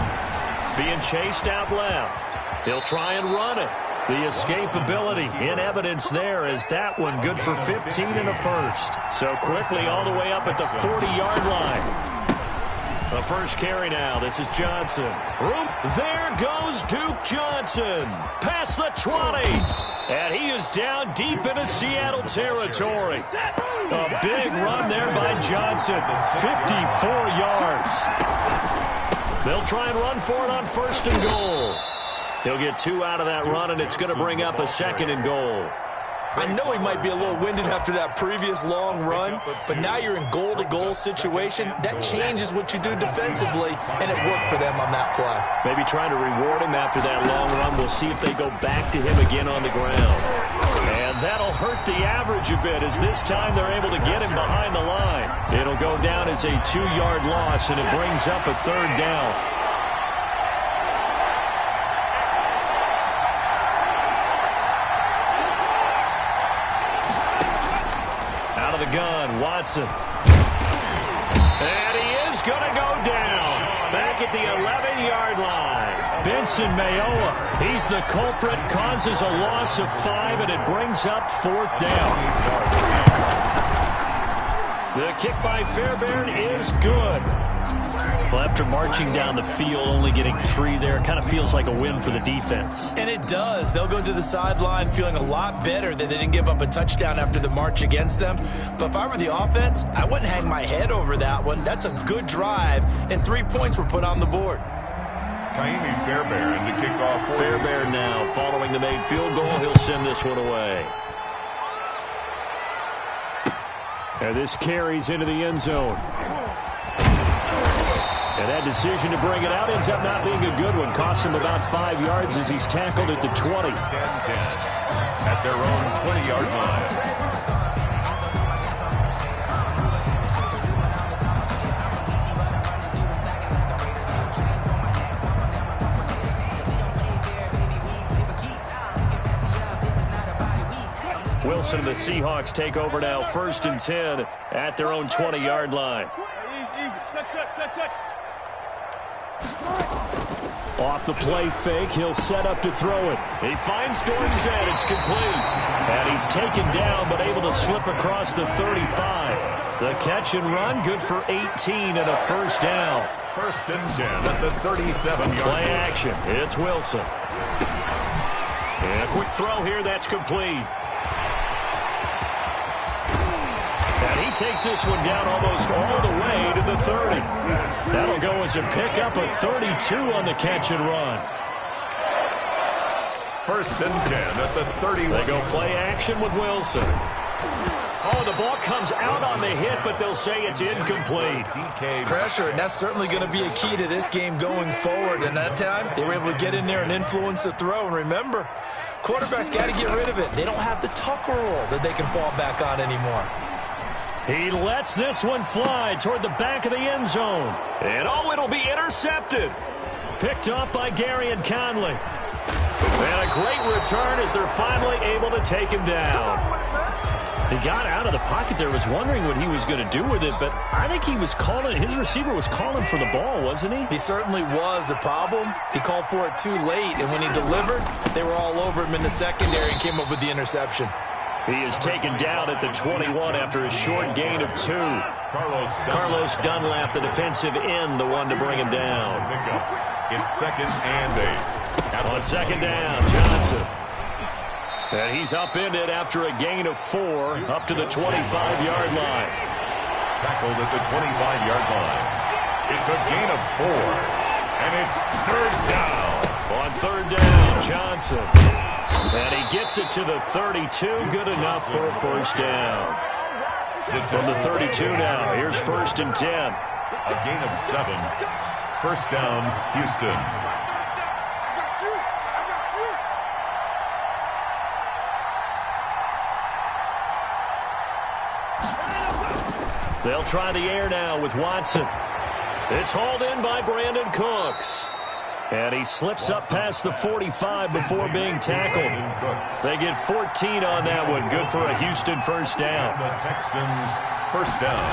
being chased out left. He'll try and run it. The escapability in evidence there as that one good for 15 and a first. So quickly all the way up at the 40-yard line. The first carry now. This is Johnson. There goes Duke Johnson. Past the 20. And he is down deep into Seattle territory. A big run there by Johnson. 54 yards. They'll try and run for it on first and goal. He'll get 2 out of that run, and it's going to bring up a second and goal. I know he might be a little winded after that previous long run, but now you're in goal-to-goal situation. That changes what you do defensively, and it worked for them on that play. Maybe trying to reward him after that long run. We'll see if they go back to him again on the ground. And that'll hurt the average a bit as this time they're able to get him behind the line. It'll go down as a 2-yard loss, and it brings up a third down. Gun, Watson. And he is going to go down. Back at the 11-yard line. Benson Mayowa. He's the culprit. Causes a loss of 5, and it brings up 4th down. The kick by Fairbairn is good. Well, after marching down the field, only getting 3 there, it kind of feels like a win for the defense. And it does. They'll go to the sideline feeling a lot better that they didn't give up a touchdown after the march against them. But if I were the offense, I wouldn't hang my head over that one. That's a good drive, and 3 points were put on the board. Kaimi Fairbairn to kick off. Fairbairn now following the made field goal. He'll send this one away. And this carries into the end zone. And that decision to bring it out ends up not being a good one. Costs him about 5 yards as he's tackled at the 20. 10-10 at their own 20-yard line. Wilson and the Seahawks take over now, 1st and 10 at their own 20-yard line. Off the play fake, he'll set up to throw it. He finds Dorsett, it's complete. And he's taken down, but able to slip across the 35. The catch and run, good for 18 and a 1st down. 1st and 10 at the 37-yard line. Play action, it's Wilson. And a quick throw here, that's complete. And he takes this one down almost all the way to the 30. That'll go as a pickup of 32 on the catch and run. 1st and 10 at the 31. They go play action with Wilson. Oh, the ball comes out on the hit, but they'll say it's incomplete. Pressure, and that's certainly going to be a key to this game going forward. And that time, they were able to get in there and influence the throw. And remember, quarterbacks got to get rid of it. They don't have the tuck roll that they can fall back on anymore. He lets this one fly toward the back of the end zone. And, oh, it'll be intercepted. Picked up by Garyon Conley. And a great return as they're finally able to take him down. He got out of the pocket there, was wondering what he was going to do with it, but I think he was calling, his receiver was calling for the ball, wasn't he? He certainly was. The problem, he called for it too late, and when he delivered, they were all over him in the secondary and came up with the interception. He is taken down at the 21 after a short gain of 2. Carlos Dunlap, the defensive end, the one to bring him down. It's 2nd and 8. On 2nd down, Johnson. And he's upended after a gain of 4 up to the 25-yard line. Tackled at the 25-yard line. It's a gain of 4. And it's 3rd down. On 3rd down, Johnson. And he gets it to the 32. Good enough for a 1st down. From the 32 now, here's 1st and 10. A gain of 7. 1st down, Houston. They'll try the air now with Watson. It's hauled in by Brandon Cooks. And he slips up past the 45 before being tackled. They get 14 on that one. Good for a Houston 1st down. The Texans 1st down.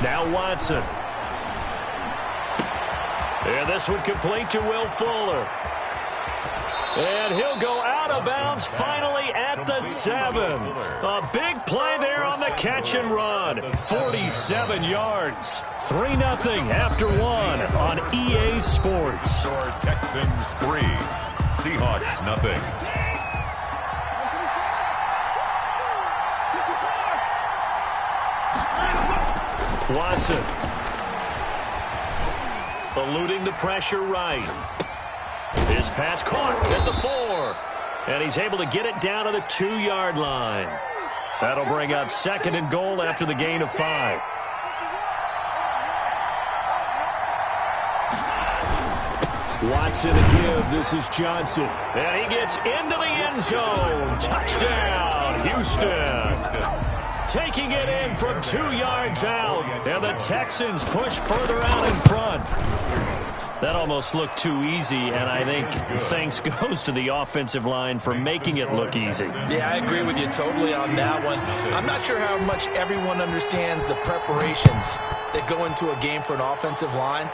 Now Watson. And this one complete to Will Fuller. And he'll go out of bounds finally at the 7. A big play there on the catch and run. 47 yards. 3-0 after 1 on EA Sports. Texans 3. Seahawks nothing. Watson. Eluding the pressure right. His pass caught at the 4. And he's able to get it down to the 2-yard line. That'll bring up 2nd and goal after the gain of 5. Watson to give. This is Johnson. And he gets into the end zone. Touchdown, Houston. Taking it in from 2 yards out. And the Texans push further out in front. That almost looked too easy, and I think thanks goes to the offensive line for making it look easy. Yeah, I agree with you totally on that one. I'm not sure how much everyone understands the preparations that go into a game for an offensive line,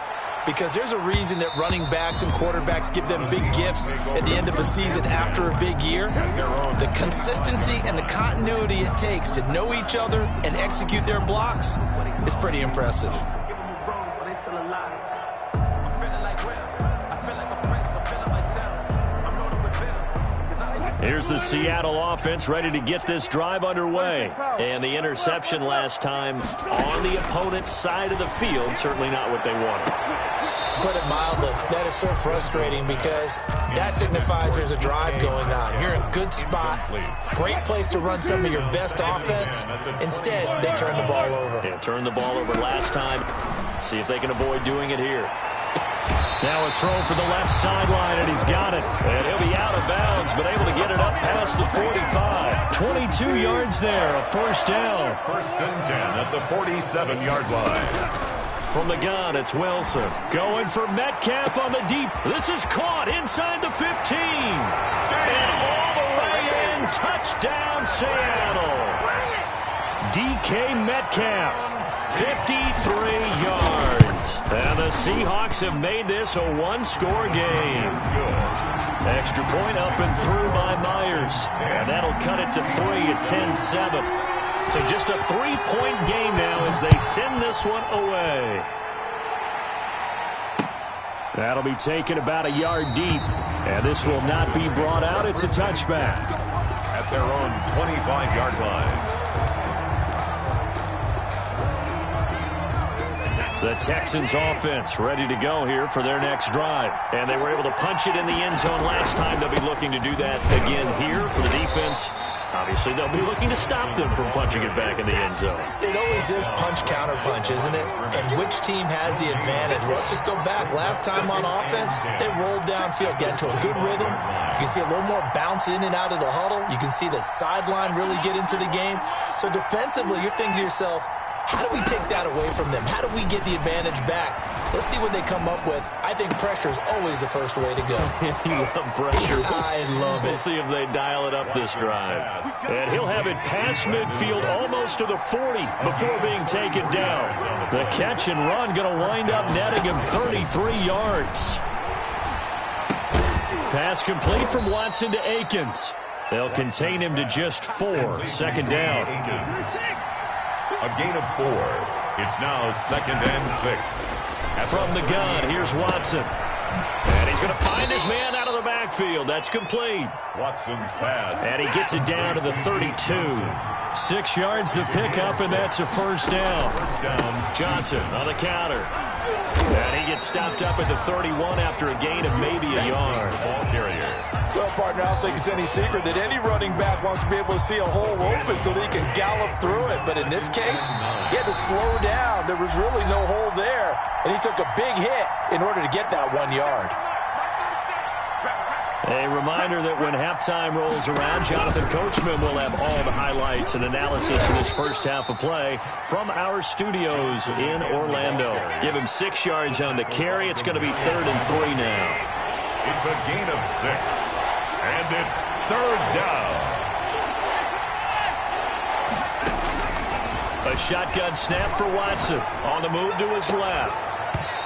because there's a reason that running backs and quarterbacks give them big gifts at the end of a season after a big year. The consistency and the continuity it takes to know each other and execute their blocks is pretty impressive. Here's the Seattle offense ready to get this drive underway. And the interception last time on the opponent's side of the field, certainly not what they wanted. Put it mildly, that is so frustrating because that signifies there's a drive going on. You're in a good spot, great place to run some of your best offense. Instead, they turn the ball over. Yeah, turned the ball over last time. See if they can avoid doing it here. Now a throw for the left sideline, and he's got it. And he'll be out of bounds, but able to get it up past the 45. 22 yards there, a 1st down. 1st and 10 at the 47-yard line. From the gun, it's Wilson. Going for Metcalf on the deep. This is caught inside the 15. And all the way in touchdown Seattle. DK Metcalf, 53 yards. And the Seahawks have made this a one-score game. Extra point up and through by Myers. And that'll cut it to 3 at 10-7. So just a 3-point game now as they send this one away. That'll be taken about a yard deep. And this will not be brought out. It's a touchback. At their own 25-yard line. The Texans offense ready to go here for their next drive. And they were able to punch it in the end zone last time. They'll be looking to do that again here for the defense. Obviously, they'll be looking to stop them from punching it back in the end zone. It always is punch-counter-punch, isn't it? And which team has the advantage? Well, let's just go back. Last time on offense, they rolled downfield, get into a good rhythm. You can see a little more bounce in and out of the huddle. You can see the sideline really get into the game. So defensively, you're thinking to yourself, how do we take that away from them? How do we get the advantage back? Let's see what they come up with. I think pressure is always the first way to go. You love pressure. I love it. We'll see if they dial it up this drive. And he'll have it past midfield almost to the 40 before being taken down. The catch and run going to wind up netting him 33 yards. Pass complete from Watson to Akins. They'll contain him to just 4. Second down. A gain of 4. It's now 2nd and 6. From the gun, here's Watson. And he's going to find his man out of the backfield. That's complete. Watson's pass. And he gets it down to the 32. 6 yards the pickup, and that's a first down. Johnson on the counter. And he gets stopped up at the 31 after a gain of maybe a yard. Ball carrier. Well, partner, I don't think it's any secret that any running back wants to be able to see a hole open so that he can gallop through it. But in this case, he had to slow down. There was really no hole there. And he took a big hit in order to get that 1 yard. A reminder that when halftime rolls around, Jonathan Coachman will have all the highlights and analysis of this first half of play from our studios in Orlando. Give him 6 yards on the carry. It's going to be 3rd and 3 now. It's a gain of 6. And it's 3rd down. A shotgun snap for Watson. On the move to his left.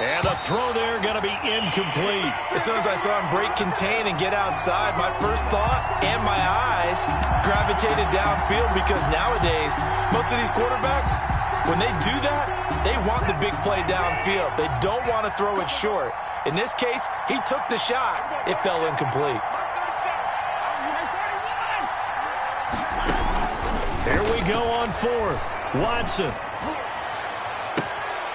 And the throw there going to be incomplete. As soon as I saw him break contain and get outside, my first thought and my eyes gravitated downfield because nowadays, most of these quarterbacks, when they do that, they want the big play downfield. They don't want to throw it short. In this case, he took the shot. It fell incomplete. Here we go on 4th. Watson.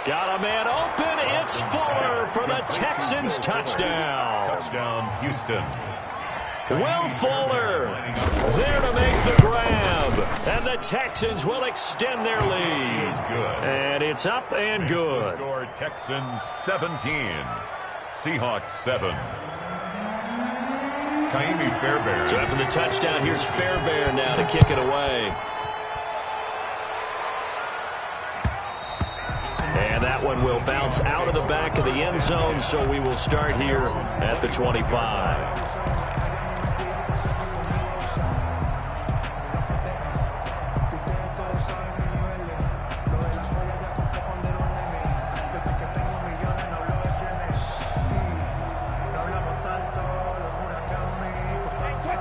Got a man open. It's Fuller for the Texans touchdown. Touchdown, Houston. Will Fuller there to make the grab. And the Texans will extend their lead. And it's up and good. Score Texans 17. Seahawks 7. Kaimi Fairbairn. So after the touchdown, here's Fairbairn now to kick it away. And that one will bounce out of the back of the end zone, so we will start here at the 25.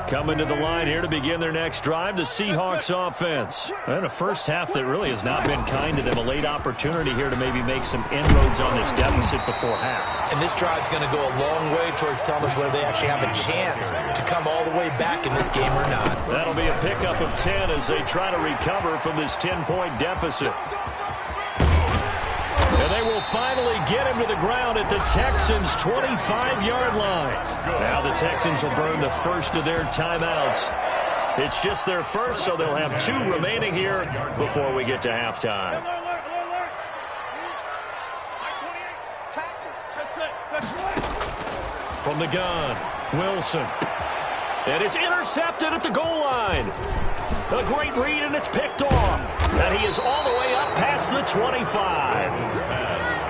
Coming to the line here to begin their next drive, the Seahawks offense. And a first half that really has not been kind to them. A late opportunity here to maybe make some inroads on this deficit before half. And this drive's going to go a long way towards telling us whether they actually have a chance to come all the way back in this game or not. That'll be a pickup of 10 as they try to recover from this 10-point deficit. And they will finally get him to the ground at the Texans' 25-yard line. Now the Texans will burn the first of their timeouts. It's just their first, so they'll have 2 remaining here before we get to halftime. From the gun, Wilson. And it's intercepted at the goal line. A great read, and it's picked off. And he is all the way up past the 25.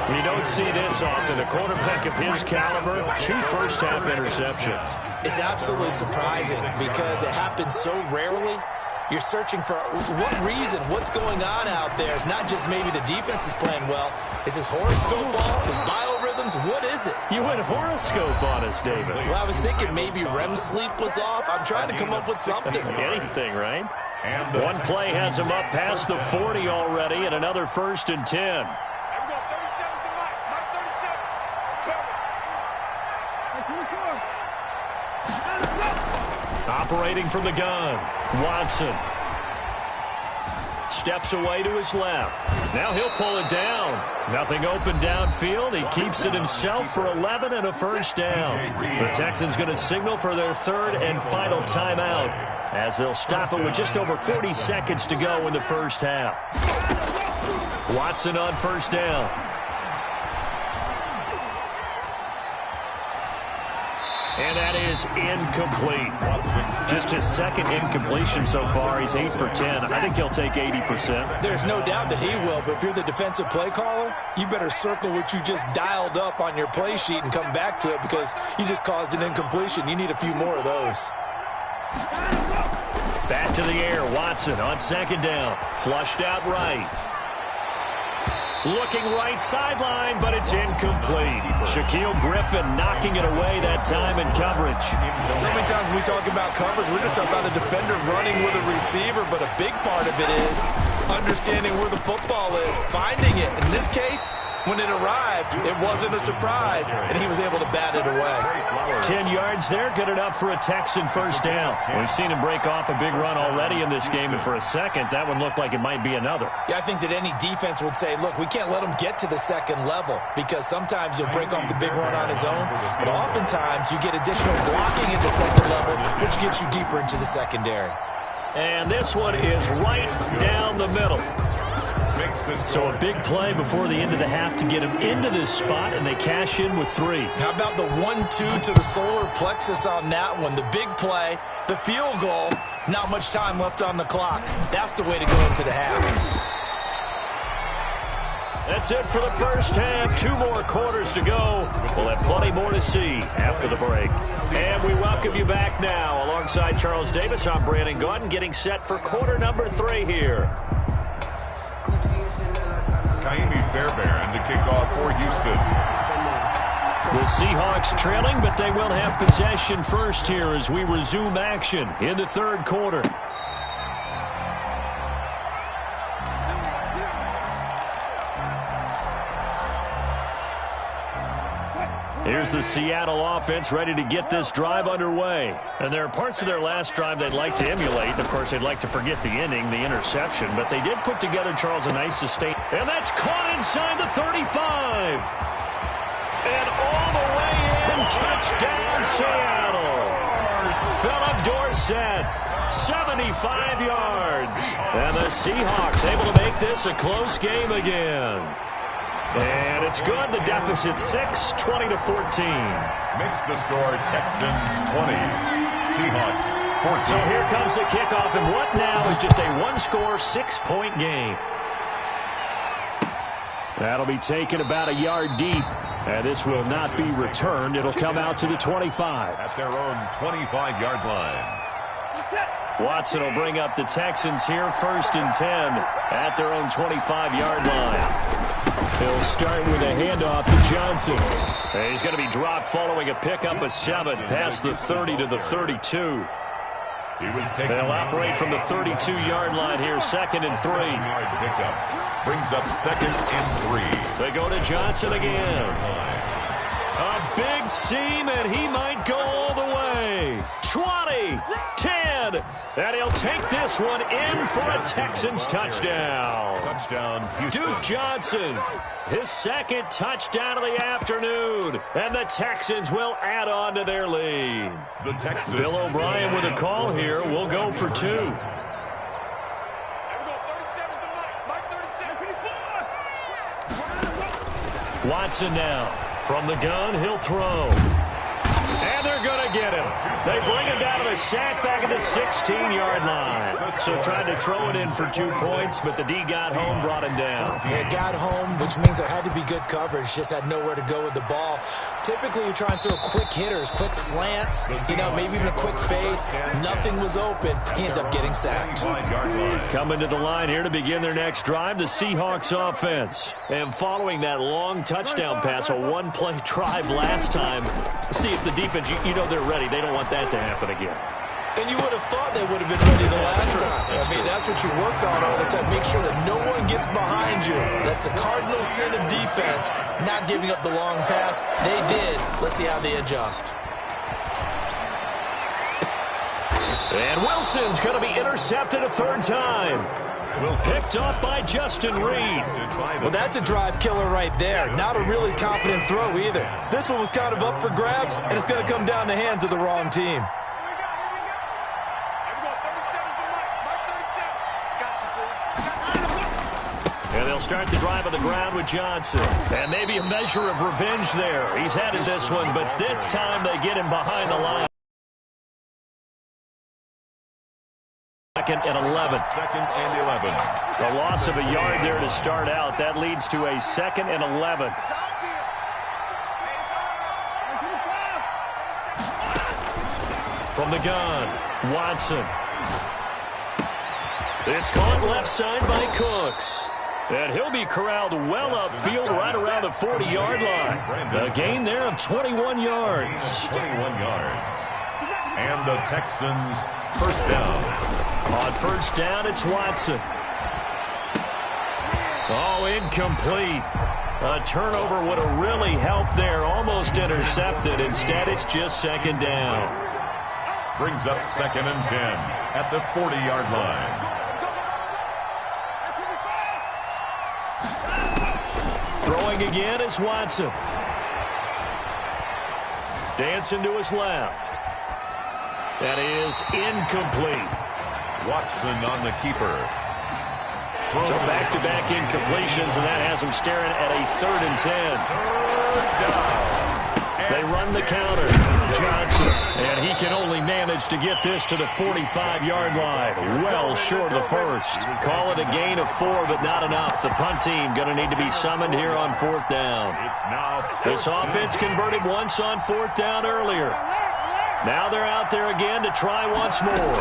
You don't see this often. A quarterback of his caliber, 2 first-half interceptions. It's absolutely surprising because it happens so rarely. You're searching for what reason, what's going on out there. It's not just maybe the defense is playing well. Is this horoscope ball? Is biorhythms? What is it? You went horoscope on us, David. Well, I was thinking maybe REM sleep was off. I'm trying to come up with something. Anything, right? One play has him up past the 40 already, and another 1st and 10. Operating from the gun, Watson. Steps away to his left. Now he'll pull it down. Nothing open downfield. He keeps it himself for 11 and a first down. The Texans going to signal for their 3rd and final timeout as they'll stop it with just over 40 seconds to go in the first half. Watson on first down. And that is incomplete. Just his 2nd incompletion so far. He's 8 for 10. I think he'll take 80%. There's no doubt that he will, but if you're the defensive play caller, you better circle what you just dialed up on your play sheet and come back to it because you just caused an incompletion. You need a few more of those. Back to the air. Watson on 2nd down. Flushed out right. Looking right sideline, but it's incomplete. Shaquille Griffin knocking it away that time in coverage. So many times when we talk about coverage, we're just about a defender running with a receiver, but a big part of it is understanding where the football is, finding it. In this case, when it arrived, it wasn't a surprise, and he was able to bat it away. 10 yards there, good enough for a Texan first down. We've seen him break off a big run already in this game, and for a second, that one looked like it might be another. Yeah, I think that any defense would say, look, we can't let him get to the 2nd level because sometimes he'll break off the big run on his own, but oftentimes you get additional blocking at the 2nd level, which gets you deeper into the secondary. And this one is right down the middle. So a big play before the end of the half to get him into this spot, and they cash in with 3. How about the 1-2 to the solar plexus on that one? The big play, the field goal, not much time left on the clock. That's the way to go into the half. That's it for the first half. 2 more quarters to go. We'll have plenty more to see after the break. And we welcome you back now. Alongside Charles Davis, I'm Brandon Gaudin, getting set for quarter number 3 here. Kaimi Fairbairn to kick off for Houston. The Seahawks trailing, but they will have possession first here as we resume action in the 3rd quarter. Here's the Seattle offense ready to get this drive underway. And there are parts of their last drive they'd like to emulate. Of course, they'd like to forget the ending, the interception. But they did put together, Charles, a nice sustain. And that's caught inside the 35. And all the way in, touchdown Seattle. Philip Dorsett, 75 yards. And the Seahawks able to make this a close game again. And it's good. The deficit 6, 20-14. Makes the score Texans 20, Seahawks 14. So here comes the kickoff, and what now is just a 1-score, 6-point game. That'll be taken about a yard deep, and this will not be returned. It'll come out to the 25. At their own 25-yard line. Watson will bring up the Texans here, 1st and 10 at their own 25-yard line. He'll start with a handoff to Johnson. And he's going to be dropped following a pickup of 7 past the 30 to the 32. They'll operate from the 32-yard line here, 2nd and 3. Pickup brings up 2nd and 3. They go to Johnson again. A big seam, and he might go all the way. 20, 10, and he'll take this one in for a Texans touchdown. Touchdown, Houston. Duke Johnson, his 2nd touchdown of the afternoon, and the Texans will add on to their lead. The Texans. Bill O'Brien with a call here. We'll go for 2. Watson now. From the gun, he'll throw. And they're going to get him. They bring him down to the sack back at the 16-yard line. So tried to throw it in for 2 points, but the D got home, brought him down. Yeah, got home, which means there had to be good coverage. Just had nowhere to go with the ball. Typically, you try and throw quick hitters, quick slants, maybe even a quick fade. Nothing was open. He ends up getting sacked. Coming to the line here to begin their next drive, the Seahawks offense. And following that long touchdown pass, a one-play drive last time, see if the defense, they're ready. They don't want that to happen again. And you would have thought they would have been ready the last time. That's what you work on all the time. Make sure that no one gets behind you. That's the cardinal sin of defense, not giving up the long pass. They did. Let's see how they adjust. And Wilson's going to be intercepted a third time. Picked off by Justin Reed. Well, that's a drive killer right there. Not a really confident throw either. This one was kind of up for grabs, and it's going to come down the hands of the wrong team. And they'll start the drive on the ground with Johnson. And maybe a measure of revenge there. He's had this one, but this time they get him behind the line. Second and 11. Second and 11. The loss of a yard there to start out. That leads to a second and 11. From the gun, Watson. It's caught left side by Cooks. And he'll be corralled well upfield right around the 40-yard line. A gain there of 21 yards. 21 yards. And the Texans first down. On first down, it's Watson. Oh, incomplete. A turnover would have really helped there. Almost intercepted. Instead, it's just second down. Brings up second and 10 at the 40-yard line. Throwing again is Watson. Dancing to his left. That is incomplete. Watson on the keeper. So back-to-back incompletions, and that has him staring at a 3rd and 10. They run the counter. Johnson, and he can only manage to get this to the 45-yard line. Well short of the first. Call it a gain of 4, but not enough. The punt team going to need to be summoned here on 4th down. This offense converted once on 4th down earlier. Now they're out there again to try once more.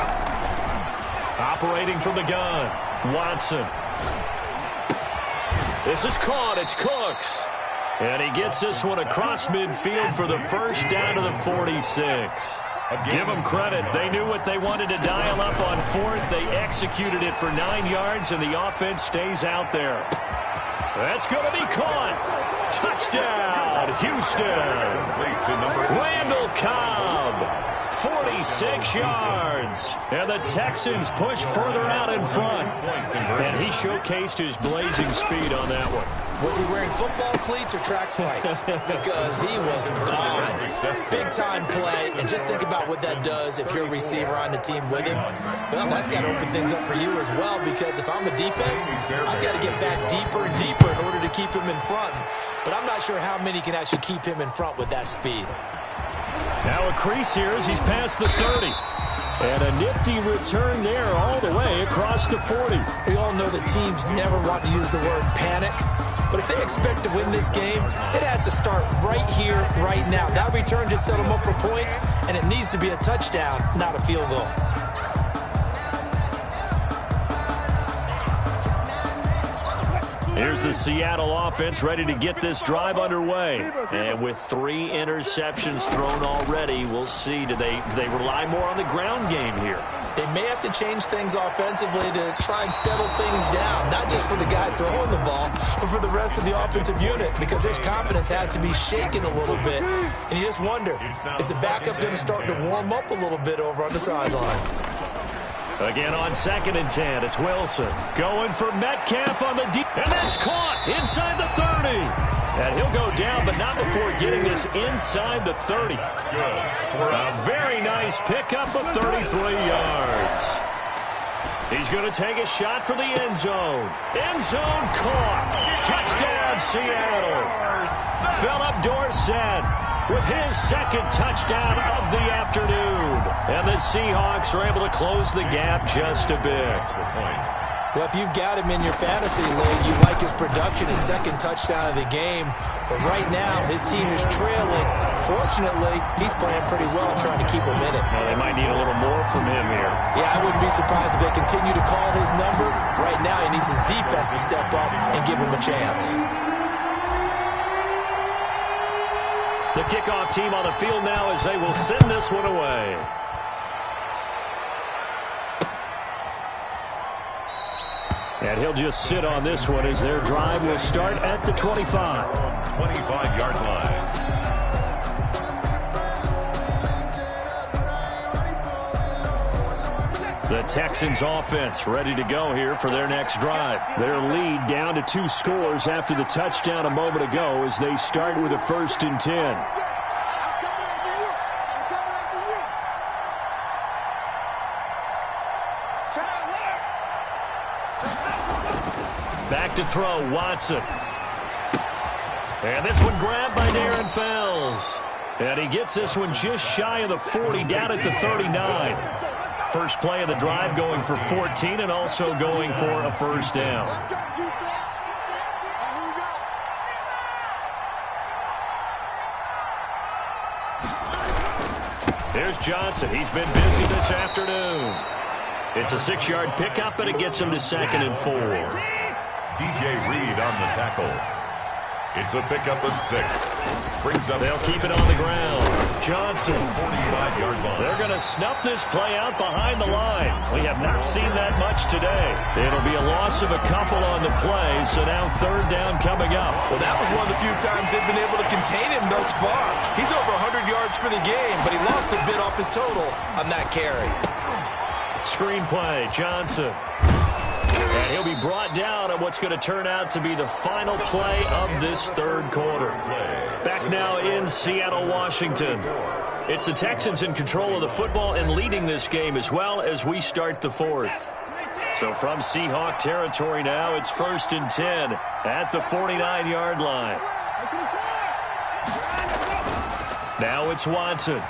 Operating from the gun, Watson. This is caught. It's Cooks. And he gets this one across midfield for the first down to the 46. Give them credit. They knew what they wanted to dial up on 4th. They executed it for 9 yards, and the offense stays out there. That's going to be caught. Touchdown, Houston. Randall Cobb. 46 yards. And the Texans push further out in front. And he showcased his blazing speed on that one. Was he wearing football cleats or track spikes? Because he was gone. Big-time play. And just think about what that does if you're a receiver on the team with him. Well, that's got to open things up for you as well, because if I'm a defense, I've got to get back deeper and deeper in order to keep him in front. But I'm not sure how many can actually keep him in front with that speed. Now a crease here as he's past the 30. And a nifty return there all the way across the 40. We all know that teams never want to use the word panic. But if they expect to win this game, it has to start right here, right now. That return just set them up for points, and it needs to be a touchdown, not a field goal. Here's the Seattle offense ready to get this drive underway. And with 3 interceptions thrown already, we'll see. Do they rely more on the ground game here? They may have to change things offensively to try and settle things down, not just for the guy throwing the ball, but for the rest of the offensive unit, because their confidence has to be shaken a little bit. And you just wonder, is the backup going to start to warm up a little bit over on the sideline? Again on 2nd and 10, it's Wilson going for Metcalf on the deep, and that's caught inside the 30. And he'll go down, but not before getting this inside the 30. A very nice pickup of 33 yards. He's going to take a shot for the end zone. End zone caught. Touchdown, Seattle. Philip Dorsett. with his second touchdown of the afternoon. And the Seahawks are able to close the gap just a bit. Well, if you've got him in your fantasy league, you like his production, his second touchdown of the game. But right now, his team is trailing. Fortunately, he's playing pretty well and trying to keep him in it. Well, they might need a little more from him here. Yeah, I wouldn't be surprised if they continue to call his number. Right now, he needs his defense to step up and give him a chance. The kickoff team on the field now as they will send this one away. And he'll just sit on this one as their drive will start at the 25. 25-yard line. The Texans offense ready to go here for their next drive. Their lead down to 2 scores after the touchdown a moment ago as they start with a 1st and 10. Back to throw, Watson. And this one grabbed by Darren Fells. And he gets this one just shy of the 40, down at the 39. First play of the drive going for 14 and also going for a 1st down. There's Johnson. He's been busy this afternoon. It's a 6-yard pickup, and it gets him to 2nd and 4. DJ Reed on the tackle. It's a pickup of 6. Brings up. They'll keep it on the ground. Johnson. 45-yard line. They're going to snuff this play out behind the line. We have not seen that much today. It'll be a loss of a couple on the play, so now 3rd down coming up. Well, that was one of the few times they've been able to contain him thus far. He's over 100 yards for the game, but he lost a bit off his total on that carry. Screenplay, Johnson. And he'll be brought down on what's going to turn out to be the final play of this 3rd quarter. Back now in Seattle, Washington. It's the Texans in control of the football and leading this game as well as we start the 4th. So from Seahawk territory now, it's 1st and 10 at the 49-yard line. Now it's Watson.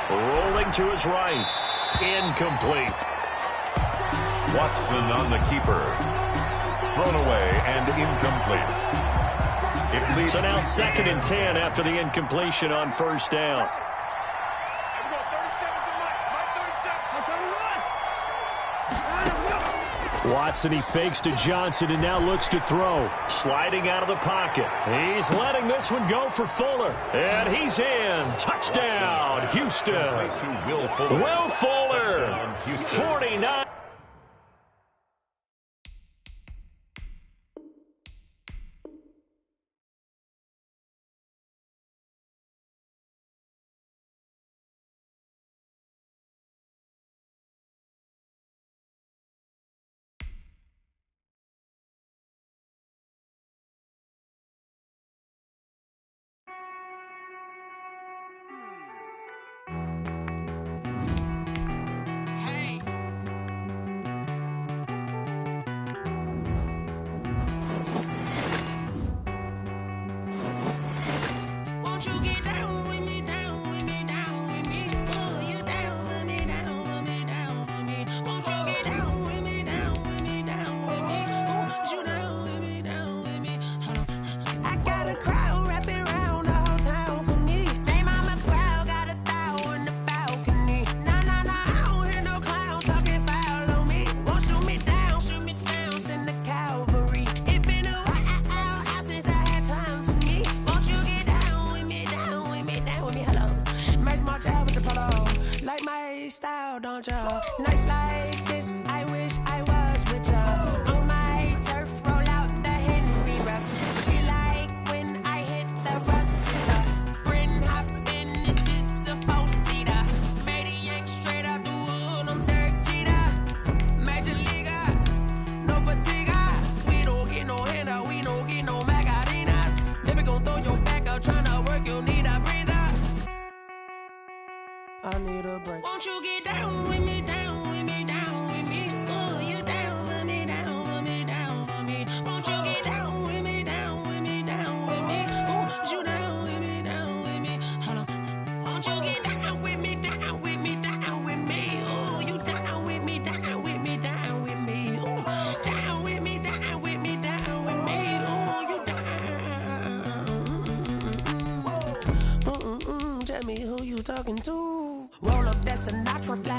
Rolling to his right. Incomplete. Watson on the keeper. Thrown away and incomplete. It leads so now 2nd and 10 after the incompletion on 1st down. Watson, he fakes to Johnson and now looks to throw. Sliding out of the pocket. He's letting this one go for Fuller. And he's in. Touchdown, Houston. Will Fuller, 49.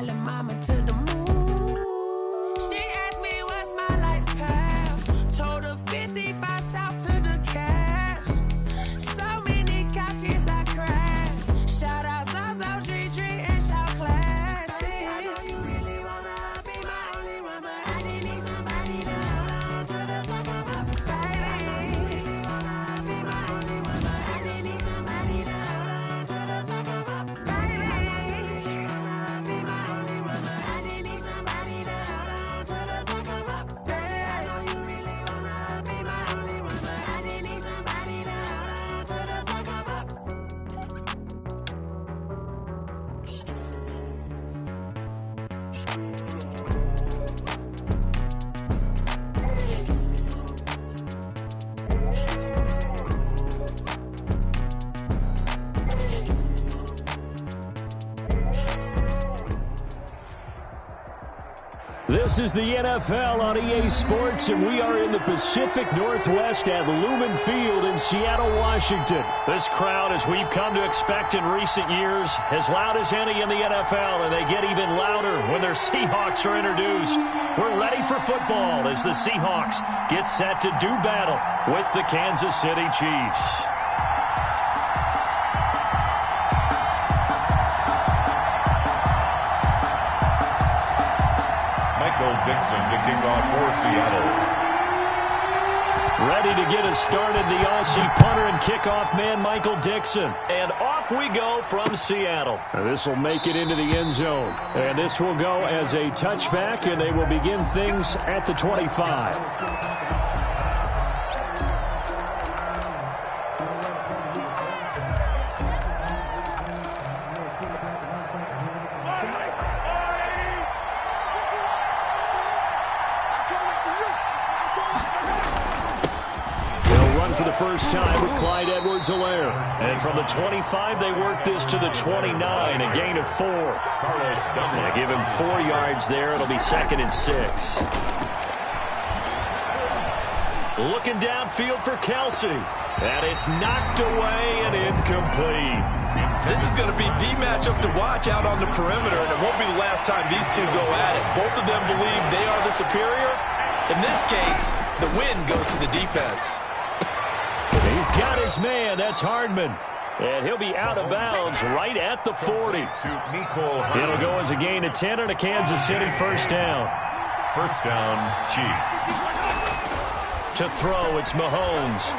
island mama to the moon. She asked me what's my life path. Told her 55 south to the cab. So many couches I cried. Shout out Zazo, Tree Tree, and shout classic. I know you really wanna be my only one, but I didn't need somebody to hold on to the sucker up. Baby, I know you really wanna be my only one, but I didn't need somebody to hold on to the sucker up. Baby, I know you really wanna be my only one, but I didn't need somebody to hold on to the sucker up. Baby, I know you really wanna be my only one, but I didn't need somebody to hold on to the sucker up. This is the NFL on EA Sports, and we are in the Pacific Northwest at Lumen Field in Seattle, Washington. This crowd, as we've come to expect in recent years, as loud as any in the NFL, and they get even louder when their Seahawks are introduced. We're ready for football as the Seahawks get set to do battle with the Kansas City Chiefs. Michael Dixon to kick off for Seattle. Ready to get us started, the Aussie punter and kickoff man, Michael Dixon. And off we go from Seattle. This will make it into the end zone. And this will go as a touchback, and they will begin things at the 25. First time with Clyde Edwards-Helaire. And from the 25, they work this to the 29, a gain of 4. They give him 4 yards there. It'll be 2nd and 6. Looking downfield for Kelsey. And it's knocked away and incomplete. This is going to be the matchup to watch out on the perimeter, and it won't be the last time these two go at it. Both of them believe they are the superior. In this case, the win goes to the defense. He's got his man. That's Hardman. And he'll be out of bounds right at the 40. It'll go as a gain of 10 and a Kansas City first down. First down, Chiefs. To throw, it's Mahomes.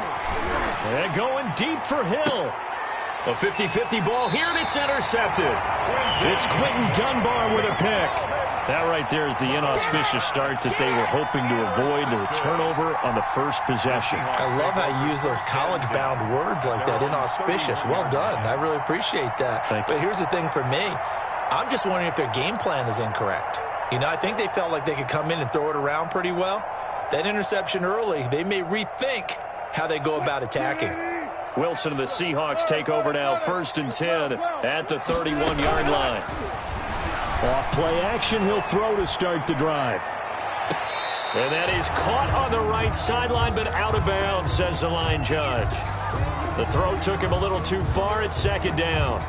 And going deep for Hill. A 50-50 ball here, and it's intercepted. It's Quentin Dunbar with a pick. That right there is the inauspicious start that they were hoping to avoid, a turnover on the first possession. I love how you use those college-bound words like that, inauspicious. Well done. I really appreciate that. But here's the thing for me. I'm just wondering if their game plan is incorrect. You know, I think they felt like they could come in and throw it around pretty well. That interception early, they may rethink how they go about attacking. Wilson and the Seahawks take over now, 1st and 10 at the 31-yard line. Off play action, he'll throw to start the drive. And that is caught on the right sideline, but out of bounds, says the line judge. The throw took him a little too far. It's 2nd down.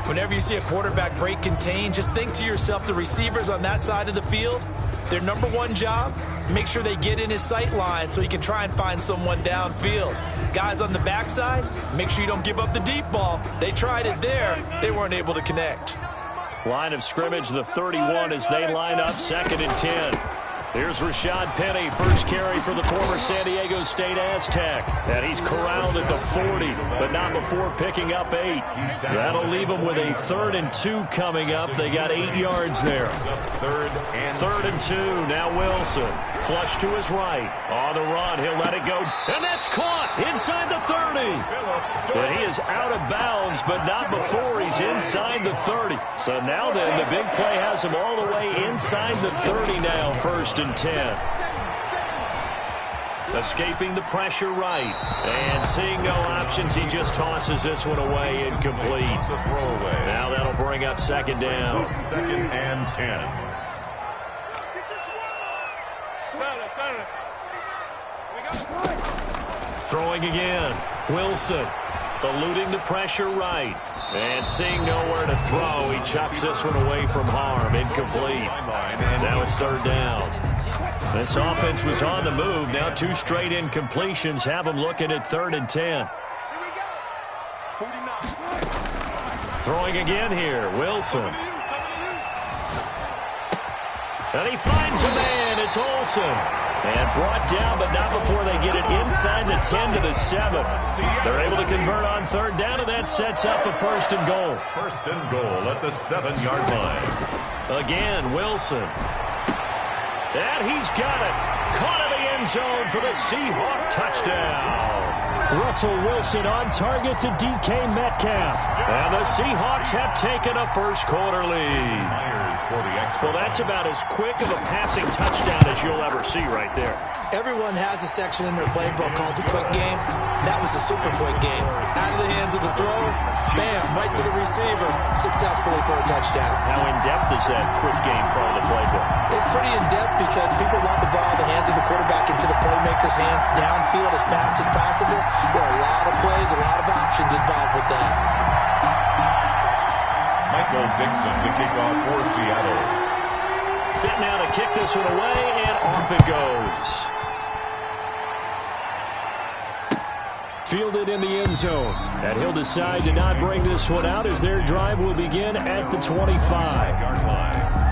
Whenever you see a quarterback break contain, just think to yourself, the receivers on that side of the field, their number one job, make sure they get in his sight line so he can try and find someone downfield. Guys on the backside, make sure you don't give up the deep ball. They tried it there. They weren't able to connect. Line of scrimmage, the 31 as they line up, 2nd and 10. Here's Rashad Penny, first carry for the former San Diego State Aztec. And he's corralled at the 40, but not before picking up 8. That'll leave him with a 3rd and 2 coming up. They got 8 yards there. 3rd and 2, now Wilson. Flush to his right. On the run, he'll let it go. And that's caught inside the 30. And he is out of bounds, but not before he's inside the 30. So now then, the big play has him all the way inside the 30 now, 1st and 10. Escaping the pressure right. And seeing no options, he just tosses this one away, incomplete. Now that'll bring up 2nd down. 2nd and 10. Throwing again. Wilson. Eluding the pressure right. And seeing nowhere to throw, he chucks this one away from harm. Incomplete. Now it's third down. This offense was on the move. Now 2 straight incompletions have them looking at 3rd and 10. Throwing again here, Wilson. And he finds a man. It's Olsen. And brought down, but not before they get it inside the 10 to the 7. They're able to convert on 3rd down, and that sets up a 1st and goal. 1st and goal at the 7-yard line. Again, Wilson. And he's got it. Caught in the end zone for the Seahawk touchdown. Russell Wilson on target to DK Metcalf. And the Seahawks have taken a first-quarter lead. Well, that's about as quick of a passing touchdown as you'll ever see right there. Everyone has a section in their playbook called the quick game. That was a super quick game. Out of the hands of the thrower, bam, right to the receiver, successfully for a touchdown. How in-depth is that quick game part of the playbook? It's pretty in-depth because people want the ball in the hands of the quarterback into the playmaker's hands downfield as fast as possible. There are a lot of plays, a lot of options involved with that. Michael Dixon to kick off for Seattle. Set now to kick this one away, and off it goes. Fielded in the end zone. And he'll decide to not bring this one out as their drive will begin at the 25-yard line.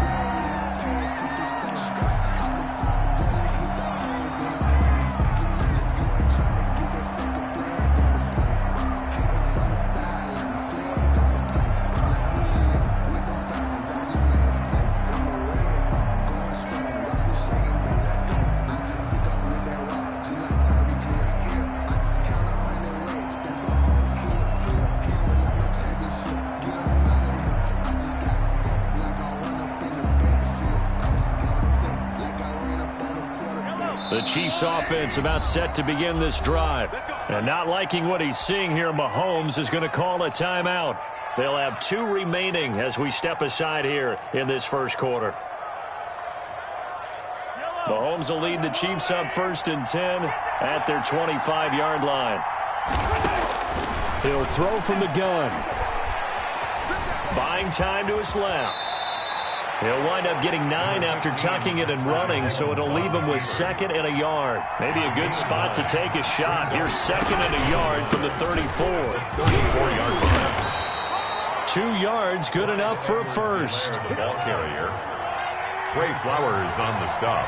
The Chiefs offense about set to begin this drive. And not liking what he's seeing here, Mahomes is going to call a timeout. They'll have 2 remaining as we step aside here in this first quarter. Mahomes will lead the Chiefs up 1st and 10 at their 25-yard line. He'll throw from the gun. Buying time to his left. He'll wind up getting 9 after tucking it and running, so it'll leave him with 2nd and a yard. Maybe a good spot to take a shot. Here's 2nd and a yard from the 34. 34-yard line. 2 yards, good enough for a first. The ball carrier. Trey Flowers on the stop.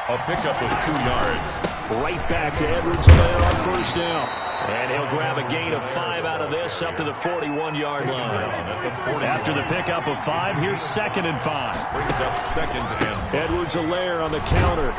A pickup of 2 yards. Right back to Edwards-Helaire on 1st down. And he'll grab a gain of 5 out of this up to the 41-yard line. After the pickup of 5, here's 2nd and 5. Brings up 2nd and 5. Edwards-Helaire on the counter.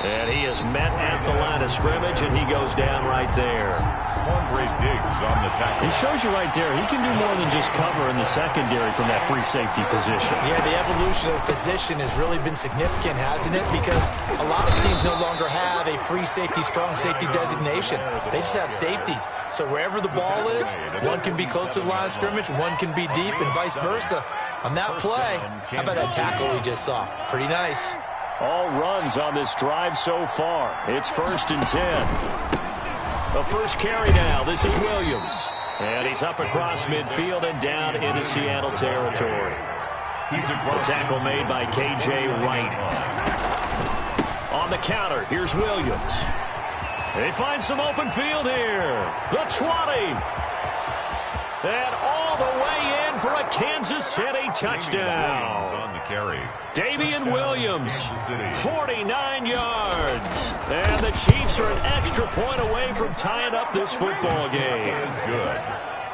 And he is met at the line of scrimmage, and he goes down right there. Andre Diggs on the tackle. He shows you right there, he can do more than just cover in the secondary from that free safety position. Yeah, the evolution of position has really been significant, hasn't it? Because a lot of teams no longer have a free safety, strong safety designation. They just have safeties. So wherever the ball is, one can be close to the line of scrimmage, one can be deep, and vice versa. On that play, how about that tackle we just saw? Pretty nice. All runs on this drive so far. It's 1st and 10. The first carry now. This is Williams. And he's up across midfield and down into Seattle territory. A tackle made by K.J. Wright. On the counter, here's Williams. They find some open field here. The 20. And all the way in for a Kansas City touchdown. On the carry. Damian Williams, 49 yards. And the Chiefs are an extra point away from tying up this football game. Is good.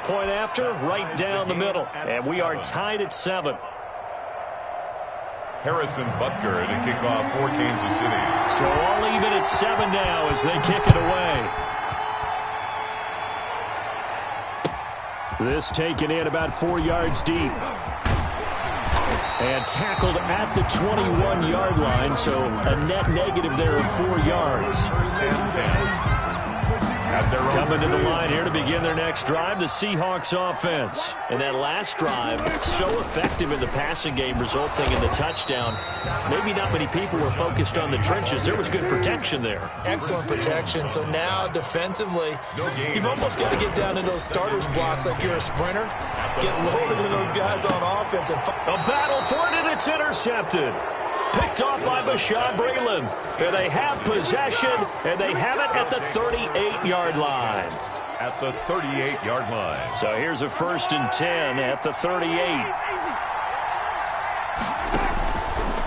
Point after, right down the middle. And we are tied at 7. Harrison Butker to kick off for Kansas City. So all even at 7 now as they kick it away. This taken in about 4 yards deep. And tackled at the 21-yard line, so a net negative there of 4 yards. 1st and 10. Coming to the line here to begin their next drive, the Seahawks offense. And that last drive, so effective in the passing game, resulting in the touchdown. Maybe not many people were focused on the trenches. There was good protection there. Excellent protection. So now, defensively, you've almost got to get down to those starters blocks like you're a sprinter. Get loaded in those guys on offense. And a battle for it, and it's intercepted. Picked off by Bashaud Breeland. And they have possession, and they have it at the 38-yard line. At the 38-yard line. So here's a 1st and 10 at the 38.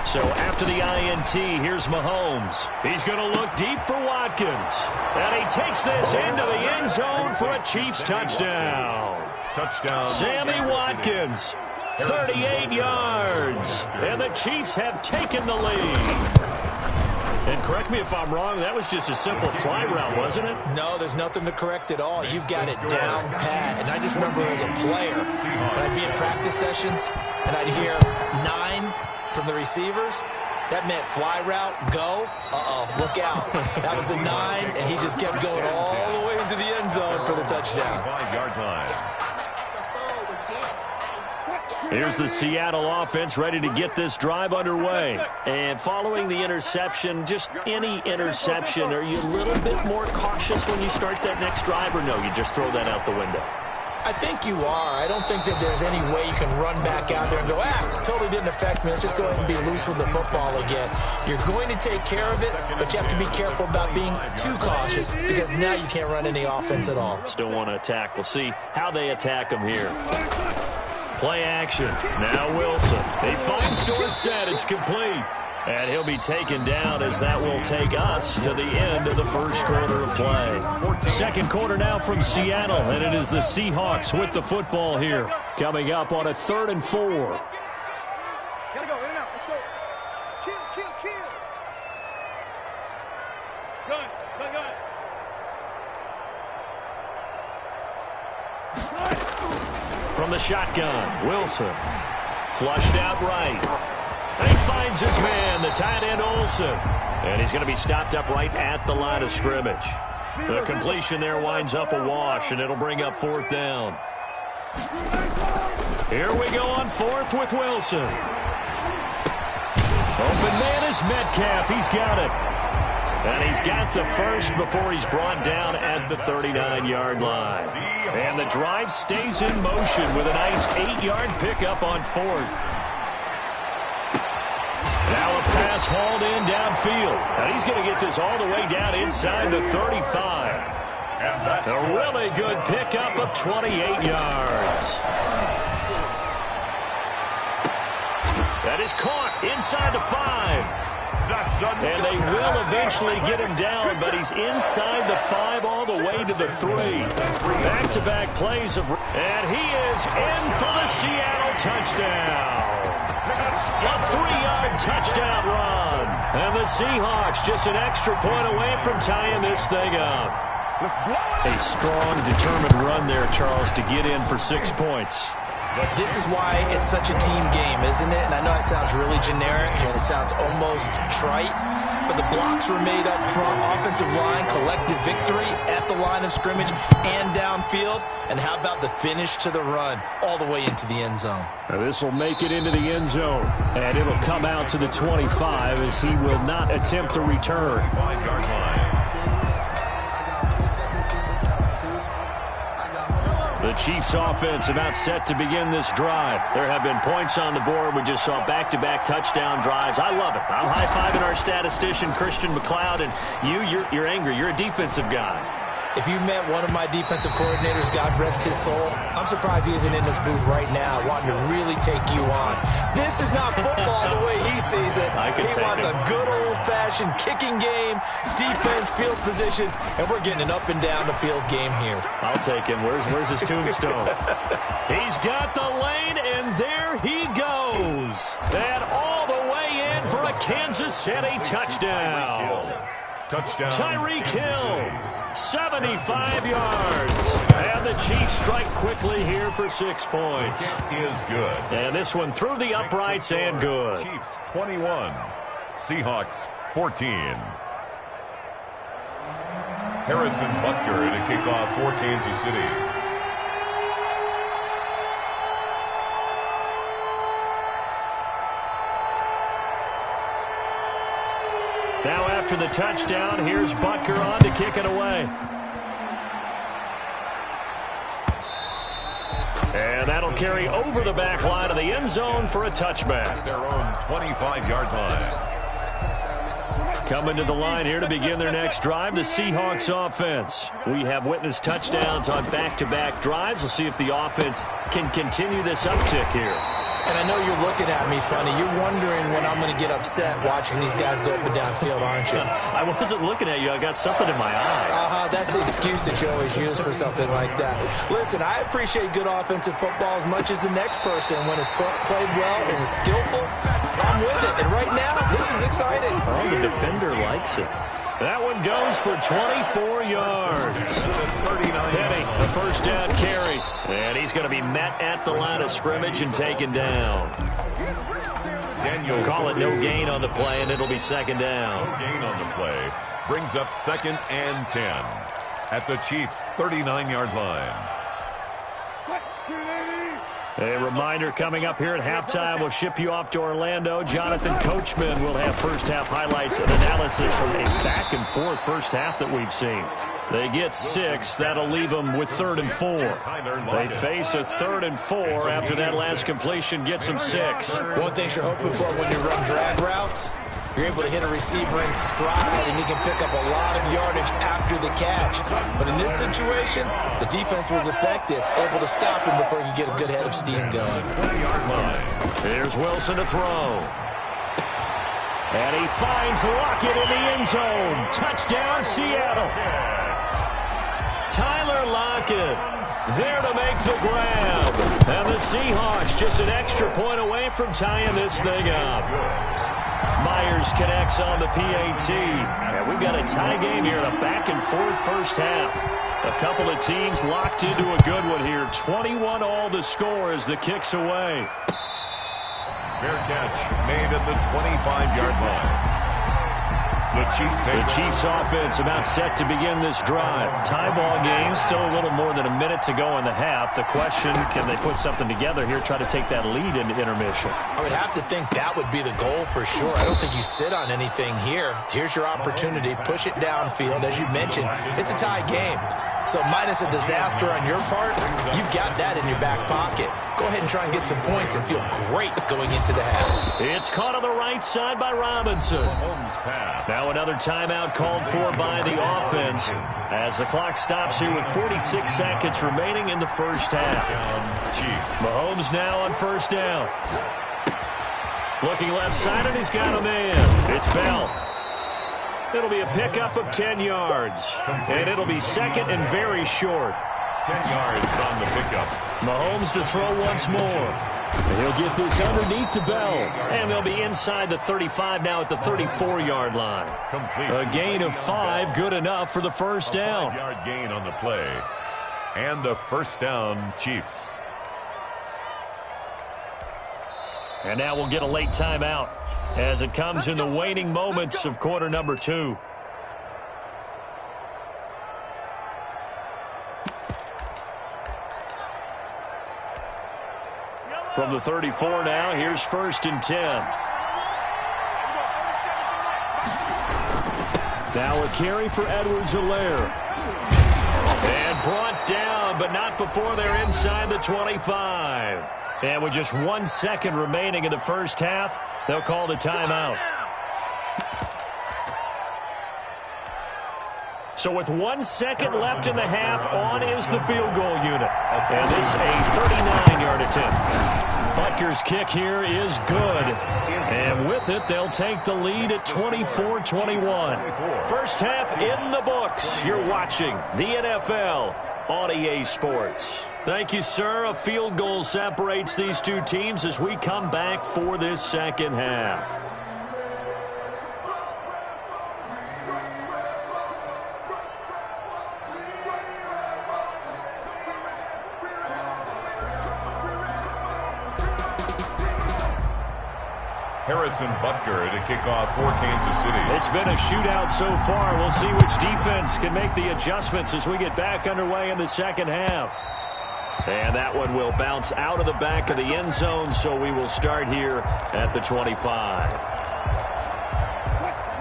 So after the INT, here's Mahomes. He's going to look deep for Watkins. And he takes this into the end zone for a Chiefs touchdown. Touchdown. Sammy Watkins. 38 yards, and the Chiefs have taken the lead. And correct me if I'm wrong, that was just a simple fly route, wasn't it? No, there's nothing to correct at all. You've got it down pat. And I just remember as a player, when I'd be in practice sessions, and I'd hear 9 from the receivers, that meant fly route, go, look out. That was the 9, and he just kept going all the way into the end zone for the touchdown. 5-yard line. Here's the Seattle offense ready to get this drive underway. And following the interception, just any interception, are you a little bit more cautious when you start that next drive, or no, you just throw that out the window? I think you are. I don't think that there's any way you can run back out there and go, totally didn't affect me. Let's just go ahead and be loose with the football again. You're going to take care of it, but you have to be careful about being too cautious because now you can't run any offense at all. Still want to attack. We'll see how they attack them here. Play action. Now Wilson. He finds Dorsett. It's complete. And he'll be taken down as that will take us to the end of the first quarter of play. Second quarter now from Seattle, and it is the Seahawks with the football here. Coming up on a 3rd and 4. Gotta go, in and out. Let's go. Kill. Gun. From the shotgun, Wilson. Flushed out right. And he finds his man, the tight end Olsen. And he's going to be stopped up right at the line of scrimmage. The completion there winds up a wash, and it'll bring up 4th down. Here we go on 4th with Wilson. Open man is Metcalf. He's got it. And he's got the first before he's brought down at the 39-yard line. And the drive stays in motion with a nice 8-yard pickup on 4th. Now a pass hauled in downfield. And he's going to get this all the way down inside the 35. A really good pickup of 28 yards. That is caught inside the 5. And they will eventually get him down, but he's inside the 5 all the way to the 3. Back-to-back plays of... And he is in for the Seattle touchdown. A 3-yard touchdown run. And the Seahawks just an extra point away from tying this thing up. A strong, determined run there, Charles, to get in for 6 points. This is why it's such a team game, isn't it? And I know it sounds really generic and it sounds almost trite, but the blocks were made up front, offensive line, collective victory at the line of scrimmage and downfield. And how about the finish to the run all the way into the end zone? Now this will make it into the end zone, and it'll come out to the 25 as he will not attempt to return. 5-yard line. The Chiefs offense about set to begin this drive. There have been points on the board. We just saw back-to-back touchdown drives. I love it. I'm high-fiving our statistician, Christian McLeod, and you're angry. You're a defensive guy. If you met one of my defensive coordinators, God rest his soul, I'm surprised he isn't in this booth right now wanting to really take you on. This is not football the way he sees it. He wants a good old-fashioned kicking game, defense, field position, and we're getting an up-and-down-the-field game here. I'll take him. Where's his tombstone? He's got the lane, and there he goes. And all the way in for a Kansas City touchdown. Touchdown. Tyreek Hill. 75 yards. And the Chiefs strike quickly here for 6 points. Is good. And this one through the uprights and good. Chiefs 21. Seahawks 14. Harrison Butker to kick off for Kansas City. Now after the touchdown, here's Butker on to kick it away. And that'll carry over the back line of the end zone for a touchback. At their own 25-yard line. Coming to the line here to begin their next drive, the Seahawks offense. We have witnessed touchdowns on back-to-back drives. We'll see if the offense can continue this uptick here. And I know you're looking at me funny. You're wondering when I'm going to get upset watching these guys go up and down field, aren't you? I wasn't looking at you. I got something in my eye. That's the excuse that you always use for something like that. Listen, I appreciate good offensive football as much as the next person. When it's played well and is skillful, I'm with it. And right now, this is exciting. Oh, the defender likes it. That one goes for 24 yards. Penny, the first down carry. And he's going to be met at the line of scrimmage and taken down. Call it no gain on the play, and it'll be second down. No gain on the play. Brings up 2nd and 10 at the Chiefs' 39-yard line. A reminder coming up here at halftime. We'll ship you off to Orlando. Jonathan Coachman will have first-half highlights and analysis from a back-and-forth first half that we've seen. They get 6. That'll leave them with 3rd and 4. They face a 3rd and 4 after that last completion gets them 6. One thing you're hoping for when you run drag routes, you're able to hit a receiver in stride, and he can pick up a lot of yardage after the catch. But in this situation, the defense was effective, able to stop him before he could get a good head of steam going. Here's Wilson to throw. And he finds Lockett in the end zone. Touchdown, Seattle. Tyler Lockett there to make the grab. And the Seahawks just an extra point away from tying this thing up. Myers connects on the PAT. And we've got a tie game here in a back-and-forth first half. A couple of teams locked into a good one here. 21 all the score as the kick's away. Fair catch made at the 25-yard line. The Chiefs offense about set to begin this drive. Tie ball game, still a little more than a minute to go in the half. The question, can they put something together here, try to take that lead into intermission? I would have to think that would be the goal for sure. I don't think you sit on anything here. Here's your opportunity. Push it downfield. As you mentioned, it's a tie game. So minus a disaster on your part, you've got that in your back pocket. Go ahead and try and get some points and feel great going into the half. It's caught on the right side by Robinson. Now another timeout called for by the offense as the clock stops here with 46 seconds remaining in the first half. Mahomes now on first down. Looking left side, and he's got a man. It's Bell. It'll be a pickup of 10 yards. And it'll be second and very short. 10 yards on the pickup. Mahomes to throw once more. And he'll get this underneath to Bell. And they'll be inside the 35 now at the 34-yard line. Complete. A gain of 5, good enough for the first down. 5-yard gain on the play. And a first down, Chiefs. And now we'll get a late timeout as it comes in the waning moments of quarter number 2. From the 34 now, here's 1st and 10. Now a carry for Edwards-Helaire. And brought down, but not before they're inside the 25. And with just 1 second remaining in the first half, they'll call the timeout. So with 1 second left in the half, on is the field goal unit. And this a 39-yard attempt. Butker's kick here is good. And with it, they'll take the lead at 24-21. First half in the books. You're watching the NFL on EA Sports. Thank you, sir. A field goal separates these two teams as we come back for this second half. Harrison Butker to kick off for Kansas City. It's been a shootout so far. We'll see which defense can make the adjustments as we get back underway in the second half. And that one will bounce out of the back of the end zone, so we will start here at the 25.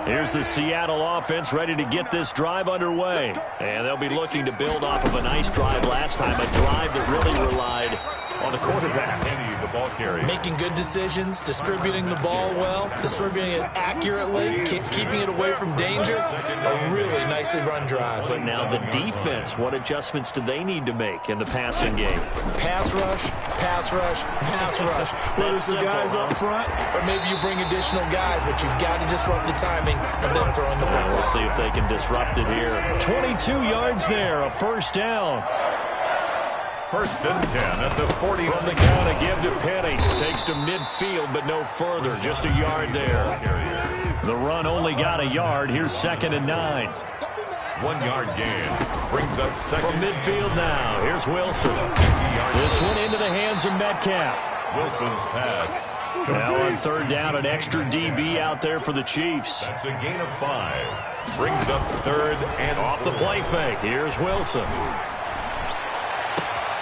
Here's the Seattle offense ready to get this drive underway. And they'll be looking to build off of a nice drive last time, a drive that really relied on the quarterback. Kenny, the ball carrier. Making good decisions, distributing the ball well, distributing it accurately, keeping it away from danger. A really nicely run drive. But now the defense, what adjustments do they need to make in the passing game? Pass rush, pass rush, pass rush. Whether it's the guys up front or maybe you bring additional guys, but you've got to disrupt the timing of them throwing the football. We'll see if they can disrupt it here. 22 yards there, a first down. First and 10 at the 40. From the count, a give to Penny. Takes to midfield, but no further. Just a yard there. The run only got a yard. Here's 2nd and 9. 1 yard gain. Brings up second. From midfield now. Here's Wilson. This one into the hands of Metcalf. Wilson's pass. Now on 3rd down, an extra DB out there for the Chiefs. That's a gain of 5. Brings up 3rd and off the play fake. Here's Wilson.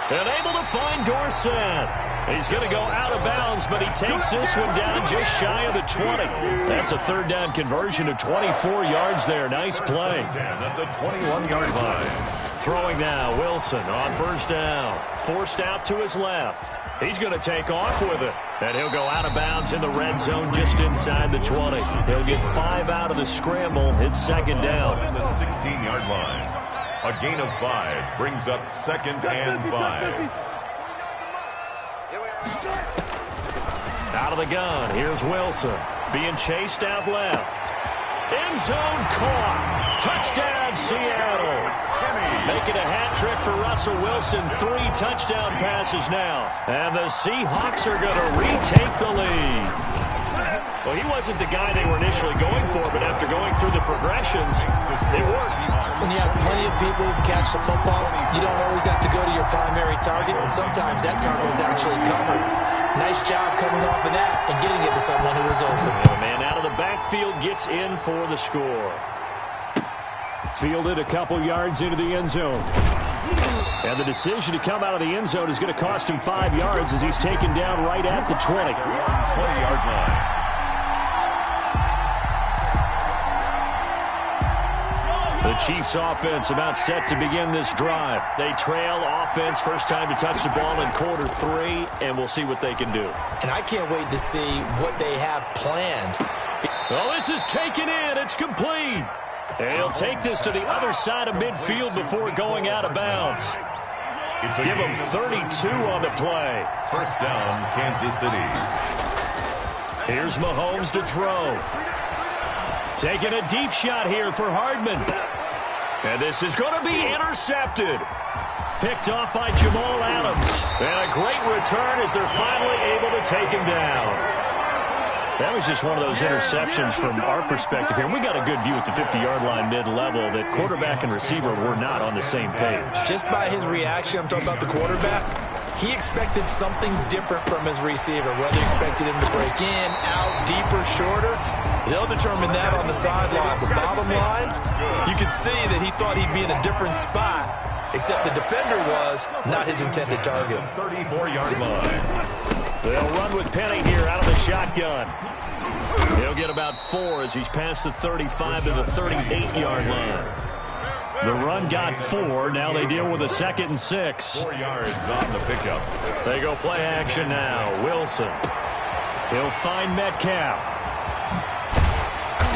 And able to find Dorsett. He's going to go out of bounds, but he takes this one down just shy of the 20. That's a 3rd down conversion of 24 yards there. Nice play. At the 21-yard line. Throwing now, Wilson on 1st down. Forced out to his left. He's going to take off with it. And he'll go out of bounds in the red zone just inside the 20. He'll get 5 out of the scramble. It's 2nd down. At the 16-yard line. A gain of 5 brings up 2nd and 5. Out of the gun, here's Wilson. Being chased out left. End zone caught. Touchdown, Seattle. Making a hat trick for Russell Wilson. 3 touchdown passes now. And the Seahawks are going to retake the lead. Well, he wasn't the guy they were initially going for, but after going through the progressions, it worked. When you have plenty of people who can catch the football, you don't always have to go to your primary target, and sometimes that target is actually covered. Nice job coming off of that and getting it to someone who was open. And the man out of the backfield gets in for the score. Fielded a couple yards into the end zone. And the decision to come out of the end zone is going to cost him 5 yards as he's taken down right at the 20. 20-yard line. The Chiefs offense about set to begin this drive. They trail offense, first time to touch the ball in quarter 3, and we'll see what they can do. And I can't wait to see what they have planned. Well, this is taken in. It's complete. And he'll take this to the other side of midfield before going out of bounds. Give him 32 on the play. First down, Kansas City. Here's Mahomes to throw. Taking a deep shot here for Hardman. And this is going to be intercepted. Picked off by Jamal Adams. And a great return as they're finally able to take him down. That was just one of those interceptions from our perspective here. We got a good view at the 50-yard line mid-level that quarterback and receiver were not on the same page. Just by his reaction, I'm talking about the quarterback, he expected something different from his receiver, whether he expected him to break in, out, deeper, shorter. They'll determine that on the sideline. But bottom line, you could see that he thought he'd be in a different spot, except the defender was not his intended target. 34-yard line. They'll run with Penny here out of the shotgun. He'll get about 4 as he's past the 35 to the 38-yard line. The run got 4. Now they deal with a 2nd and 6. 4 yards on the pickup. They go play action now. Wilson. He'll find Metcalf.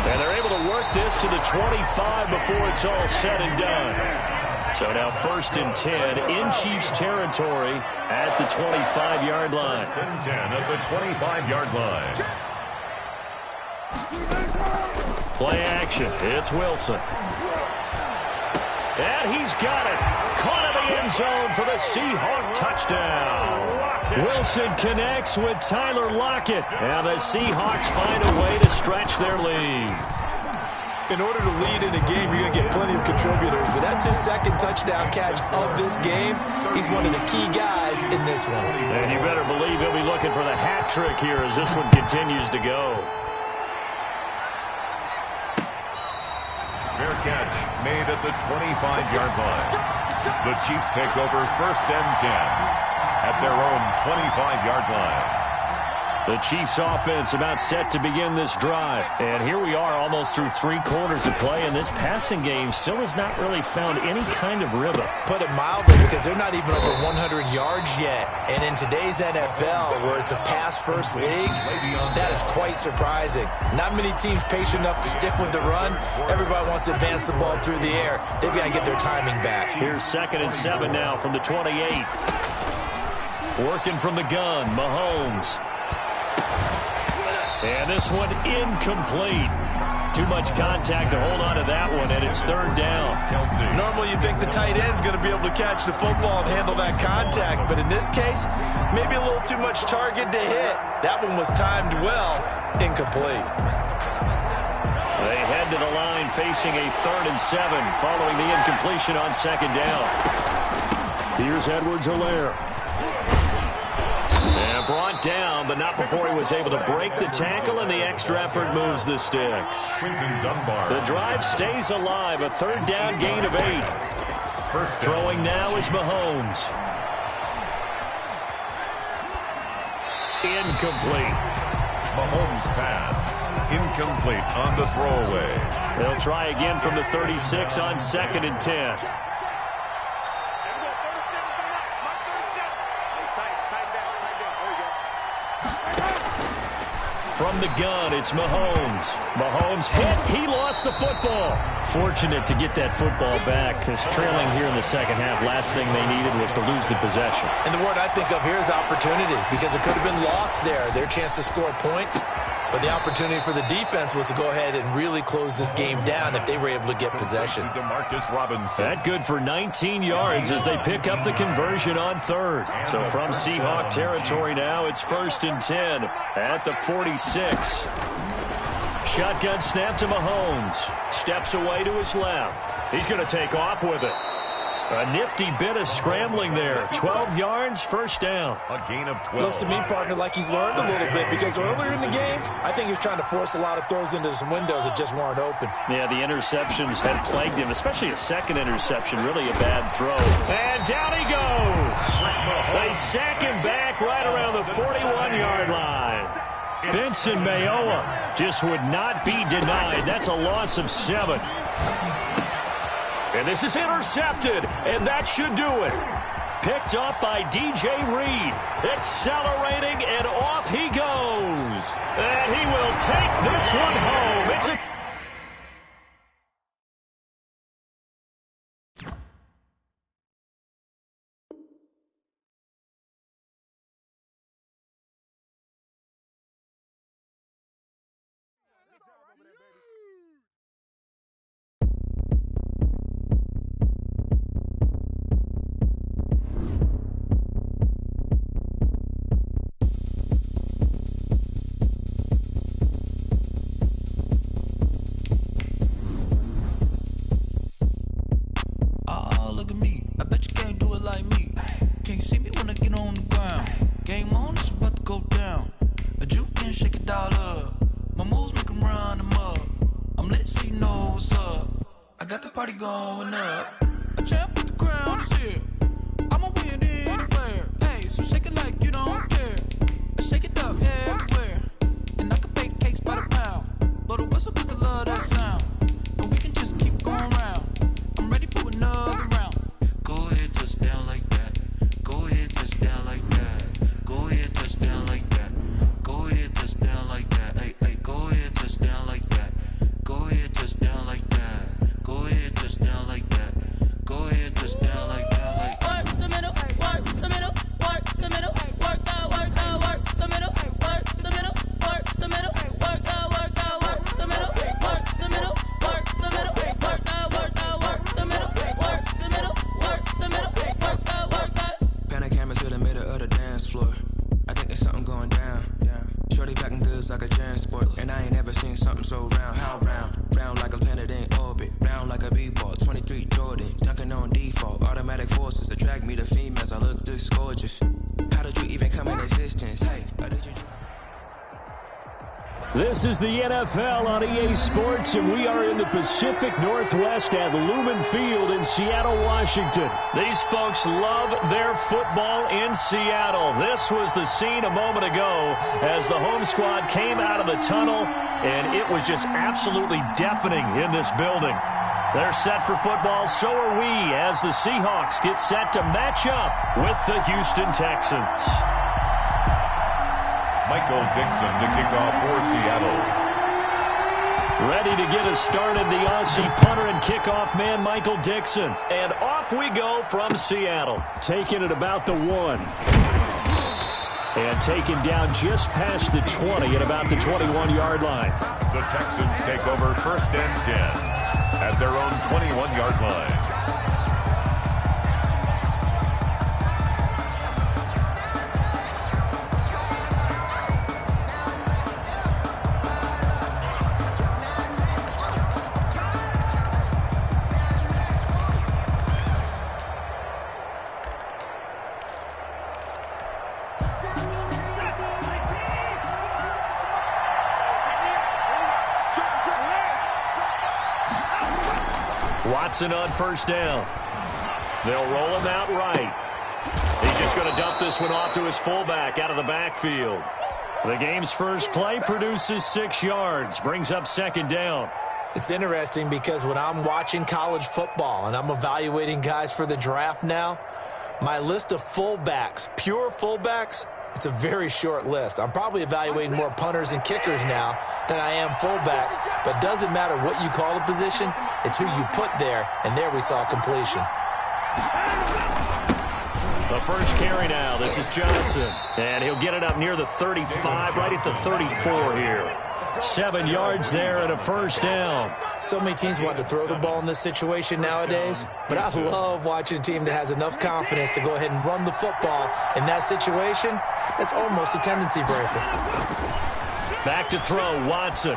And they're able to work this to the 25 before it's all said and done. So now 1st and 10 in Chiefs territory at the 25-yard line. 1st and 10 at the 25-yard line. Play action. It's Wilson. And he's got it. Caught in the end zone for the Seahawk touchdown. Wilson connects with Tyler Lockett. And the Seahawks find a way to stretch their lead. In order to lead in a game, you're going to get plenty of contributors. But that's his 2nd touchdown catch of this game. He's one of the key guys in this one. And you better believe he'll be looking for the hat trick here as this one continues to go. Fair catch made at the 25-yard line. The Chiefs take over 1st and 10 at their own 25-yard line. The Chiefs offense about set to begin this drive. And here we are almost through 3 quarters of play, and this passing game still has not really found any kind of rhythm. Put it mildly, because they're not even over 100 yards yet. And in today's NFL, where it's a pass-first league, that is quite surprising. Not many teams patient enough to stick with the run. Everybody wants to advance the ball through the air. They've got to get their timing back. Here's 2nd and 7 now from the 28. Working from the gun, Mahomes. And this one incomplete. Too much contact to hold on to that one, and it's 3rd down. Normally you think the tight end's going to be able to catch the football and handle that contact, but in this case, maybe a little too much target to hit. That one was timed well, incomplete. They head to the line facing a 3rd and 7 following the incompletion on 2nd down. Here's Edwards-Helaire. And brought down, but not before he was able to break the tackle, and the extra effort moves the sticks. The drive stays alive, a 3rd down gain of 8. Throwing now is Mahomes. Incomplete. Mahomes' pass incomplete on the throwaway. They'll try again from the 36 on 2nd and 10. From the gun, it's Mahomes. Mahomes hit. He lost the football. Fortunate to get that football back, because trailing here in the 2nd half, last thing they needed was to lose the possession. And the word I think of here is opportunity, because it could have been lost there, their chance to score points. But the opportunity for the defense was to go ahead and really close this game down if they were able to get possession. Demarcus Robinson. That good for 19 yards as they pick up the conversion on 3rd. So from Seahawk territory now, it's 1st and 10 at the 46. Shotgun snap to Mahomes. Steps away to his left. He's going to take off with it. A nifty bit of scrambling there. 12 yards, 1st down. A gain of 12. Looks to me, partner, like he's learned a little bit, because earlier in the game, I think he was trying to force a lot of throws into some windows that just weren't open. Yeah, the interceptions had plagued him, especially a 2nd interception. Really a bad throw. And down he goes. They sack him back right around the 41-yard line. Benson Mayowa just would not be denied. That's a loss of 7. And this is intercepted, and that should do it. Picked up by DJ Reed. Accelerating, and off he goes. And he will take this one home. It's a... Going up. A champ with the crown is here. I'ma win anywhere. Hey, so shake it like you don't care. Shake it up everywhere. And I can bake cakes by the pound. Blow the whistle 'cause I love that sound. And we can just keep going round. I'm ready for another round. Go ahead, touch down like that. Go ahead, touch down like that. Go ahead, touch down like that. Go ahead, touch down like that. Hey, hey, go ahead, touch down like that. Go ahead, touch down like that. Go ahead, touch down like that. Go ahead, touch down like that. Like work the middle, work the middle, work the middle, work the middle, work the middle, work the middle, work the middle, work the middle, work the middle, work the middle, This is the NFL on EA Sports, and we are in the Pacific Northwest at Lumen Field in Seattle, Washington. These folks love their football in Seattle. This was the scene a moment ago as the home squad came out of the tunnel, and it was just absolutely deafening in this building. They're set for football, so are we, as the Seahawks get set to match up with the Houston Texans. Michael Dixon to kick off for Seattle. Ready to get us started, the Aussie punter and kickoff man, Michael Dixon. And off we go from Seattle. Taking it about the 1. And taken down just past the 20 at about the 21-yard line. The Texans take over 1st and 10 at their own 21-yard line. Watson on 1st down. They'll roll him out right. He's just going to dump this one off to his fullback out of the backfield. The game's first play produces 6 yards, brings up 2nd down. It's interesting because when I'm watching college football and I'm evaluating guys for the draft now, my list of fullbacks, pure fullbacks, it's a very short list. I'm probably evaluating more punters and kickers now than I am fullbacks, but it doesn't matter what you call a position, it's who you put there, and there we saw completion. The first carry now, this is Johnson, and he'll get it up near the 35, right at the 34 here. 7 yards there and a 1st down. So many teams want to throw the ball in this situation nowadays, but I love watching a team that has enough confidence to go ahead and run the football in that situation. That's almost a tendency breaker. Back to throw, Watson.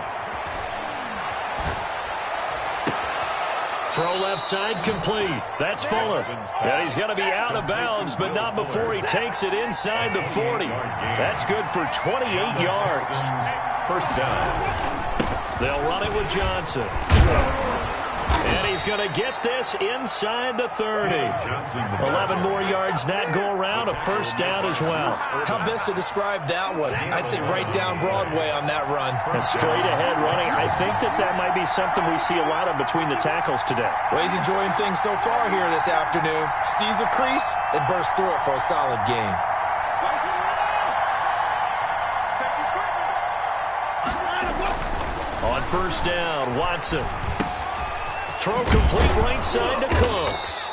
Throw left side complete. That's Fuller. And he's going to be out of bounds, but not before he takes it inside the 40. That's good for 28 yards. 1st down. They'll run it with Johnson. And he's going to get this inside the 30. 11 more yards that go around, a 1st down as well. How best to describe that one? I'd say right down Broadway on that run. And straight ahead running. I think that might be something we see a lot of between the tackles today. Well, he's enjoying things so far here this afternoon. Sees a crease and bursts through it for a solid gain. On 1st down, Watson. Throw complete right side to Cooks.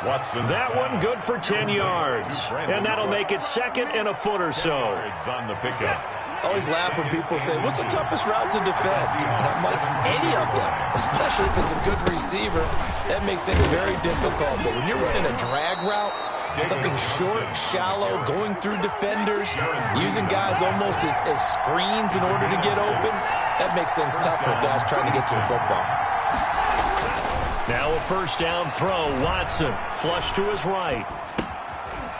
Watson. That one good for 10 yards. And that'll make it 2nd and a foot or so. On the pickup. I always laugh when people say, what's the toughest route to defend? And I'm like, any of them, especially if it's a good receiver. That makes things very difficult. But when you're running a drag route, something short, shallow, going through defenders, using guys almost as screens in order to get open, that makes things tough for guys trying to get to the football. Now a 1st down throw. Watson flush to his right.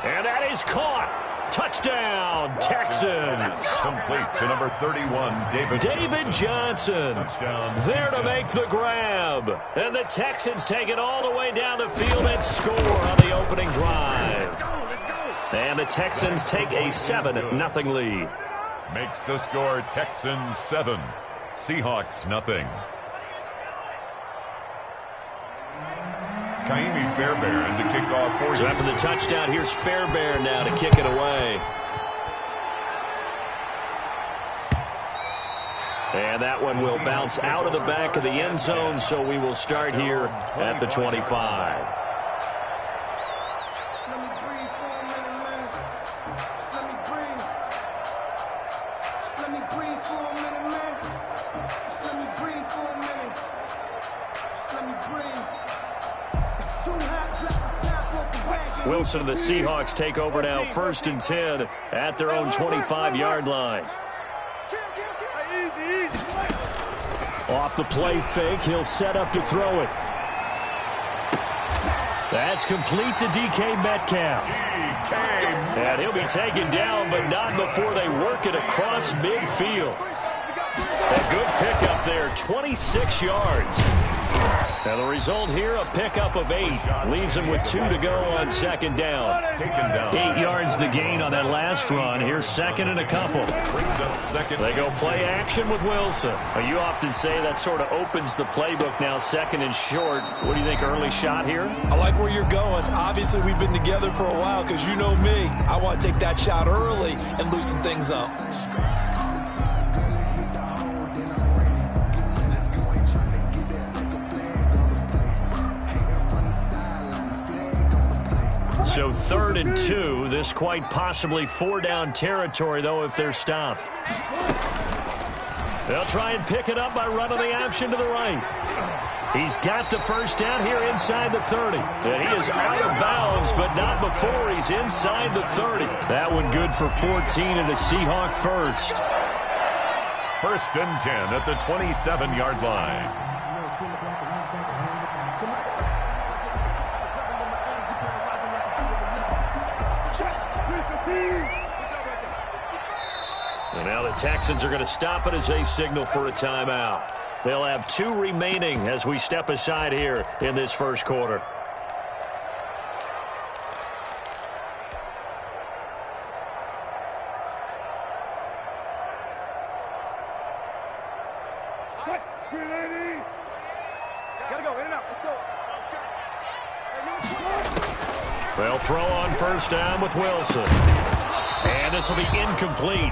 And that is caught. Touchdown, Texans. Complete to number 31, David Johnson. Touchdown. There to make the grab. And the Texans take it all the way down the field and score on the opening drive. And the Texans take a 7-0 lead. Makes the score Texans 7, Seahawks nothing. Kaimi Fairbairn to kick off for you. So after the touchdown, here's Fairbairn now to kick it away. And that one will bounce out of the back of the end zone, so we will start here at the 25. Wilson and the Seahawks take over now, 1st and 10 at their own 25-yard line. Off the play fake, he'll set up to throw it. That's complete to DK Metcalf. And he'll be taken down, but not before they work it across midfield. A good pickup there, 26 yards. And the result here, a pickup of 8. Leaves him with 2 to go on second down. 8 yards the gain on that last run. Here's second and a couple. They go play action with Wilson. You often say that sort of opens the playbook now, second and short. What do you think, early shot here? I like where you're going. Obviously, we've been together for a while because you know me. I want to take that shot early and loosen things up. So 3rd and 2. This quite possibly 4-down territory, though, if they're stopped. They'll try and pick it up by running the option to the right. He's got the first down here inside the 30. And he is out of bounds, but not before he's inside the 30. That one good for 14 and a Seahawk first. 1st and 10 at the 27-yard line. And now the Texans are going to stop it as they signal for a timeout. They'll have 2 remaining as we step aside here in this first quarter. Gotta go, in and out, let's go. They'll throw on first down with Wilson. And this will be incomplete.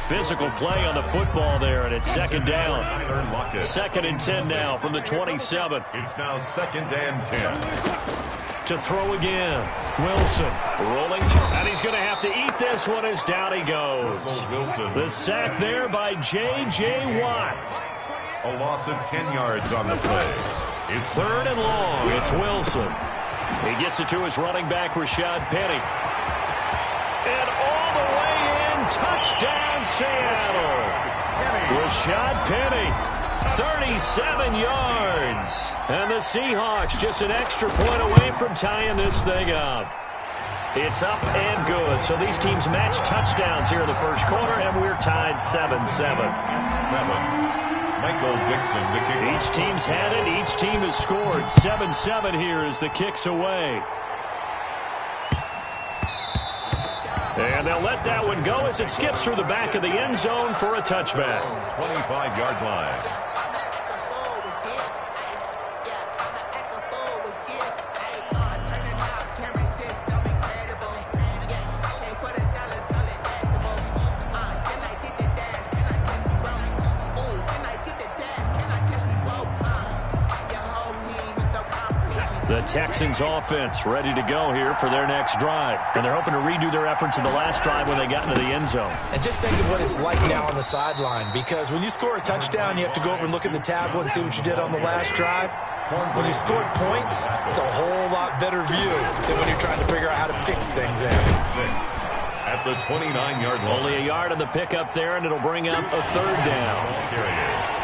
Physical play on the football there, and it's second down. 2nd and 10 now from the 27. It's now 2nd and 10. To throw again. Wilson rolling. And he's going to have to eat this one as down he goes. The sack there by J.J. Watt. A loss of 10 yards on the play. It's 3rd and long. It's Wilson. He gets it to his running back, Rashad Penny. And all the way in, touchdown Seattle. Rashad Penny, 37 yards. And the Seahawks just an extra point away from tying this thing up. It's up and good. So these teams match touchdowns here in the first quarter, and we're tied 7-7. Michael Dixon, the kicker. Each team's had it. Each team has scored. 7-7 here as the kick's away. And they'll let that one go as it skips through the back of the end zone for a touchback. 25-yard line. The Texans offense ready to go here for their next drive. And they're hoping to redo their efforts in the last drive when they got into the end zone. And just think of what it's like now on the sideline, because when you score a touchdown, you have to go over and look at the tablet and see what you did on the last drive. When you scored points, it's a whole lot better view than when you're trying to figure out how to fix things At the 29-yard line. Only a yard on the pickup there, and it'll bring up a 3rd down.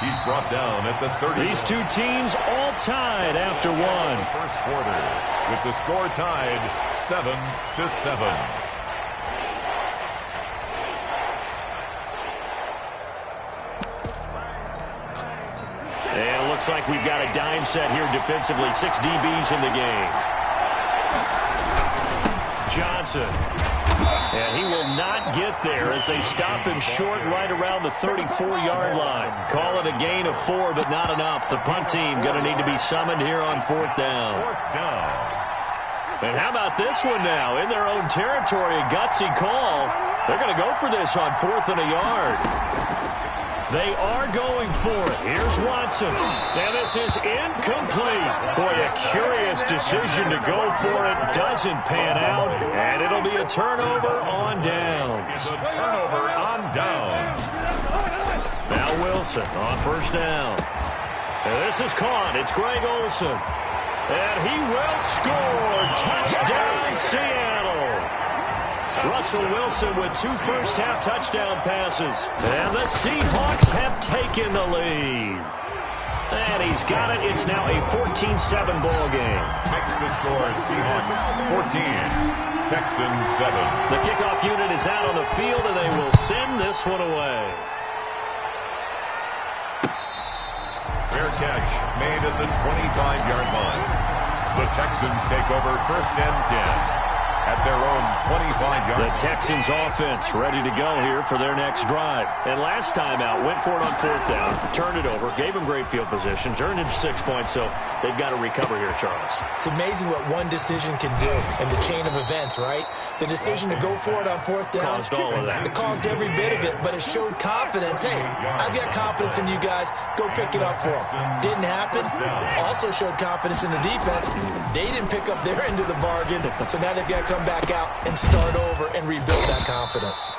He's brought down at the 30. These two teams all tied after one. First quarter with the score tied 7-7. And it looks like we've got a dime set here defensively. 6 DBs in the game. Johnson. And he will not get there as they stop him short right around the 34-yard line. Call it a gain of 4, but not enough. The punt team going to need to be summoned here on 4th down. And how about this one now? In their own territory, a gutsy call. They're going to go for this on 4th and a yard. They are going for it. Here's Watson. And this is incomplete. Boy, a curious decision to go for it. Doesn't pan out. And it'll be a turnover on downs. A turnover on downs. Now Wilson on first down. And this is caught. It's Greg Olsen. And he will score. Touchdown, Seattle. Russell Wilson with 2 first-half touchdown passes. And the Seahawks have taken the lead. And he's got it. It's now a 14-7 ball game. Next to score, Seahawks 14, Texans 7. The kickoff unit is out on the field, and they will send this one away. Fair catch made at the 25-yard line. The Texans take over 1st and 10. At their own 25-yard line. The Texans offense ready to go here for their next drive. And last time out, went for it on 4th down, turned it over, gave them great field position, turned into 6 points, so they've got to recover here, Charles. It's amazing what one decision can do in the chain of events, right? The decision to go for it on 4th down. Caused all of that. It caused every bit of it, but it showed confidence. Hey, I've got confidence in you guys. Go pick it up for them. Didn't happen. Also showed confidence in the defense. They didn't pick up their end of the bargain, so now they've got to come back out and start over and rebuild that confidence.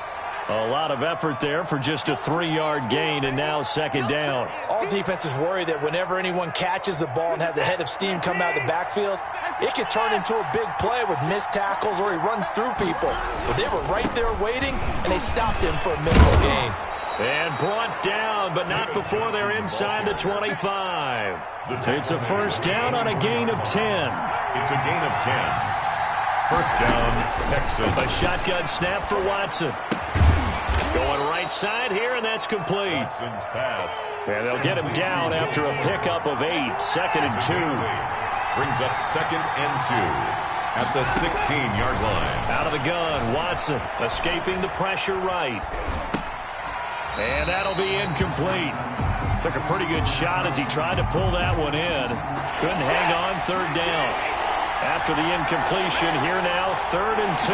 A lot of effort there for just a 3-yard gain, and now 2nd down. All defenses worry that whenever anyone catches the ball and has a head of steam come out of the backfield, it could turn into a big play with missed tackles or he runs through people. But they were right there waiting, and they stopped him for a minimal gain. And brought down, but not before they're inside the 25. It's a 1st down on a gain of 10. It's a gain of 10. 1st down, Texans. A shotgun snap for Watson. Going right side here, and that's complete. Watson's pass. And they'll get him down after a pickup of 8. 2nd and 2. Brings up 2nd and 2 at the 16-yard line. Out of the gun, Watson escaping the pressure right. And that'll be incomplete. Took a pretty good shot as he tried to pull that one in. Couldn't hang on. 3rd down. After the incompletion, here now, 3rd and 2.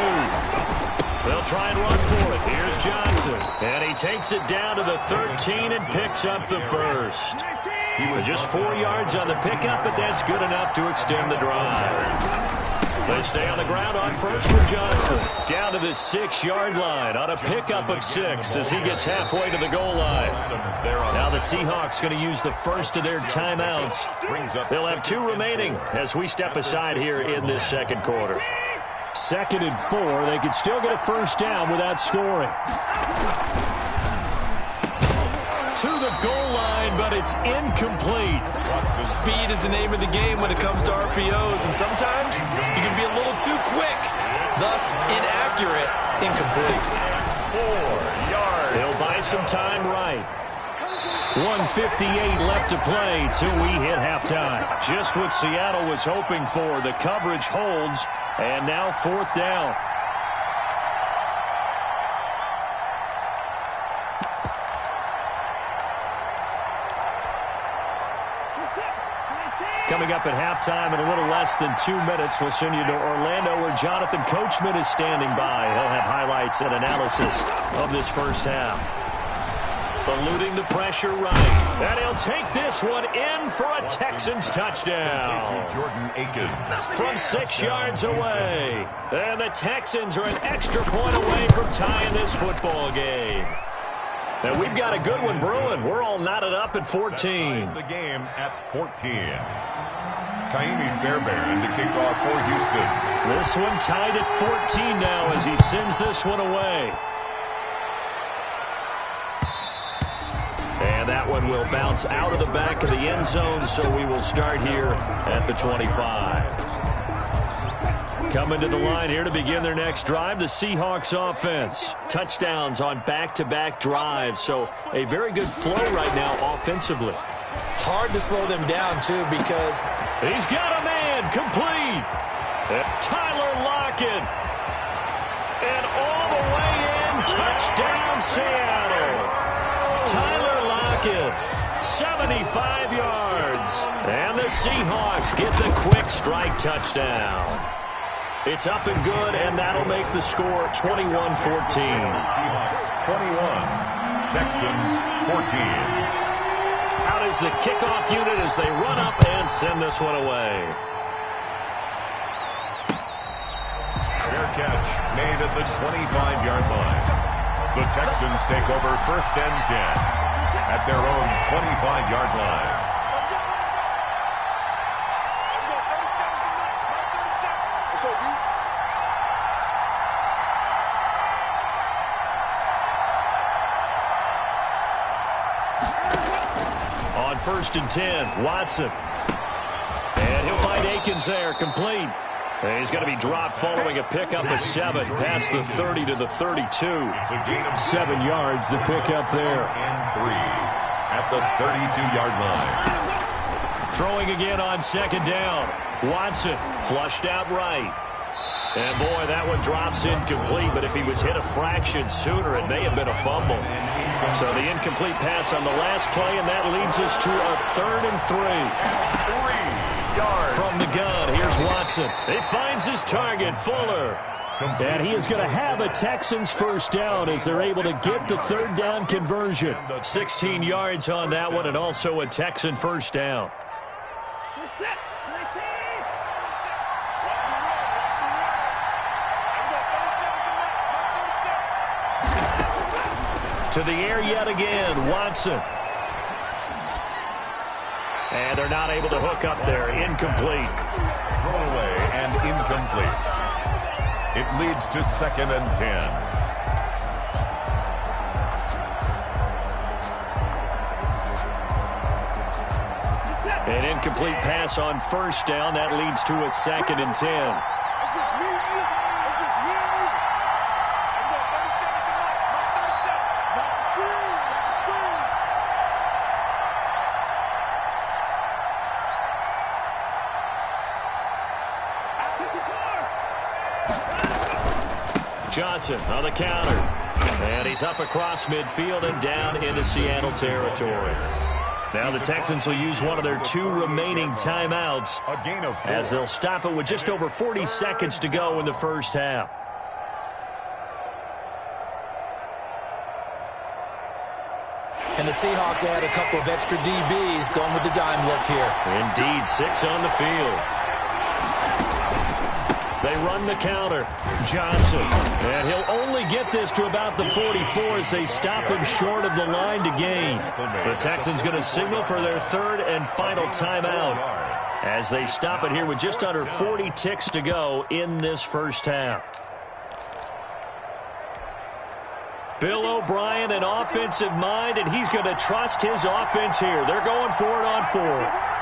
They'll try and run for it. Here's Johnson. And he takes it down to the 13 and picks up the 1st. He was just 4 yards on the pickup, but that's good enough to extend the drive. They stay on the ground on 1st for Johnson. Down to the 6-yard line on a pickup of 6 as he gets halfway to the goal line. Now the Seahawks going to use the first of their timeouts. They'll have 2 remaining as we step aside here in this 2nd quarter. 2nd and 4. They could still get a 1st down without scoring. To the goal line, but it's incomplete. Speed is the name of the game when it comes to RPOs, and sometimes you can be a little too quick, thus inaccurate, incomplete. 4 yards. He'll buy some time right. 1:58 left to play till we hit halftime. Just what Seattle was hoping for. The coverage holds, and now 4th down. Coming up at halftime in a little less than 2 minutes, we'll send you to Orlando where Jonathan Coachman is standing by. He'll have highlights and analysis of this 1st half. Eluding the pressure right. And he'll take this one in for a Texans touchdown. Jordan Akins. From 6 yards away. And the Texans are an extra point away from tying this football game. And we've got a good one brewing. We're all knotted up at 14. The game at 14. Kaimi Fairbairn to kick off for Houston. This one tied at 14 now as he sends this one away. And that one will bounce out of the back of the end zone, so we will start here at the 25. Coming to the line here to begin their next drive, the Seahawks offense. Touchdowns on back-to-back drives, so a very good flow right now offensively. Hard to slow them down, too, because he's got a man complete. Tyler Lockett. And all the way in, touchdown Seattle. Tyler Lockett, 75 yards. And the Seahawks get the quick strike touchdown. It's up and good, and that'll make the score 21-14. Seahawks 21, Texans 14. Out is the kickoff unit as they run up and send this one away. Fair catch made at the 25-yard line. The Texans take over 1st and 10 at their own 25-yard line. On 1st and 10, Watson. And he'll find Akins there, complete. And he's going to be dropped following a pickup of 7, past the 30 to the 32. 7 yards, the pickup there. And 3 at the 32-yard line. Throwing again on second down. Watson flushed out right. And, boy, that one drops incomplete, but if he was hit a fraction sooner, it may have been a fumble. So the incomplete pass on the last play, and that leads us to a 3rd and 3. 3 yards. From the gun, here's Watson. He finds his target, Fuller. And he is going to have a Texans first down as they're able to get the 3rd down conversion. 16 yards on that one, and also a Texan first down. To the air yet again, Watson. And they're not able to hook up there. Incomplete. Thrown away and incomplete. It leads to 2nd and 10. An incomplete pass on first down. That leads to a 2nd and 10. Johnson on the counter. And he's up across midfield and down into Seattle territory. Now the Texans will use one of their 2 remaining timeouts as they'll stop it with just over 40 seconds to go in the first half. And the Seahawks add a couple of extra DBs going with the dime look here. Indeed, 6 on the field. They run the counter. Johnson. And he'll only get this to about the 44 as they stop him short of the line to gain. The Texans going to signal for their 3rd and final timeout as they stop it here with just under 40 ticks to go in this first half. Bill O'Brien, an offensive mind, and he's going to trust his offense here. They're going for it on 4th.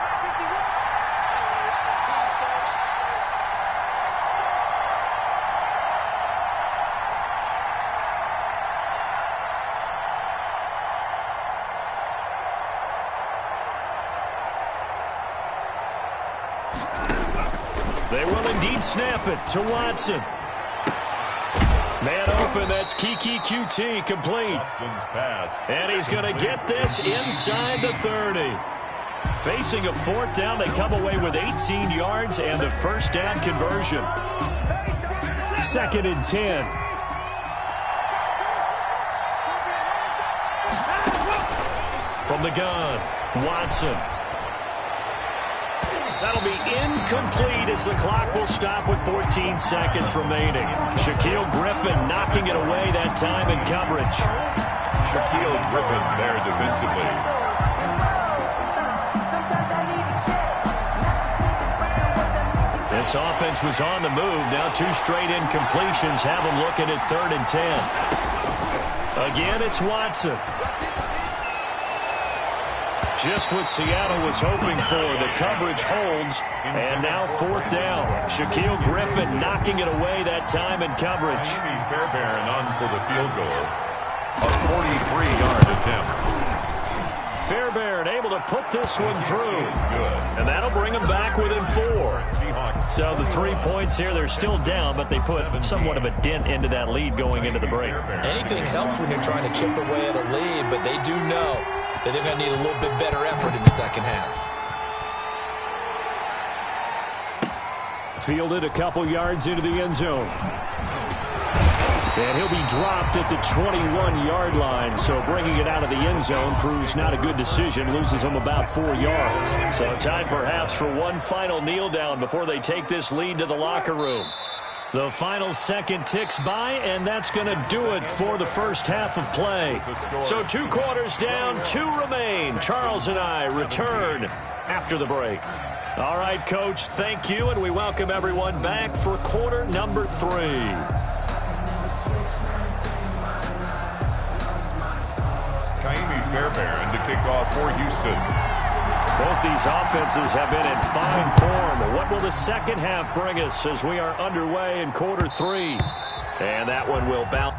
They will indeed snap it to Watson. Man open, that's Kiki QT, complete. And he's going to get this inside the 30. Facing a 4th down, they come away with 18 yards and the first down conversion. 2nd and 10. From the gun, Watson. That'll be incomplete as the clock will stop with 14 seconds remaining. Shaquill Griffin knocking it away that time in coverage. Shaquill Griffin there defensively. This offense was on the move. Now 2 straight incompletions have them looking at 3rd and 10. Again, it's Watson. Just what Seattle was hoping for. The coverage holds, and now 4th down. Shaquill Griffin knocking it away that time in coverage. Fairbairn on for the field goal. A 43-yard attempt. Fairbairn able to put this one through. And that'll bring them back within 4. So the 3 points here, they're still down, but they put somewhat of a dent into that lead going into the break. Anything helps when you're trying to chip away at a lead, but they do know that they're going to need a little bit better effort in the second half. Fielded a couple yards into the end zone. And he'll be dropped at the 21-yard line, so bringing it out of the end zone proves not a good decision, loses him about 4 yards. So time perhaps for one final kneel down before they take this lead to the locker room. The final second ticks by, and that's going to do it for the first half of play. So 2 quarters down, 2 remain. Charles and I return after the break. All right, Coach, thank you, and we welcome everyone back for quarter number 3. Ka'imi Fairbairn to kick off for Houston. Both these offenses have been in fine form. What will the second half bring us as we are underway in quarter 3? And that one will bounce.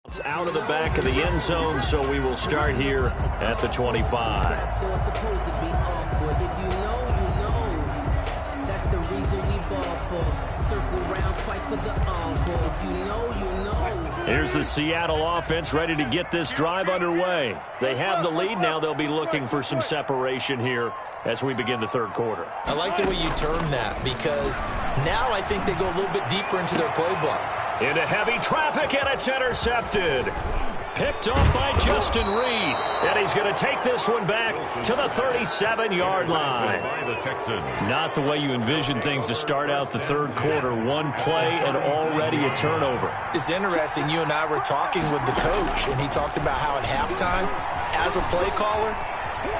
It's out of the back of the end zone, so we will start here at the 25. Here's the Seattle offense ready to get this drive underway. They have the lead. Now they'll be looking for some separation here as we begin the third quarter. I like the way you term that, because now I think they go a little bit deeper into their playbook. Into heavy traffic, and it's intercepted. Picked off by Justin Reed. And he's going to take this one back to the 37-yard line. Not the way you envision things to start out the third quarter. One play and already a turnover. It's interesting. You and I were talking with the coach, and he talked about how at halftime, as a play caller,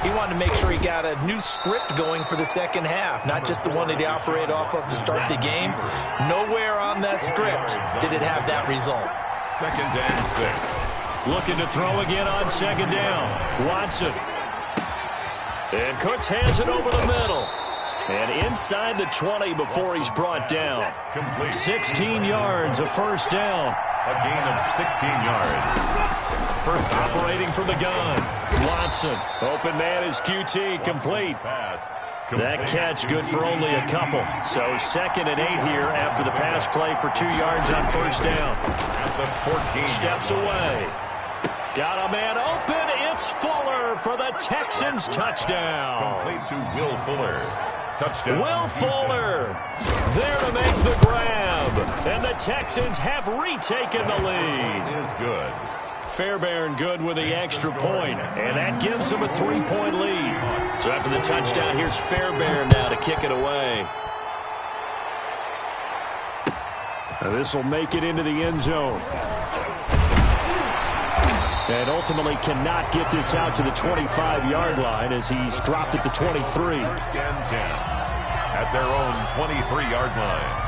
he wanted to make sure he got a new script going for the second half, not just the one that he operated off of to start the game. Nowhere on that script did it have that result. 2nd and 6. Looking to throw again on 2nd down. Watson. And Cooks hands it over the middle. And inside the 20 before he's brought down. 16 yards, a first down. A gain of 16 yards. First operating from the gun. Watson. Open man is QT. Complete. That catch good for only a couple. So 2nd and 8 here after the pass play for 2 yards on first down. At the 14. Steps away. Got a man open. It's Fuller for the Texans touchdown. Complete to Will Fuller. Touchdown. Will Fuller there to make the grab. And the Texans have retaken the lead. It is good. Fairbairn good with the extra point, and that gives them a 3-point lead. So after the touchdown, here's Fairbairn now to kick it away. This will make it into the end zone. And ultimately cannot get this out to the 25-yard line as he's dropped it to 23. 1st and 10 at their own 23-yard line.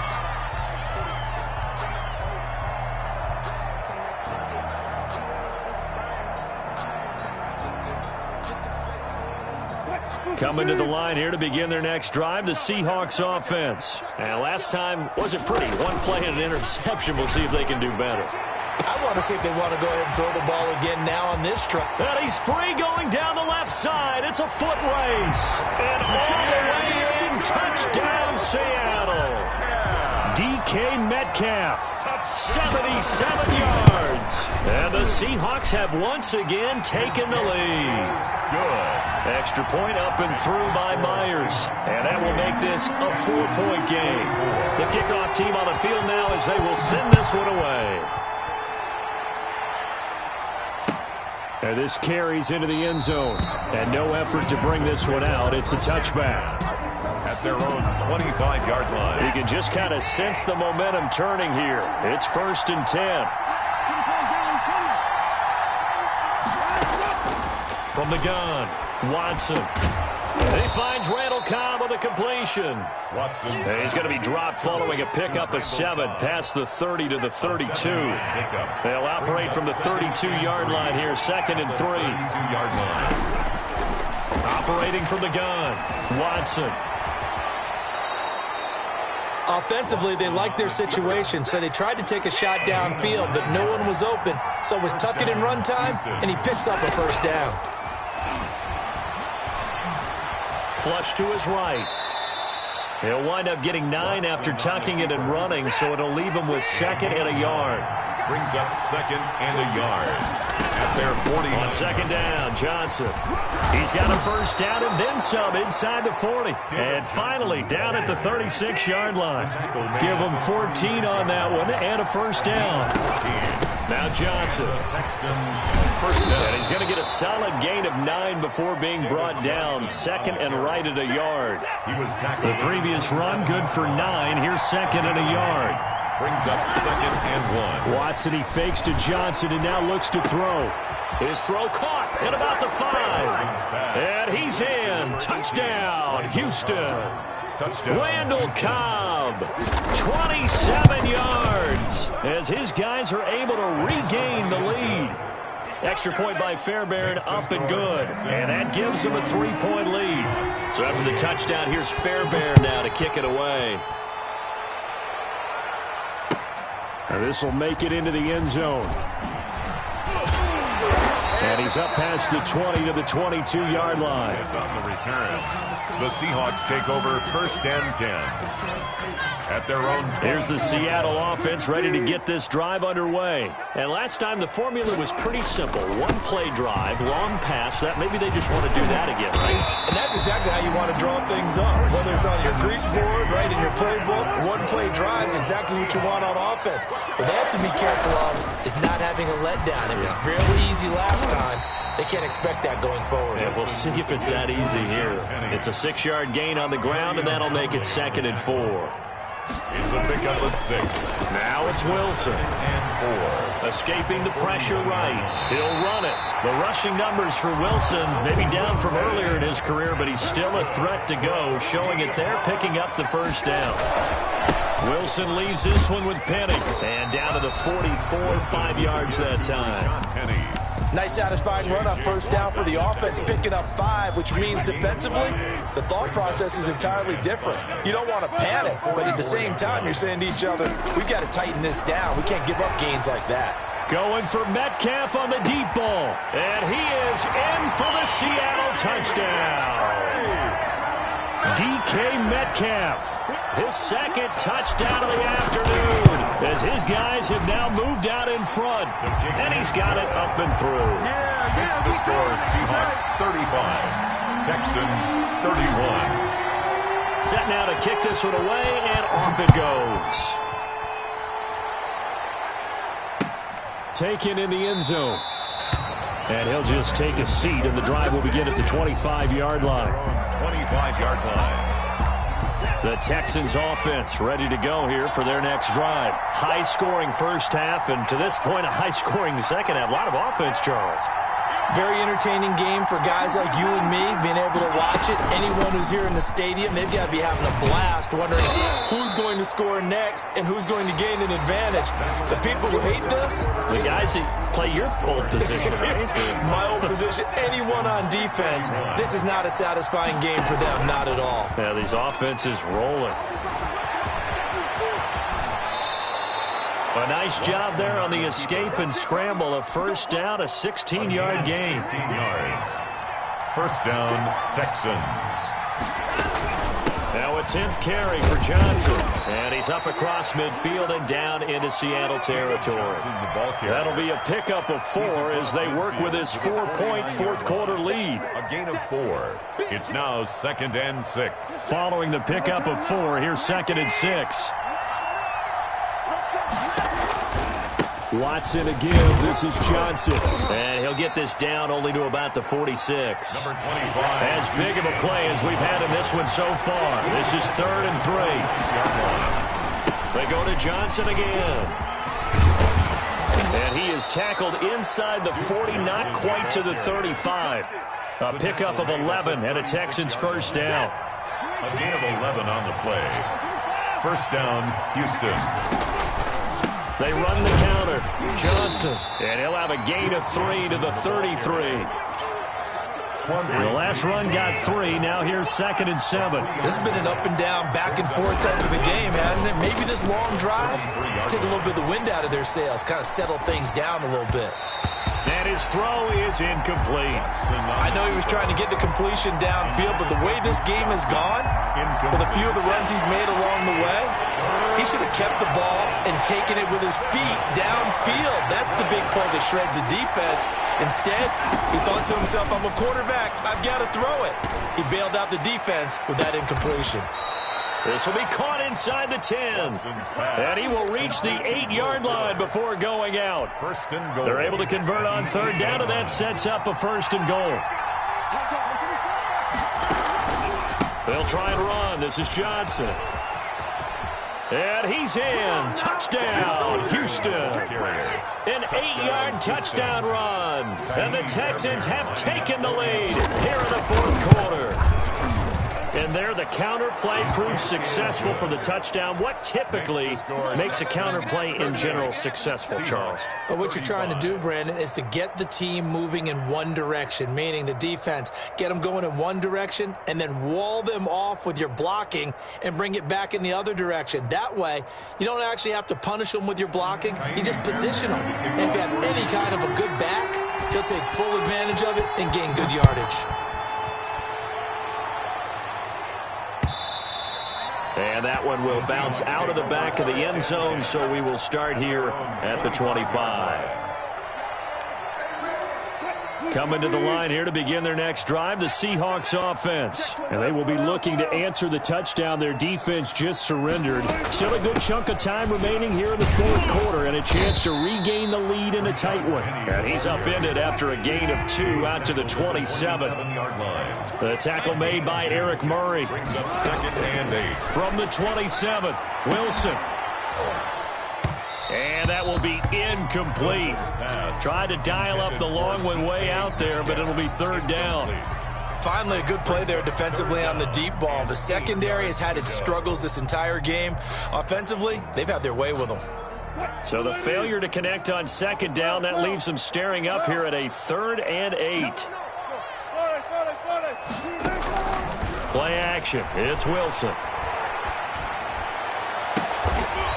Coming to the line here to begin their next drive, the Seahawks offense. And last time wasn't pretty. One play and an interception. We'll see if they can do better. I want to see if they want to go ahead and throw the ball again now on this try. And he's free going down the left side. It's a foot race. And all the way in, touchdown Seattle. DK Metcalf, 77 yards. And the Seahawks have once again taken the lead. Good. Extra point up and through by Myers. And that will make this a 4-point game. The kickoff team on the field now as they will send this one away. And this carries into the end zone. And no effort to bring this one out. It's a touchback. At their own 25-yard line. You can just kind of sense the momentum turning here. It's 1st and 10. From the gun, Watson. He finds Randall Cobb on the completion. Watson. And he's going to be dropped following a pickup of 7 past the 30 to the 32. They'll operate from the 32-yard line here, 2nd and 3. 32-yard line. Operating from the gun, Watson. Offensively, they liked their situation, so they tried to take a shot downfield, but no one was open. So it was tuck it in run time, and he picks up a first down. Flush to his right. He'll wind up getting 9 after tucking it and running, so it'll leave him with 2nd and a yard. Brings up 2nd and a yard. At their 40. On 2nd down, Johnson. He's got a first down and then some inside the 40. And finally down at the 36-yard line. Give him 14 on that one and a first down. Now Johnson. And he's going to get a solid gain of 9 before being brought down. 2nd and right at a yard. The previous run good for 9. Here's 2nd and a yard. Brings up 2nd and 1. Watson, he fakes to Johnson and now looks to throw. His throw caught at about the 5. And he's in. Touchdown, Houston. Touchdown. Randall Cobb, 27 yards, as his guys are able to regain the lead. Extra point by Fairbairn, up and good. And that gives them a 3-point lead. So after the touchdown, here's Fairbairn now to kick it away. And this will make it into the end zone. And he's up past the 20 to the 22-yard line. And on the return, the Seahawks take over 1st and 10 at their own 20. Here's the Seattle offense ready to get this drive underway. And last time the formula was pretty simple. One-play drive, long pass. That maybe they just want to do that again, right? And that's exactly how you want to draw things up. Whether it's on your grease board, right, in your playbook, one-play drive is exactly what you want on offense. What they have to be careful of is not having a letdown. It was fairly easy last time. They can't expect that going forward. Yeah, we'll see if it's that easy here. It's a 6-yard gain on the ground, and that'll make it 2nd and 4. It's a pickup of 6. Now it's Wilson. And 4. Escaping the pressure right. He'll run it. The rushing numbers for Wilson, maybe down from earlier in his career, but he's still a threat to go, showing it there, picking up the 1st down. Wilson leaves this one with Penny. And down to the 44, 5 yards that time. Penny. Nice satisfying run on 1st down for the offense, picking up 5, which means defensively, the thought process is entirely different. You don't want to panic, but at the same time, you're saying to each other, we've got to tighten this down. We can't give up gains like that. Going for Metcalf on the deep ball. And he is in for the Seattle touchdown. DK Metcalf, his 2nd touchdown of the afternoon, as his guys have now moved out in front, and he's got it up and through. It's the score, Seahawks 35, Texans 31. Set now to kick this one away, and off it goes. Taken in the end zone. And he'll just take a seat, and the drive will begin at the 25-yard line. 25-yard line. The Texans offense ready to go here for their next drive. High-scoring first half, and to this point, a high-scoring second half. A lot of offense, Charles. Very entertaining game for guys like you and me, being able to watch it. Anyone who's here in the stadium, they've got to be having a blast, wondering who's going to score next and who's going to gain an advantage. The people who hate this, the guys that play your old position, right? My old position, anyone on defense, this is not a satisfying game for them, not at all. Yeah, these offenses rolling. A nice job there on the escape and scramble. A 1st down, a 16-yard gain. 16 yards. 1st down, Texans. Now a 10th carry for Johnson. And he's up across midfield and down into Seattle territory. That'll be a pickup of 4 as they work with his 4-point fourth-quarter lead. A gain of 4. It's now 2nd and 6. Following the pickup of 4, here's 2nd and 6. Watson again. This is Johnson. And he'll get this down only to about the 46. Number 25. As big of a play as we've had in this one so far. This is 3rd and 3. They go to Johnson again. And he is tackled inside the 40, not quite to the 35. A pickup of 11 and a Texans 1st down. A gain of 11 on the play. 1st down, Houston. They run the counter. Johnson. And he'll have a gain of 3 to the 33. The last run got 3. Now here's 2nd and 7. This has been an up and down, back and forth type of a game, hasn't it? Maybe this long drive take a little bit of the wind out of their sails, kind of settle things down a little bit. And his throw is incomplete. I know he was trying to get the completion downfield, but the way this game has gone, with a few of the runs he's made along the way, he should have kept the ball and taken it with his feet downfield. That's the big play that shreds the defense. Instead, he thought to himself, I'm a quarterback. I've got to throw it. He bailed out the defense with that incompletion. This will be caught inside the 10. And he will reach the 8-yard line before going out. 1st and goal. They're able to convert on 3rd down, and that sets up a 1st and goal. They'll try and run. This is Johnson. And he's in. Touchdown, Houston. An 8-yard touchdown run. And the Texans have taken the lead here in the 4th quarter. And there, the counter play proves successful for the touchdown. What typically makes a counter play in general successful, Charles? But what you're trying to do, Brandon, is to get the team moving in one direction, meaning the defense, get them going in one direction and then wall them off with your blocking and bring it back in the other direction. That way, you don't actually have to punish them with your blocking. You just position them. And if you have any kind of a good back, He'll take full advantage of it and gain good yardage. And that one will bounce out of the back of the end zone, so we will start here at the 25. Coming to the line here to begin their next drive, the Seahawks offense. And they will be looking to answer the touchdown their defense just surrendered. Still a good chunk of time remaining here in the fourth quarter and a chance to regain the lead in a tight one. And he's upended after a gain of 2 out to the 27. The tackle made by Eric Murray. Second and 8. From the 27, Wilson. And that will be incomplete. Tried to dial up the long one way out there, but it'll be third down. Finally, a good play there defensively on the deep ball. The secondary has had its struggles this entire game. Offensively, they've had their way with them. So the failure to connect on second down, that leaves them staring up here at a 3rd and 8. Play action. It's Wilson.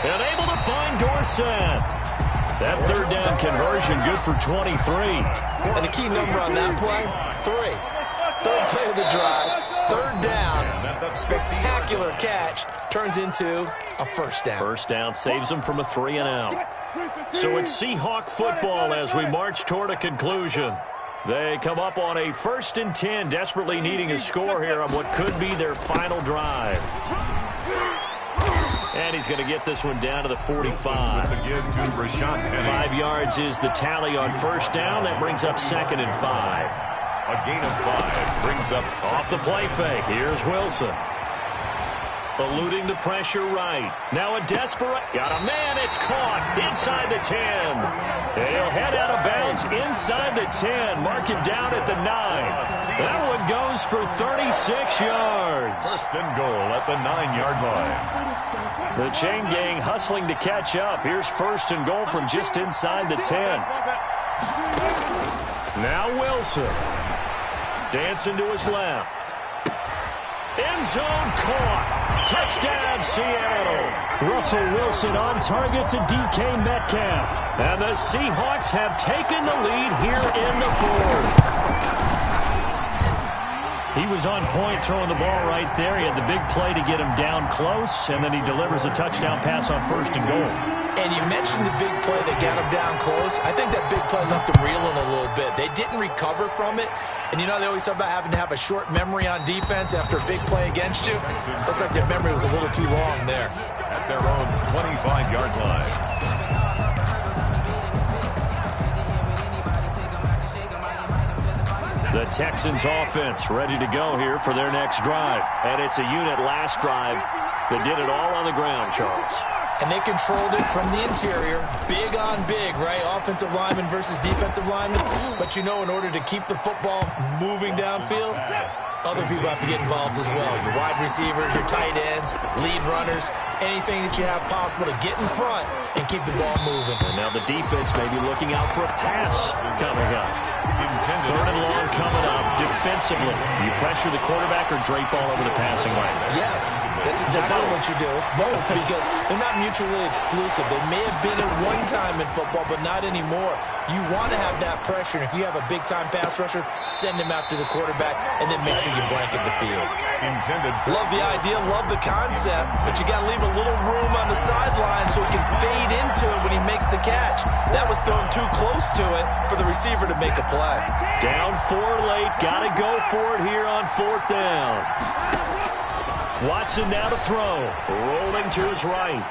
And able to find Dorsett. That third down conversion good for 23. And a key number on that play, 3. Third play of the drive, third down. Spectacular catch turns into a first down. First down saves them from a 3 and out. So it's Seahawk football as we march toward a conclusion. They come up on a 1st and 10, desperately needing a score here on what could be their final drive. And he's going to get this one down to the 45. 5 yards is the tally on first down. That brings up 2nd and 5. A gain of 5 brings up off the play fake. Here's Wilson. Eluding the pressure right. Now a desperate. Got a man. It's caught inside the 10. He'll head out of bounds inside the 10. Mark him down at the 9. That one goes for 36 yards. First and goal at the 9-yard line. The chain gang hustling to catch up. Here's first and goal from just inside the 10. Now Wilson. Dancing to his left. End zone caught. Touchdown, Seattle. Russell Wilson on target to DK Metcalf. And the Seahawks have taken the lead here in the fourth. He was on point throwing the ball right there. He had the big play to get him down close, and then he delivers a touchdown pass on first and goal. And you mentioned the big play that got him down close. I think that big play left him reeling a little bit. They didn't recover from it. And you know, they always talk about having to have a short memory on defense after a big play against you. Looks like their memory was a little too long there. At their own 25-yard line. The Texans offense ready to go here for their next drive. And it's a unit last drive that did it all on the ground, Charles. And they controlled it from the interior. Big on big, right? Offensive lineman versus defensive lineman. But you know, in order to keep the football moving downfield, other people have to get involved as well. Your wide receivers, your tight ends, lead runners, anything that you have possible to get in front and keep the ball moving. And now the defense may be looking out for a pass coming up. Third and long coming up defensively. You pressure the quarterback or drape all over the passing lane? Yes, that's exactly what you do. It's both because they're not mutually exclusive. They may have been at one time in football, but not anymore. You want to have that pressure. And if you have a big-time pass rusher, send him after the quarterback and then make sure you blanket the field. Love the idea, love the concept, but you got to leave a little room on the sideline so he can fade into it when he makes the catch. That was thrown too close to it for the receiver to make a play. Down 4 late, got to go for it here on 4th down. Watson now to throw, rolling to his right.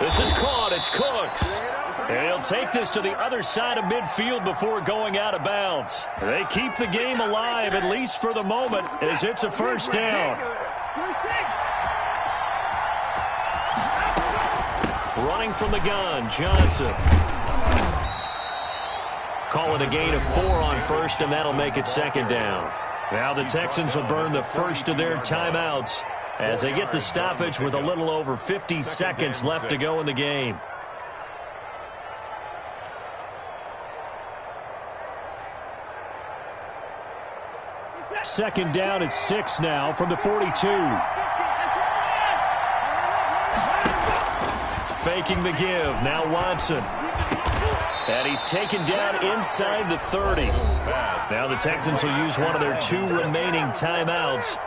This is caught, it's Cooks. And he'll take this to the other side of midfield before going out of bounds. They keep the game alive, at least for the moment, as it's a first down. Running from the gun, Johnson. Call it a gain of 4 on first, and that'll make it second down. Now the Texans will burn the first of their timeouts as they get the stoppage with a little over 50 seconds left to go in the game. Second down at 6 now from the 42. Faking the give. Now Watson. And he's taken down inside the 30. Now the Texans will use one of their 2 remaining timeouts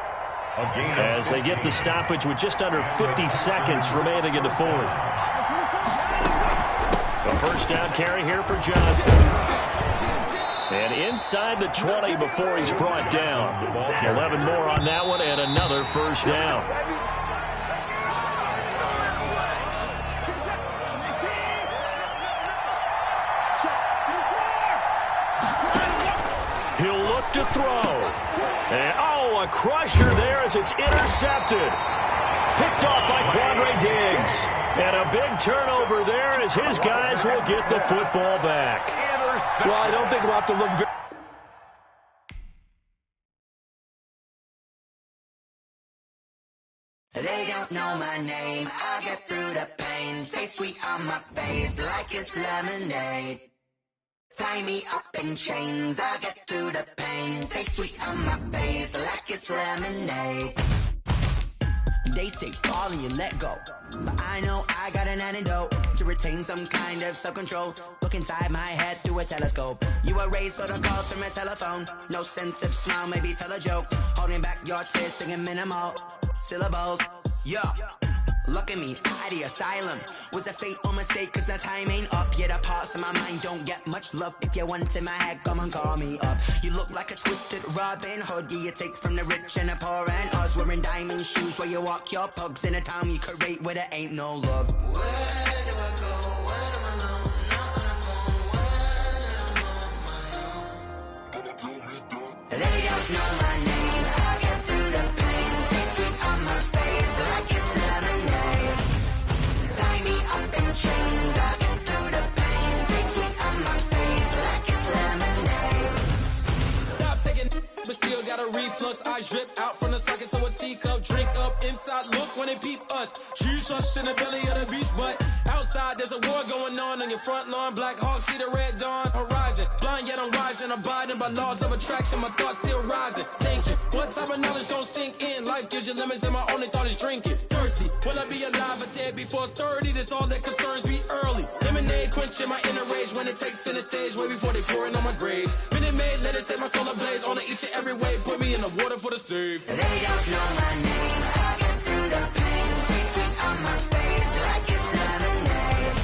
as they get the stoppage with just under 50 seconds remaining in the 4th. A first down carry here for Johnson. And inside the 20 before he's brought down. 11 more on that one and another first down. He'll look to throw. And, a crusher there as it's intercepted. Picked off by Quandre Diggs. And a big turnover there as his guys will get the football back. Well, I don't think we'll have to look very... They don't know my name. I get through the pain. Taste sweet on my face like it's lemonade. Tie me up in chains. I get through the pain. Taste sweet on my face like it's lemonade. They say fall and you let go, but I know I got an antidote to retain some kind of self-control. Look inside my head through a telescope. You erase all the calls from a telephone. No sense of smile, maybe tell a joke. Holding back your tears, singing minimal syllables. Yo, look at me, out the asylum. Was a fate or mistake, cause the time ain't up. Yet the parts of my mind don't get much love. If you want in my head, come and call me up. You look like a twisted Robin Hood. You take from the rich and the poor and us. Wearing diamond shoes where you walk your pugs. In a town you create where there ain't no love. Where do I go? When am I alone? Not on the phone. When I'm on my own. They don't know my name. I get through the pain. Taste sweet on my face like it's lemonade. Tie me up in chains. I get through the pain. Taste sweet on my face like it's lemonade. Stop taking, but still got a reflux. I drip out from the socket to a teacup. Drink up inside, look when they peep us. Choose us in the belly of the beast, but outside there's a war going on your front lawn. Black Hawk, see the red dawn horizon. Blind yet I'm rising, abiding by laws of attraction. My thoughts still rising, thinking what type of knowledge gon' sink in? Life gives you limits and my only thought is drinking. Thirsty, will I be alive or dead before 30? That's all that concerns me early. Lemonade quenching my inner rage when it takes to the stage way before they pouring on my grave. Minute Maid, let it set my soul ablaze on each and every way. Put me in the water for the save. They don't know my name. I get through the pain. Taste sweet on my face like it's lemonade.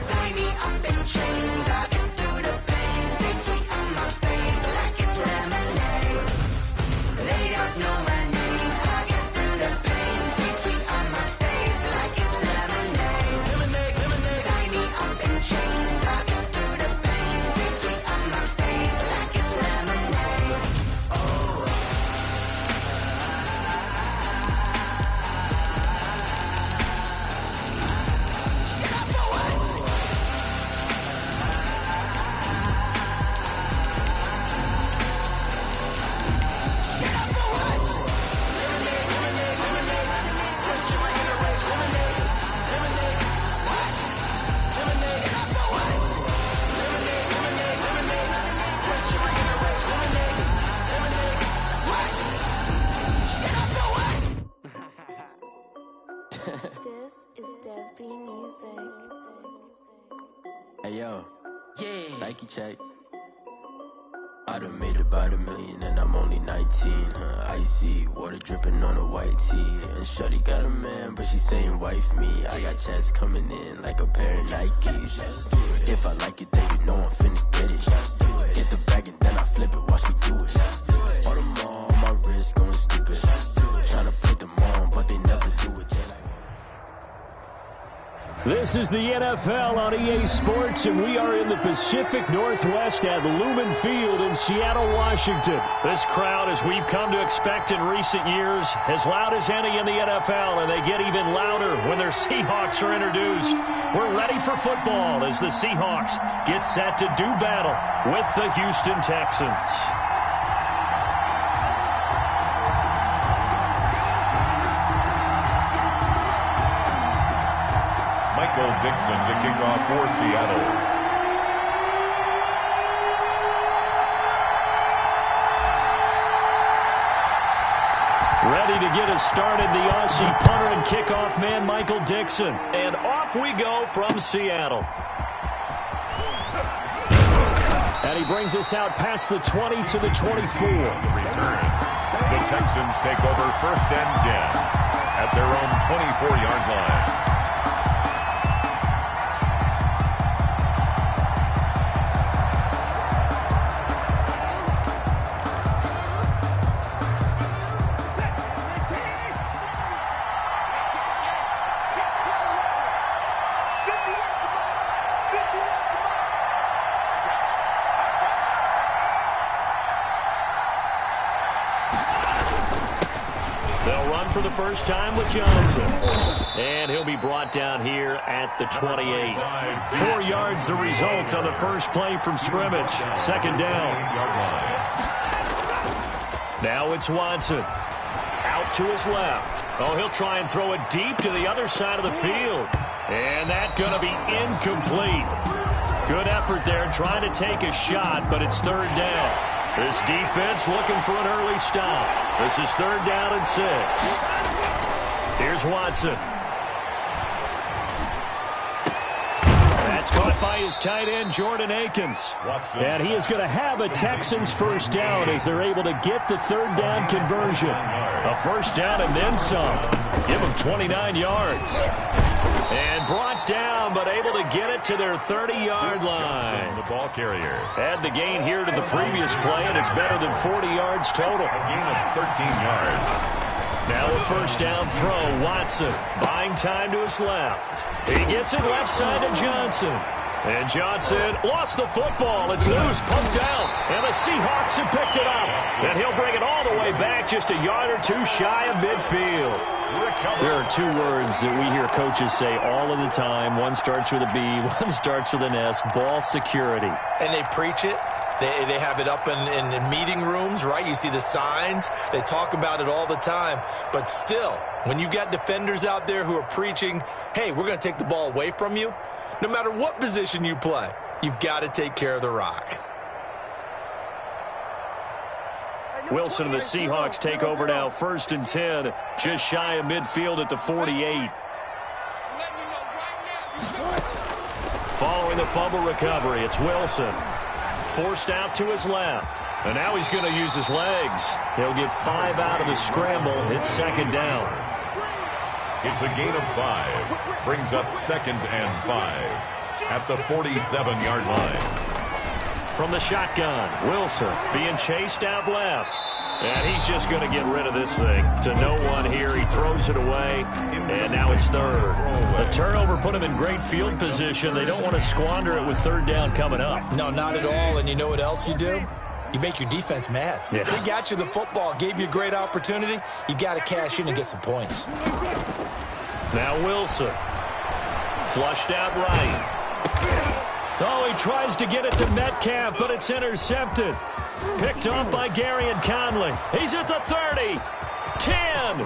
Tie me up in chains. I get through the pain. Taste sweet on my face like it's lemonade. They don't know my name. I get through the pain. Taste sweet on my face like it's lemonade. Lemonade, lemonade. Tie me up in chains. I get through the pain. Taste sweet on my face like it's lemonade. Oh. This is Dev B Music. Hey yo, Yeah. Nike check. I done made about $1 million and I'm only 19. Icy water dripping on a white tee. And shorty got a man, but she saying wife me. I got checks coming in like a pair of Nikes. If I like it, then you know I'm finna get it. Get the bag and then I flip it, watch me do it. All them on my wrist going stupid. Tryna put them on, but they never do it. This is the NFL on EA Sports, and we are in the Pacific Northwest at Lumen Field in Seattle, Washington. This crowd, as we've come to expect in recent years, as loud as any in the NFL, and they get even louder when their Seahawks are introduced. We're ready for football as the Seahawks get set to do battle with the Houston Texans. Michael Dixon to kick off for Seattle. Ready to get us started, the Aussie punter and kickoff man, Michael Dixon. And off we go from Seattle. And he brings us out past the 20 to the 24. Return. The Texans take over 1st and 10 at their own 24-yard line. For the first time with Johnson. And he'll be brought down here at the 28. 4 yards the result on the first play from scrimmage. 2nd down. Now it's Watson. Out to his left. Oh, he'll try and throw it deep to the other side of the field. And that's going to be incomplete. Good effort there trying to take a shot, but it's 3rd down. This defense looking for an early stop. This is 3rd down and 6. Here's Watson. That's caught by his tight end, Jordan Akins. And he is going to have a Texans first down as they're able to get the 3rd down conversion. A first down and then some. Give them 29 yards. And brought down, but able to get it to their 30-yard line. The ball carrier. Add the gain here to the previous play, and it's better than 40 yards total. A gain of 13 yards. Now a first down throw. Watson buying time to his left. He gets it left side to Johnson. And Johnson lost the football. It's loose, pumped out. And the Seahawks have picked it up. And he'll bring it all the way back just a yard or two shy of midfield. There are 2 words that we hear coaches say all of the time. One starts with a B, one starts with an S. Ball security. And they preach it. They have it up in meeting rooms, right? You see the signs. They talk about it all the time. But still, when you've got defenders out there who are preaching, hey, we're going to take the ball away from you, no matter what position you play, you've got to take care of the rock. Wilson and the Seahawks take over now, 1st and 10, just shy of midfield at the 48. Following the fumble recovery, it's Wilson. Forced out to his left. And now he's going to use his legs. He'll get 5 out of the scramble. It's 2nd down. It's a gain of 5. Brings up 2nd and 5 at the 47-yard line. From the shotgun, Wilson being chased out left. And he's just going to get rid of this thing. To no one here. He throws it away. And now it's 3rd. The turnover put him in great field position. They don't want to squander it with 3rd down coming up. No, not at all. And you know what else you do? You make your defense mad. Yeah. They got you the football, gave you a great opportunity. You got to cash in and get some points. Now Wilson. Flushed out right. Oh, he tries to get it to Metcalf, but it's intercepted. Picked off by Garyon Conley. He's at the 30. 10.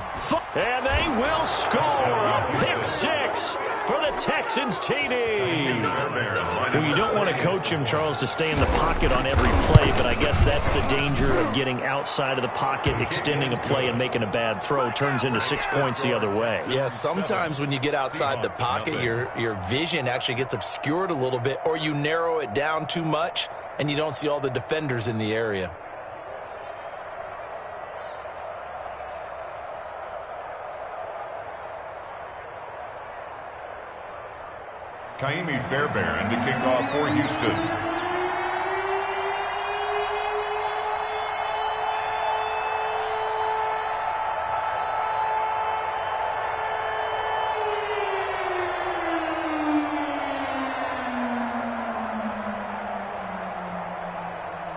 And they will score a pick 6 for the Texans TD. Well, you don't want to coach him, Charles, to stay in the pocket on every play, but I guess that's the danger of getting outside of the pocket, extending a play, and making a bad throw. Turns into 6 points the other way. Yeah, sometimes when you get outside the pocket, your vision actually gets obscured a little bit, or you narrow it down too much, and you don't see all the defenders in the area. Kaimi Fairbairn to kick off for Houston.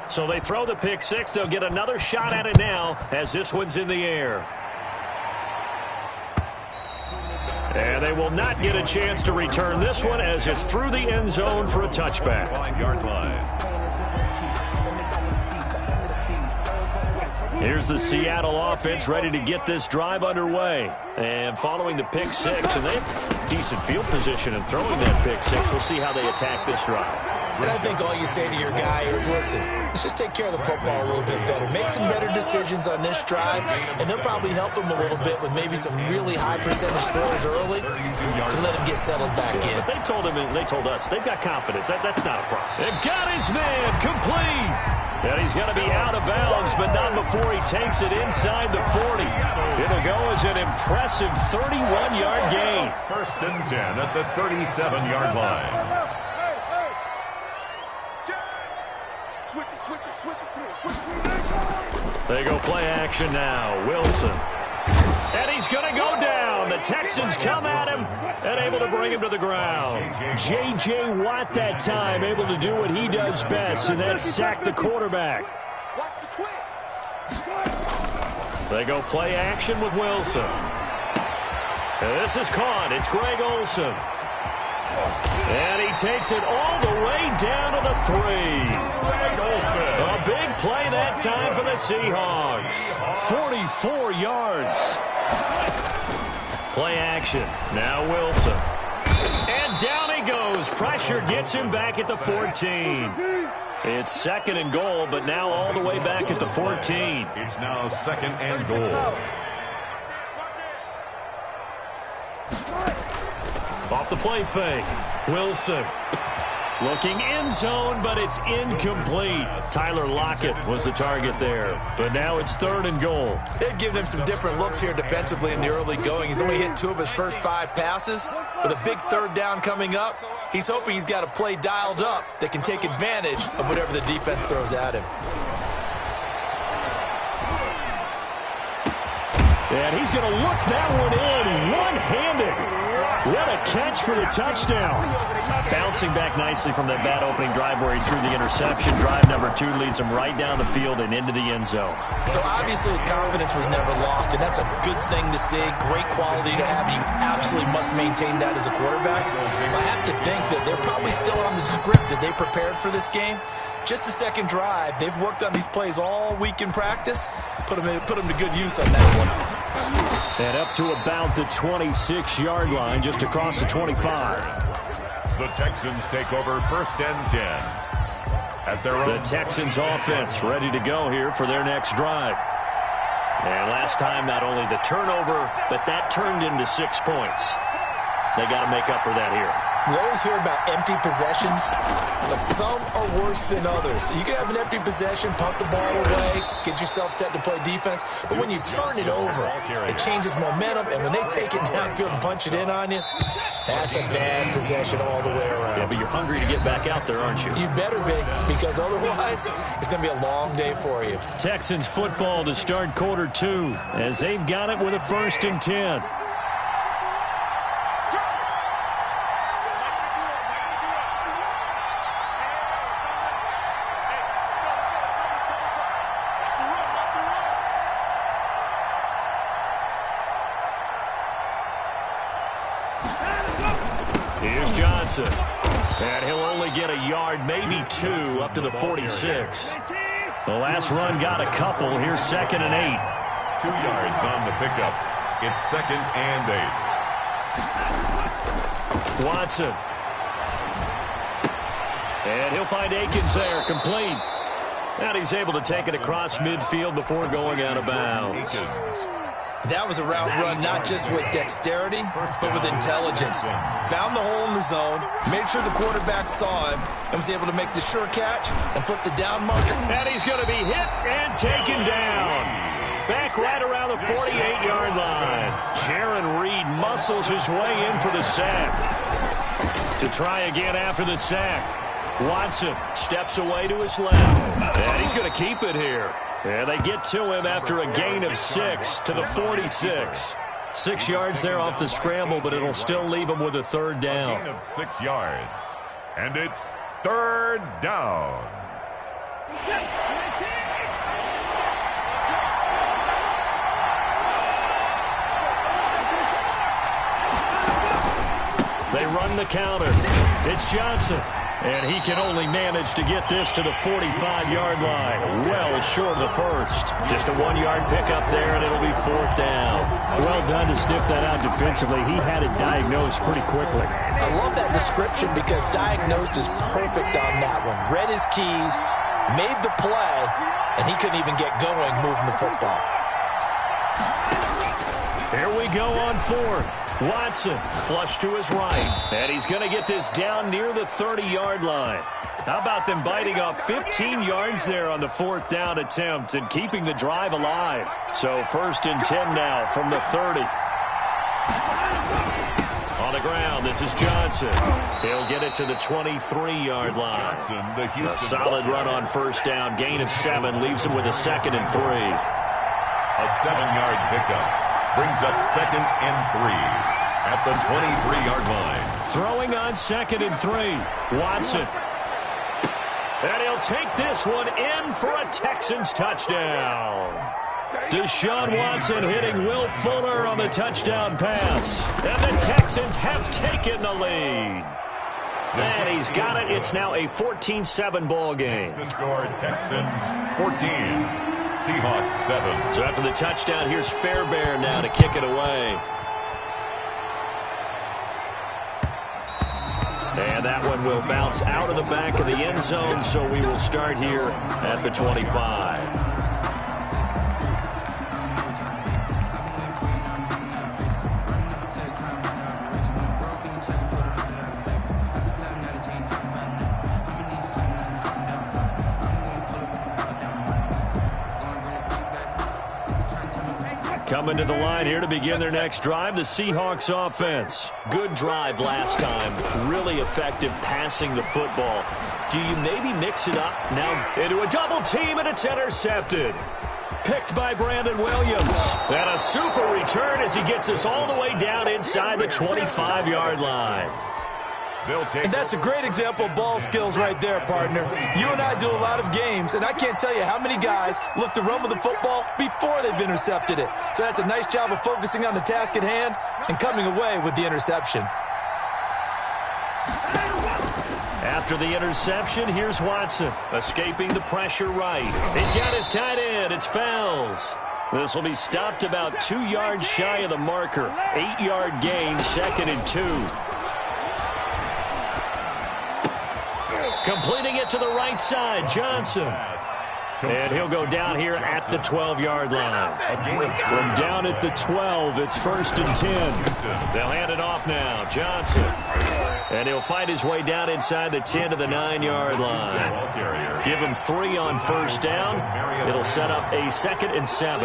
So they throw the pick 6. They'll get another shot at it now as this one's in the air. And they will not get a chance to return this one as it's through the end zone for a touchback. 5-yard line. Here's the Seattle offense ready to get this drive underway. And following the pick 6, and they have decent field position in throwing that pick 6. We'll see how they attack this drive. And I think all you say to your guy is, listen, let's just take care of the football a little bit better. Make some better decisions on this drive, and they'll probably help him a little bit with maybe some really high percentage throws early to let him get settled back in. But they told him, and they told us, they've got confidence. That's not a problem. They've got his man complete. And he's going to be out of bounds, but not before he takes it inside the 40. It'll go as an impressive 31-yard gain. First and 10 at the 37-yard line. They go play action now. Wilson. And he's going to go down. The Texans come at him and able to bring him to the ground. J.J. Watt that time able to do what he does best, and that's sack the quarterback. They go play action with Wilson. And this is caught. It's Greg Olsen. And he takes it all the way down to the 3. Greg Olsen. A big play that time for the Seahawks. 44 yards. Play action. Now Wilson. And down he goes. Pressure gets him back at the 14. It's second and goal, but now all the way back at the 14. It's now second and goal. Off the play fake. Wilson. Looking end zone, but it's incomplete. Tyler Lockett was the target there. But now it's third and goal. They've given him some different looks here defensively in the early going. He's only hit 2 of his first 5 passes. With a big third down coming up, he's hoping he's got a play dialed up that can take advantage of whatever the defense throws at him. And he's going to look that one in one-handed. What a catch for the touchdown. Bouncing back nicely from that bad opening drive where he threw the interception. Drive number 2 leads him right down the field and into the end zone. So obviously his confidence was never lost, and that's a good thing to see. Great quality to have. You absolutely must maintain that as a quarterback. I have to think that they're probably still on the script that they prepared for this game. Just the second drive. They've worked on these plays all week in practice. Put them to good use on that one. And up to about the 26-yard line, just across the 25. The Texans take over first and 10. At their own. The Texans offense ready to go here for their next drive. And last time, not only the turnover, but that turned into 6 points. They got to make up for that here. We always hear about empty possessions, but some are worse than others. You can have an empty possession, pump the ball away, get yourself set to play defense, but when you turn it over, it changes momentum, and when they take it downfield and punch it in on you, that's a bad possession all the way around. Yeah, but you're hungry to get back out there, aren't you? You better be, because otherwise, it's going to be a long day for you. Texans football to start quarter 2, as they've got it with a first and 10. Here's Johnson. And he'll only get a yard, maybe 2, up to the 46. The last run got a couple. Here's second and 8. 2 yards on the pickup. It's second and 8. Watson. And he'll find Akins there, complete. And he's able to take it across midfield before going out of bounds. That was a route run not just with dexterity, but with intelligence. Found the hole in the zone, made sure the quarterback saw him, and was able to make the sure catch and flip the down marker. And he's going to be hit and taken down. Back right around the 48-yard line. Jaron Reed muscles his way in for the sack. To try again after the sack. Watson steps away to his left. And he's going to keep it here. And they get to him after a gain of 6 to the 46. 6 yards there off the scramble, but it'll still leave him with a third down. A gain of 6 yards. And it's third down. They run the counter. It's Johnson. And he can only manage to get this to the 45-yard line. Well short of the first. Just a 1-yard pickup there, and it'll be 4th down. Well done to sniff that out defensively. He had it diagnosed pretty quickly. I love that description because diagnosed is perfect on that one. Read his keys, made the play, and he couldn't even get going moving the football. Here we go on 4th. Watson, flush to his right. And he's going to get this down near the 30-yard line. How about them biting off 15 yards there on the 4th down attempt and keeping the drive alive? So 1st and 10 now from the 30. On the ground, this is Johnson. He'll get it to the 23-yard line. A solid run on 1st down. Gain of 7 leaves him with a 2nd and 3. A 7-yard pickup. Brings up 2nd and 3 at the 23-yard line. Throwing on 2nd and 3. Watson. And he'll take this one in for a Texans touchdown. Deshaun Watson hitting Will Fuller on the touchdown pass. And the Texans have taken the lead. And he's got it. It's now a 14-7 ball game. The score, Texans 14. Seahawks 7. So after the touchdown, here's Fairbairn now to kick it away. And that one will bounce out of the back of the end zone, so we will start here at the 25. Coming to the line here to begin their next drive, the Seahawks offense. Good drive last time. Really effective passing the football. Do you maybe mix it up now into a double team, and it's intercepted? Picked by Brandon Williams. And a super return as he gets us all the way down inside the 25-yard line. And that's a great example of ball skills right there, partner. You and I do a lot of games, and I can't tell you how many guys look to run with the football before they've intercepted it. So that's a nice job of focusing on the task at hand and coming away with the interception. After the interception, here's Watson, escaping the pressure right. He's got his tight end. It's Fells. This will be stopped about 2 yards shy of the marker. 8-yard gain, 2nd and 2. Completing it to the right side, Johnson. And he'll go down here at the 12-yard line. From down at the 12, it's 1st and 10. They'll hand it off now, Johnson. And he'll fight his way down inside the 10 to the 9-yard line. Give him 3 on 1st down. It'll set up a 2nd and 7.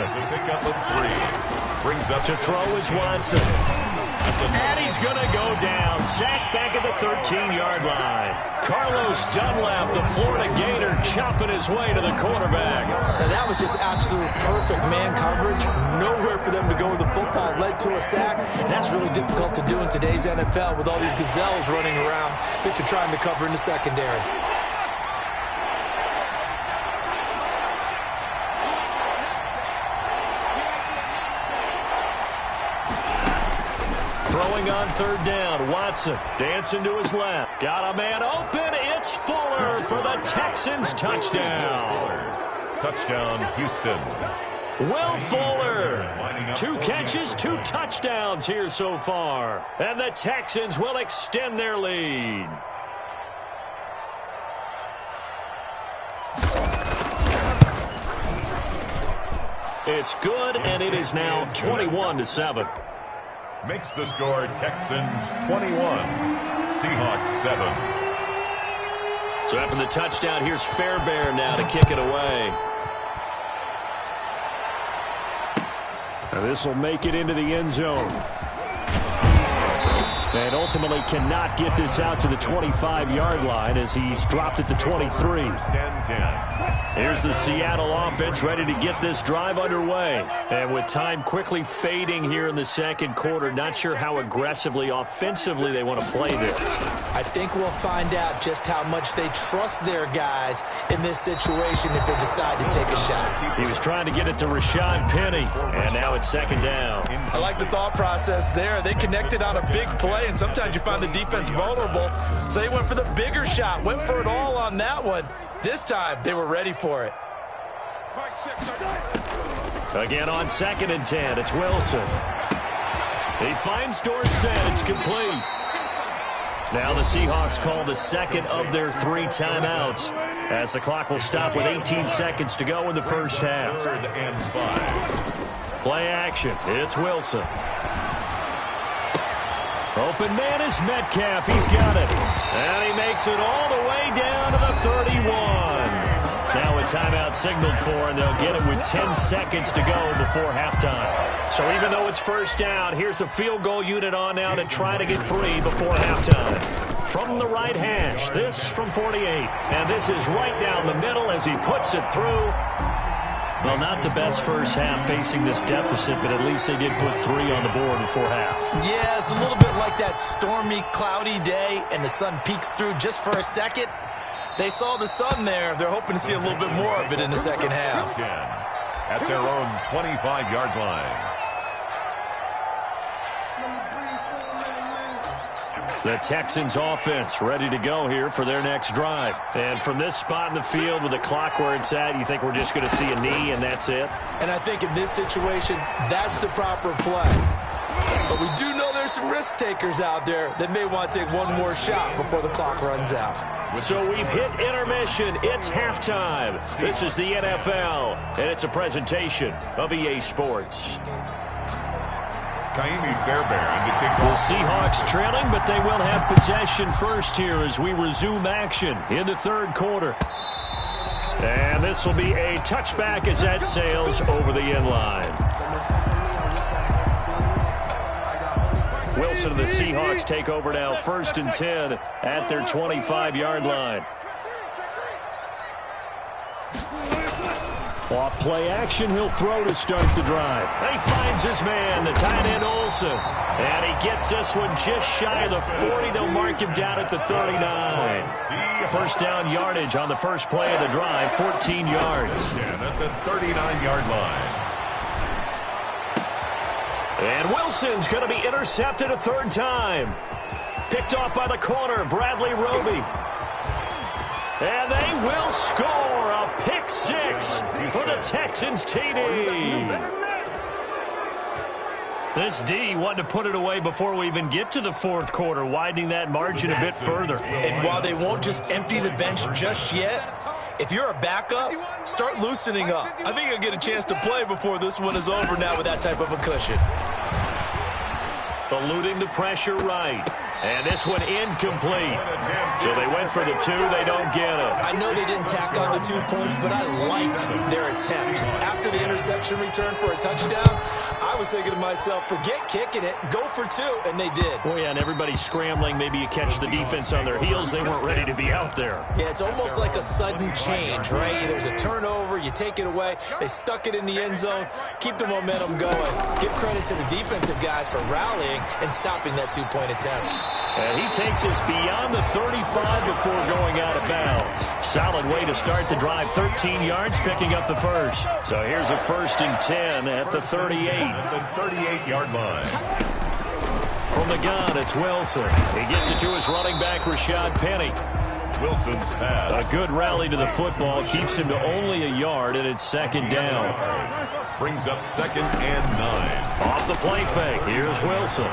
Brings up to throw is Watson. And he's going to go down. Sacked back at the 13-yard line. Carlos Dunlap, the Florida Gator, chopping his way to the quarterback. And that was just absolute perfect man coverage. Nowhere for them to go with the football. Led to a sack. And that's really difficult to do in today's NFL with all these gazelles running around that you're trying to cover in the secondary. Throwing on 3rd down, Watson dancing to his left. Got a man open. It's Fuller for the Texans touchdown. Touchdown, Houston. Will Fuller. 2 catches, 2 touchdowns here so far. And the Texans will extend their lead. It's good, and it is now 21-7. Makes the score Texans 21, Seahawks 7. So after the touchdown, here's Fairbairn now to kick it away. Now this will make it into the end zone. And ultimately cannot get this out to the 25-yard line as he's dropped at the 23. Here's the Seattle offense ready to get this drive underway. And with time quickly fading here in the second quarter, not sure how aggressively, offensively they want to play this. I think we'll find out just how much they trust their guys in this situation if they decide to take a shot. He was trying to get it to Rashad Penny, and now it's 2nd down. I like the thought process there. They connected on a big play play, and sometimes you find the defense vulnerable. So they went for the bigger shot, went for it all on that one. This time, they were ready for it. Again on 2nd and 10, it's Wilson. He finds Dorsett. It's complete. Now the Seahawks call the second of their 3 timeouts as the clock will stop with 18 seconds to go in the first half. 3rd and 5. Play action. It's Wilson. Open man is Metcalf. He's got it. And he makes it all the way down to the 31. Now a timeout signaled for, and they'll get it with 10 seconds to go before halftime. So even though it's first down, here's the field goal unit on now to try to get 3 before halftime. From the right hash, this from 48. And this is right down the middle as he puts it through. Well, not the best first half facing this deficit, but at least they did put 3 on the board before half. Yeah, it's a little bit like that stormy, cloudy day, and the sun peeks through just for a second. They saw the sun there. They're hoping to see a little bit more of it in the second half. At their own 25-yard line. The Texans offense ready to go here for their next drive. And from this spot in the field with the clock where it's at, you think we're just going to see a knee and that's it? And I think in this situation, that's the proper play. But we do know there's some risk takers out there that may want to take one more shot before the clock runs out. So we've hit intermission. It's halftime. This is the NFL, and it's a presentation of EA Sports. Kaimi Fairbairn to kick The off. Seahawks trailing, but they will have possession first here as we resume action in the third quarter. And this will be a touchback as that sails over the end line. Wilson and the Seahawks take over now, 1st and 10 at their 25-yard line. Off play action, he'll throw to start the drive. He finds his man, the tight end Olsen. And he gets this one just shy of the 40. They'll mark him down at the 39. First down yardage on the first play of the drive, 14 yards. And at the 39-yard line. And Wilson's going to be intercepted a 3rd time. Picked off by the corner, Bradley Roby. And they will score a pick 6 for the Texans TD. This D wanted to put it away before we even get to the 4th quarter, widening that margin a bit further. And while they won't just empty the bench just yet, if you're a backup, start loosening up. I think you'll get a chance to play before this one is over now with that type of a cushion. Eluding the pressure right. And this one incomplete. So they went for the 2. They don't get it. I know they didn't tack on the 2 points, but I liked their attempt. After the interception return for a touchdown, I was thinking to myself, forget kicking it, go for 2, and they did. Well, yeah, and everybody's scrambling. Maybe you catch the defense on their heels. They weren't ready to be out there. Yeah, it's almost like a sudden change, right? There's a turnover, you take it away, they stuck it in the end zone, keep the momentum going. Give credit to the defensive guys for rallying and stopping that 2-point attempt. And he takes us beyond the 35 before going out of bounds. Solid way to start the drive. 13 yards, picking up the first. So here's a 1st and 10 at the 38. The 38-yard line. From the gun, it's Wilson. He gets it to his running back, Rashad Penny. Wilson's pass. A good rally to the football keeps him to only a yard, and it's 2nd down. Brings up 2nd and 9. Off the play fake, here's Wilson.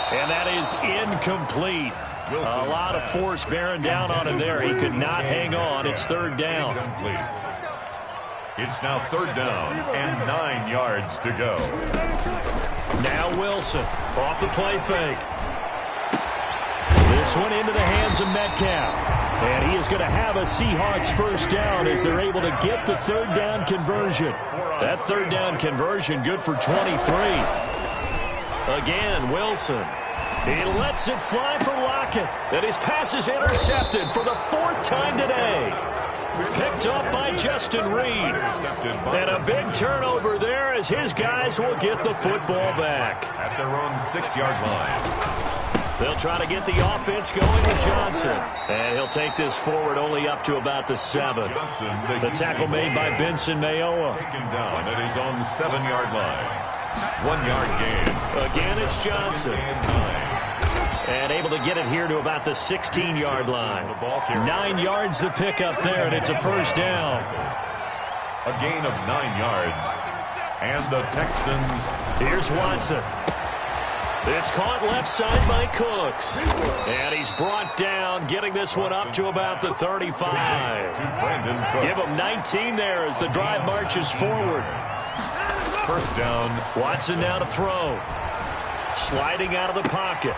And that is incomplete. A lot of force bearing down on him there. He could not hang on. It's 3rd down. It's now 3rd down and 9 yards to go. Now Wilson off the play fake. This one into the hands of Metcalf. And he is going to have a Seahawks 1st down as they're able to get the 3rd down conversion. That 3rd down conversion good for 23. Again, Wilson. He lets it fly for Lockett. And his pass is intercepted for the 4th time today. Picked up by Justin Reed. And a big turnover there as his guys will get the football back. At their own 6-yard line. They'll try to get the offense going with Johnson. And he'll take this forward only up to about the 7. The tackle made by Benson Mayowa. Taken down at his own 7-yard line. 1 yard gain. Again, it's Johnson. And able to get it here to about the 16-yard line. 9 yards to pick up there, and it's a first down. A gain of 9 yards. And the Texans. Here's Watson. It's caught left side by Cooks. And he's brought down, getting this one up to about the 35. Give him 19 there as the drive marches forward. First down. Watson now to throw. Sliding out of the pocket.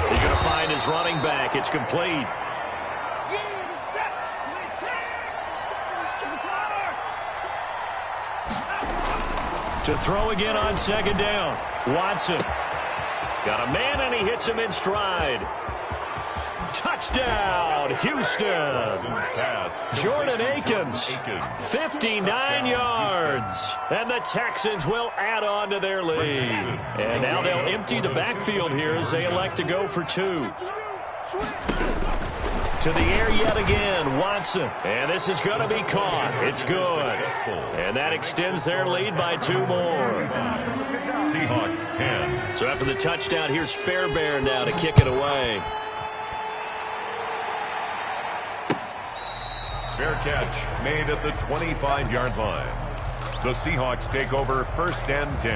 He's going to find his running back. It's complete. To throw again on second down. Watson. Got a man, and he hits him in stride. Touchdown, Houston. Jordan Akins, 59 yards. And the Texans will add on to their lead. And now they'll empty the backfield here as they elect to go for 2. To the air yet again, Watson. And this is going to be caught. It's good. And that extends their lead by 2 more. Seahawks 10. So after the touchdown, here's Fairbairn now to kick it away. Fair catch made at the 25-yard line. The Seahawks take over first and 10.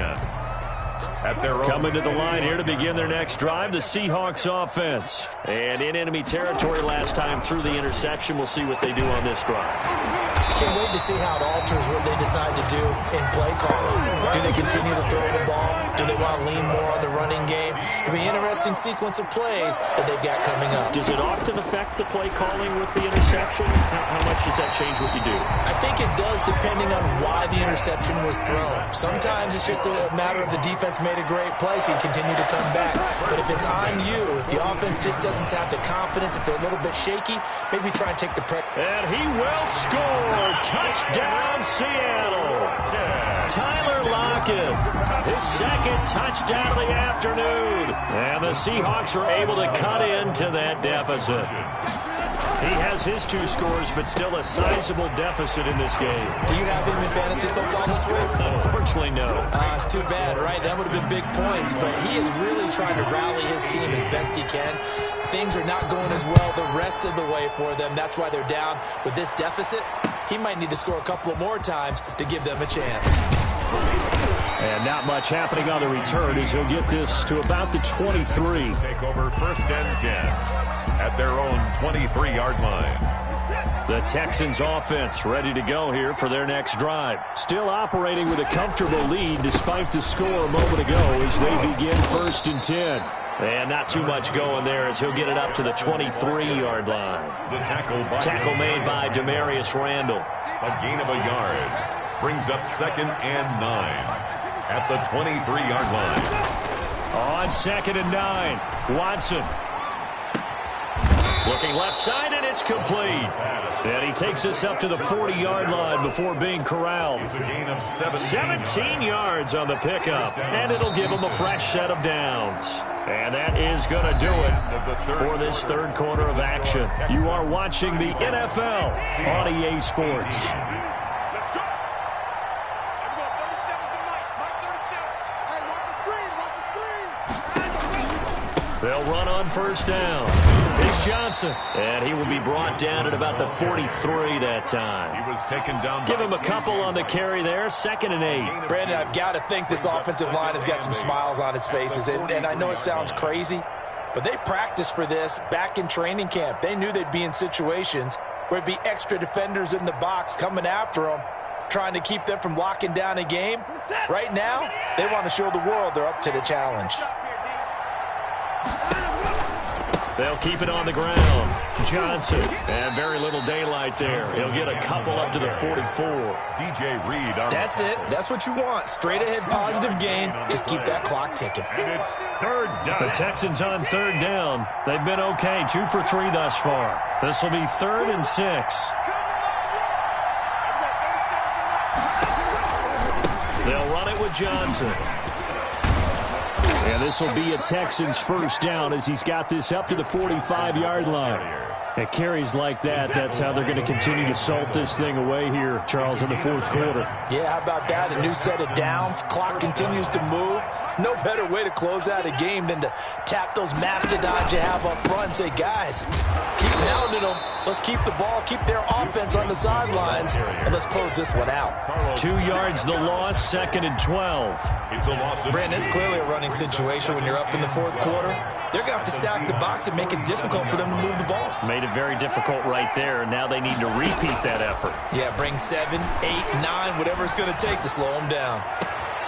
At their own. Coming to the line here to begin their next drive, the Seahawks offense. And in enemy territory last time through the interception. We'll see what they do on this drive. I can't wait to see how it alters what they decide to do in play calling. Do they continue to throw the ball? Do they want to lean more on the running game? It'll be an interesting sequence of plays that they've got coming up. Does it often affect the play calling with the interception? How much does that change what you do? I think it does depending on why the interception was thrown. Sometimes it's just a matter of the defense made a great play, so you continue to come back. But if it's on you, if the offense just doesn't have the confidence, if they're a little bit shaky, maybe try and take the pressure. And he will score. Touchdown, Seattle. Tyler Lockett, his second touchdown of the afternoon. And the Seahawks are able to cut into that deficit. He has his 2 scores, but still a sizable deficit in this game. Do you have him in fantasy football this week? Unfortunately, no. It's too bad, right? That would have been big points, but he is really trying to rally his team as best he can. Things are not going as well the rest of the way for them. That's why they're down with this deficit. He might need to score a couple of more times to give them a chance. And not much happening on the return as he'll get this to about the 23. Take over first and 10 at their own 23-yard line. The Texans offense ready to go here for their next drive. Still operating with a comfortable lead despite the score a moment ago as they begin first and 10. And not too much going there as he'll get it up to the 23-yard line. The tackle made by Demarius Randall. A gain of a yard. Brings up second and 9 at the 23-yard line. On second and 9, Watson. Looking left side, and it's complete. And he takes this up to the 40-yard line before being corralled. It's a gain of 17 yards on the pickup, and it'll give him a fresh set of downs. And that is going to do it for this third quarter of action. You are watching the NFL on EA Sports. They'll run on first down. It's Johnson. And he will be brought down at about the 43 that time. He was taken down. Give him a couple on the carry there. 2nd and 8. Brandon, I've got to think this offensive line has got some smiles on its faces. And I know it sounds crazy, but they practiced for this back in training camp. They knew they'd be in situations where it'd be extra defenders in the box coming after them, trying to keep them from locking down a game. Right now, they want to show the world they're up to the challenge. They'll keep it on the ground. Johnson. And very little daylight there. He'll get a couple up to the 44. DJ Reed. That's it. That's what you want. Straight ahead positive gain. Just keep that clock ticking. And it's third down. The Texans on third down. They've been okay. 2 for 3 thus far. This will be 3rd and 6. They'll run it with Johnson. And this will be a Texans first down as he's got this up to the 45-yard line. At carries like that, that's how they're going to continue to salt this thing away here, Charles, in the fourth quarter. Yeah, how about that? A new set of downs. Clock continues to move. No better way to close out a game than to tap those mastodons you have up front and say, guys, keep pounding them. Let's keep the ball, keep their offense on the sidelines, and let's close this one out. 2 yards the loss, 2nd and 12. It's a loss. Brandon, it's clearly a running situation when you're up in the fourth quarter. They're going to have to stack the box and make it difficult for them to move the ball. Made it very difficult right there. Now they need to repeat that effort. Yeah, bring 7, 8, 9, whatever it's going to take to slow them down.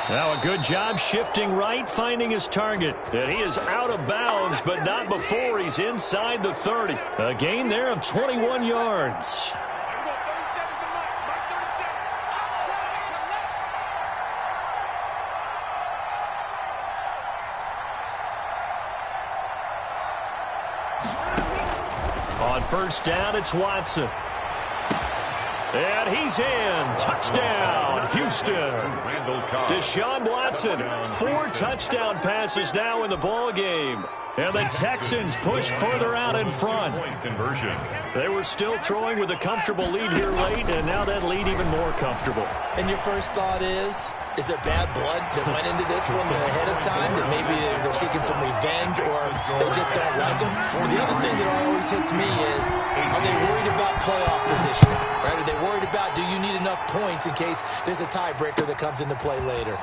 Now a good job shifting right, finding his target. And he is out of bounds, but not before he's inside the 30. A gain there of 21 yards. On first down, it's Watson. And he's in. Touchdown, Houston. Deshaun Watson, 4 touchdown passes now in the ball game. And the Texans push further out in front. They were still throwing with a comfortable lead here late, and now that lead even more comfortable. And your first thought is there bad blood that went into this one ahead of time, that maybe they're seeking some revenge or they just don't like them? But the other thing that always hits me is, are they worried about playoff positioning? Right? Are they worried about, do you need enough points in case there's a tiebreaker that comes into play later?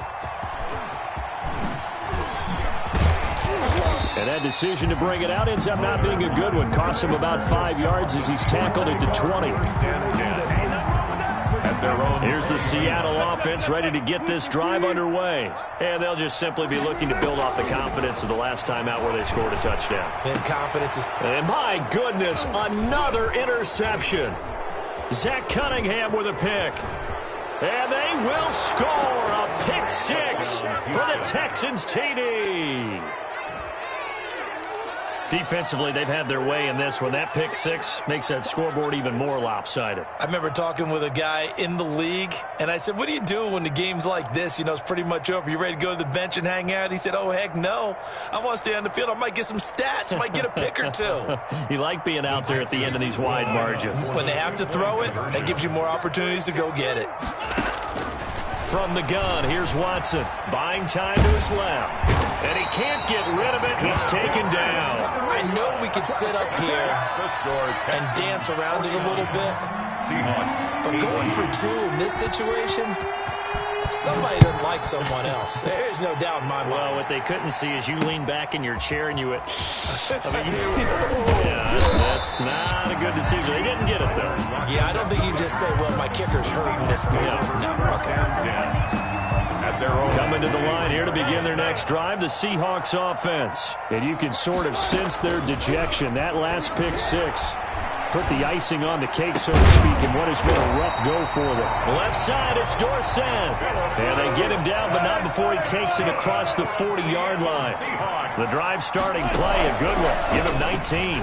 And that decision to bring it out ends up not being a good one. Costs him about 5 yards as he's tackled at the 20. Here's the Seattle offense ready to get this drive underway. And they'll just simply be looking to build off the confidence of the last time out where they scored a touchdown. And confidence is... And my goodness, another interception. Zach Cunningham with a pick. And they will score a pick 6 for the Texans TD. Defensively, they've had their way in this one. That pick 6 makes that scoreboard even more lopsided. I remember talking with a guy in the league, and I said, what do you do when the game's like this? You know, it's pretty much over. You ready to go to the bench and hang out? He said, oh, heck no. I want to stay on the field. I might get some stats. I might get a pick or 2. You like being out there at the end of these wide margins. When they have to throw it, that gives you more opportunities to go get it. From the gun, here's Watson. Buying time to his left. And he can't get rid of it. He's taken down. I know we could sit up here and dance around it a little bit. But going for 2 in this situation, somebody doesn't like someone else. There's no doubt in my mind. Well, what they couldn't see is you lean back in your chair and you went, yeah, that's not a good decision. They didn't get it, though. Yeah, I don't think you can just say, well, my kicker's hurting this game. No, okay. Coming to the line here to begin their next drive, the Seahawks offense. And you can sort of sense their dejection. That last pick 6 put the icing on the cake, so to speak, in what has been a rough go for them. Left side, it's Dorsett. And they get him down, but not before he takes it across the 40-yard line. The drive starting play, a good one. Give him 19.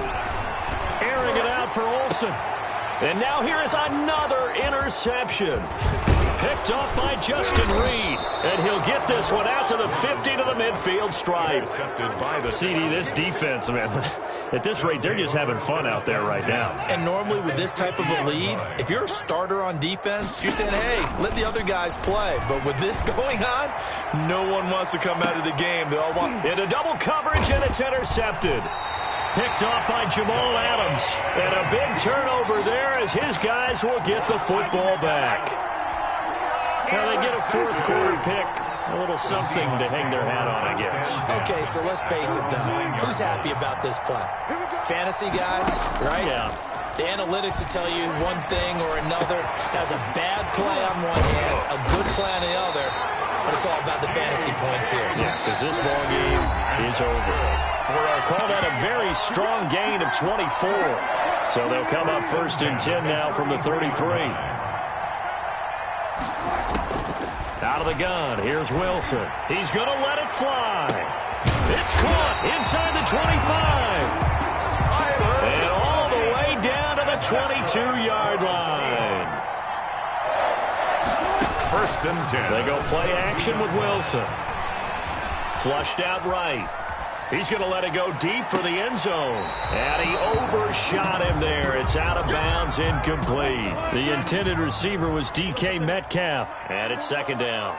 Airing it out for Olsen. And now here is another interception. Picked off by Justin Reed. And he'll get this one out to the 50 to the midfield stripe. CD, this defense, man, at this rate, they're just having fun out there right now. And normally with this type of a lead, if you're a starter on defense, you're saying, hey, let the other guys play. But with this going on, no one wants to come out of the game. They all want... Into double coverage, and it's intercepted. Picked off by Jamal Adams. And a big turnover there as his guys will get the football back. Now they get a fourth quarter pick. A little something to hang their hat on, I guess. Okay, so let's face it, though. Who's happy about this play? Fantasy guys, right? Yeah. The analytics will tell you one thing or another. That's a bad play on one hand, a good play on the other. But it's all about the fantasy points here. Yeah, because this ball game is over. I'll call that a very strong gain of 24. So they'll come up 1st and 10 now from the 33. Out of the gun, here's Wilson. He's going to let it fly. It's caught inside the 25. And all the way down to the 22-yard line. 1st and 10. They go play action with Wilson. Flushed out right. He's going to let it go deep for the end zone. And he overshot him there. It's out of bounds, incomplete. The intended receiver was DK Metcalf. And it's second down.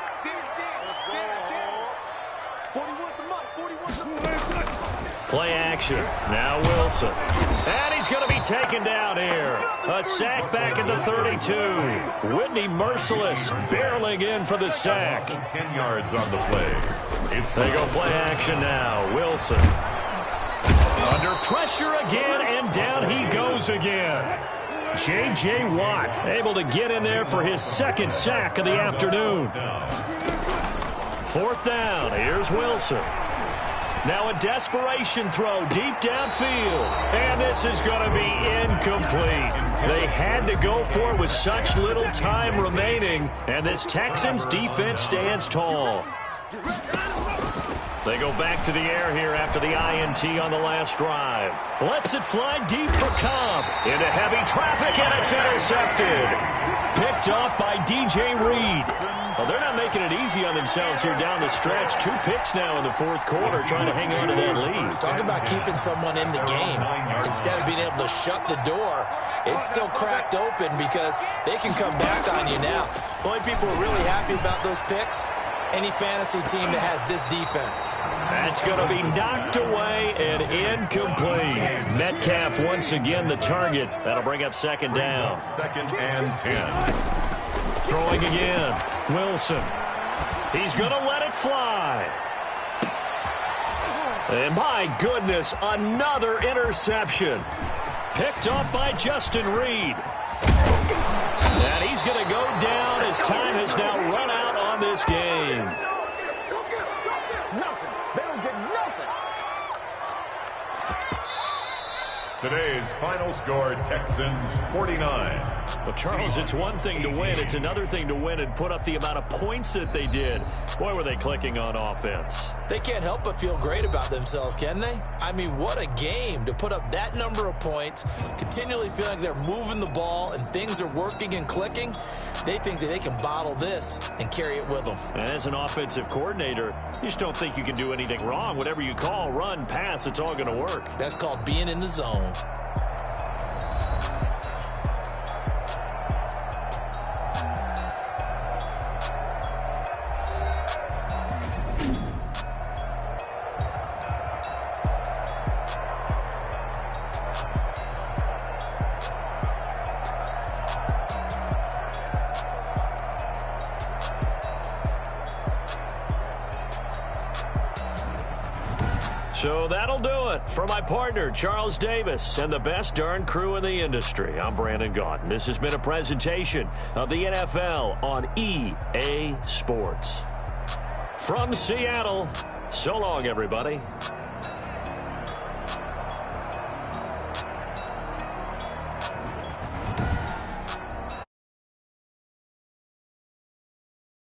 Play action. Now Wilson. And he's going to be taken down here. A sack back at the 32. Whitney Merciless barreling in for the sack. 10 yards on the play. They go play action now. Wilson. Under pressure again, and down he goes again. J.J. Watt able to get in there for his second sack of the afternoon. Fourth down. Here's Wilson. Now a desperation throw deep downfield. And this is going to be incomplete. They had to go for it with such little time remaining. And this Texans defense stands tall. They go back to the air here after the INT on the last drive. Lets it fly deep for Cobb. Into heavy traffic, and it's intercepted. Picked off by DJ Reed. Well, they're not making it easy on themselves here down the stretch. 2 picks now in the fourth quarter, trying to hang on to that lead. Talk about keeping someone in the game. Instead of being able to shut the door, it's still cracked open because they can come back on you now. The only people who are really happy about those picks, any fantasy team that has this defense. That's going to be knocked away and incomplete. Metcalf once again the target. That'll bring up second down. Second and 10. Throwing again. Wilson. He's going to let it fly. And my goodness, another interception. Picked off by Justin Reed. And he's going to go down as time has now run out on this game. Today's final score, Texans 49. Well, Charles, it's one thing to win. It's another thing to win and put up the amount of points that they did. Boy, were they clicking on offense. They can't help but feel great about themselves, can they? I mean, what a game to put up that number of points, continually feel like they're moving the ball and things are working and clicking. They think that they can bottle this and carry it with them. And as an offensive coordinator, you just don't think you can do anything wrong. Whatever you call, run, pass, it's all going to work. That's called being in the zone. So that'll do it for my partner, Charles Davis, and the best darn crew in the industry. I'm Brandon Gaudin. This has been a presentation of the NFL on EA Sports. From Seattle, so long, everybody.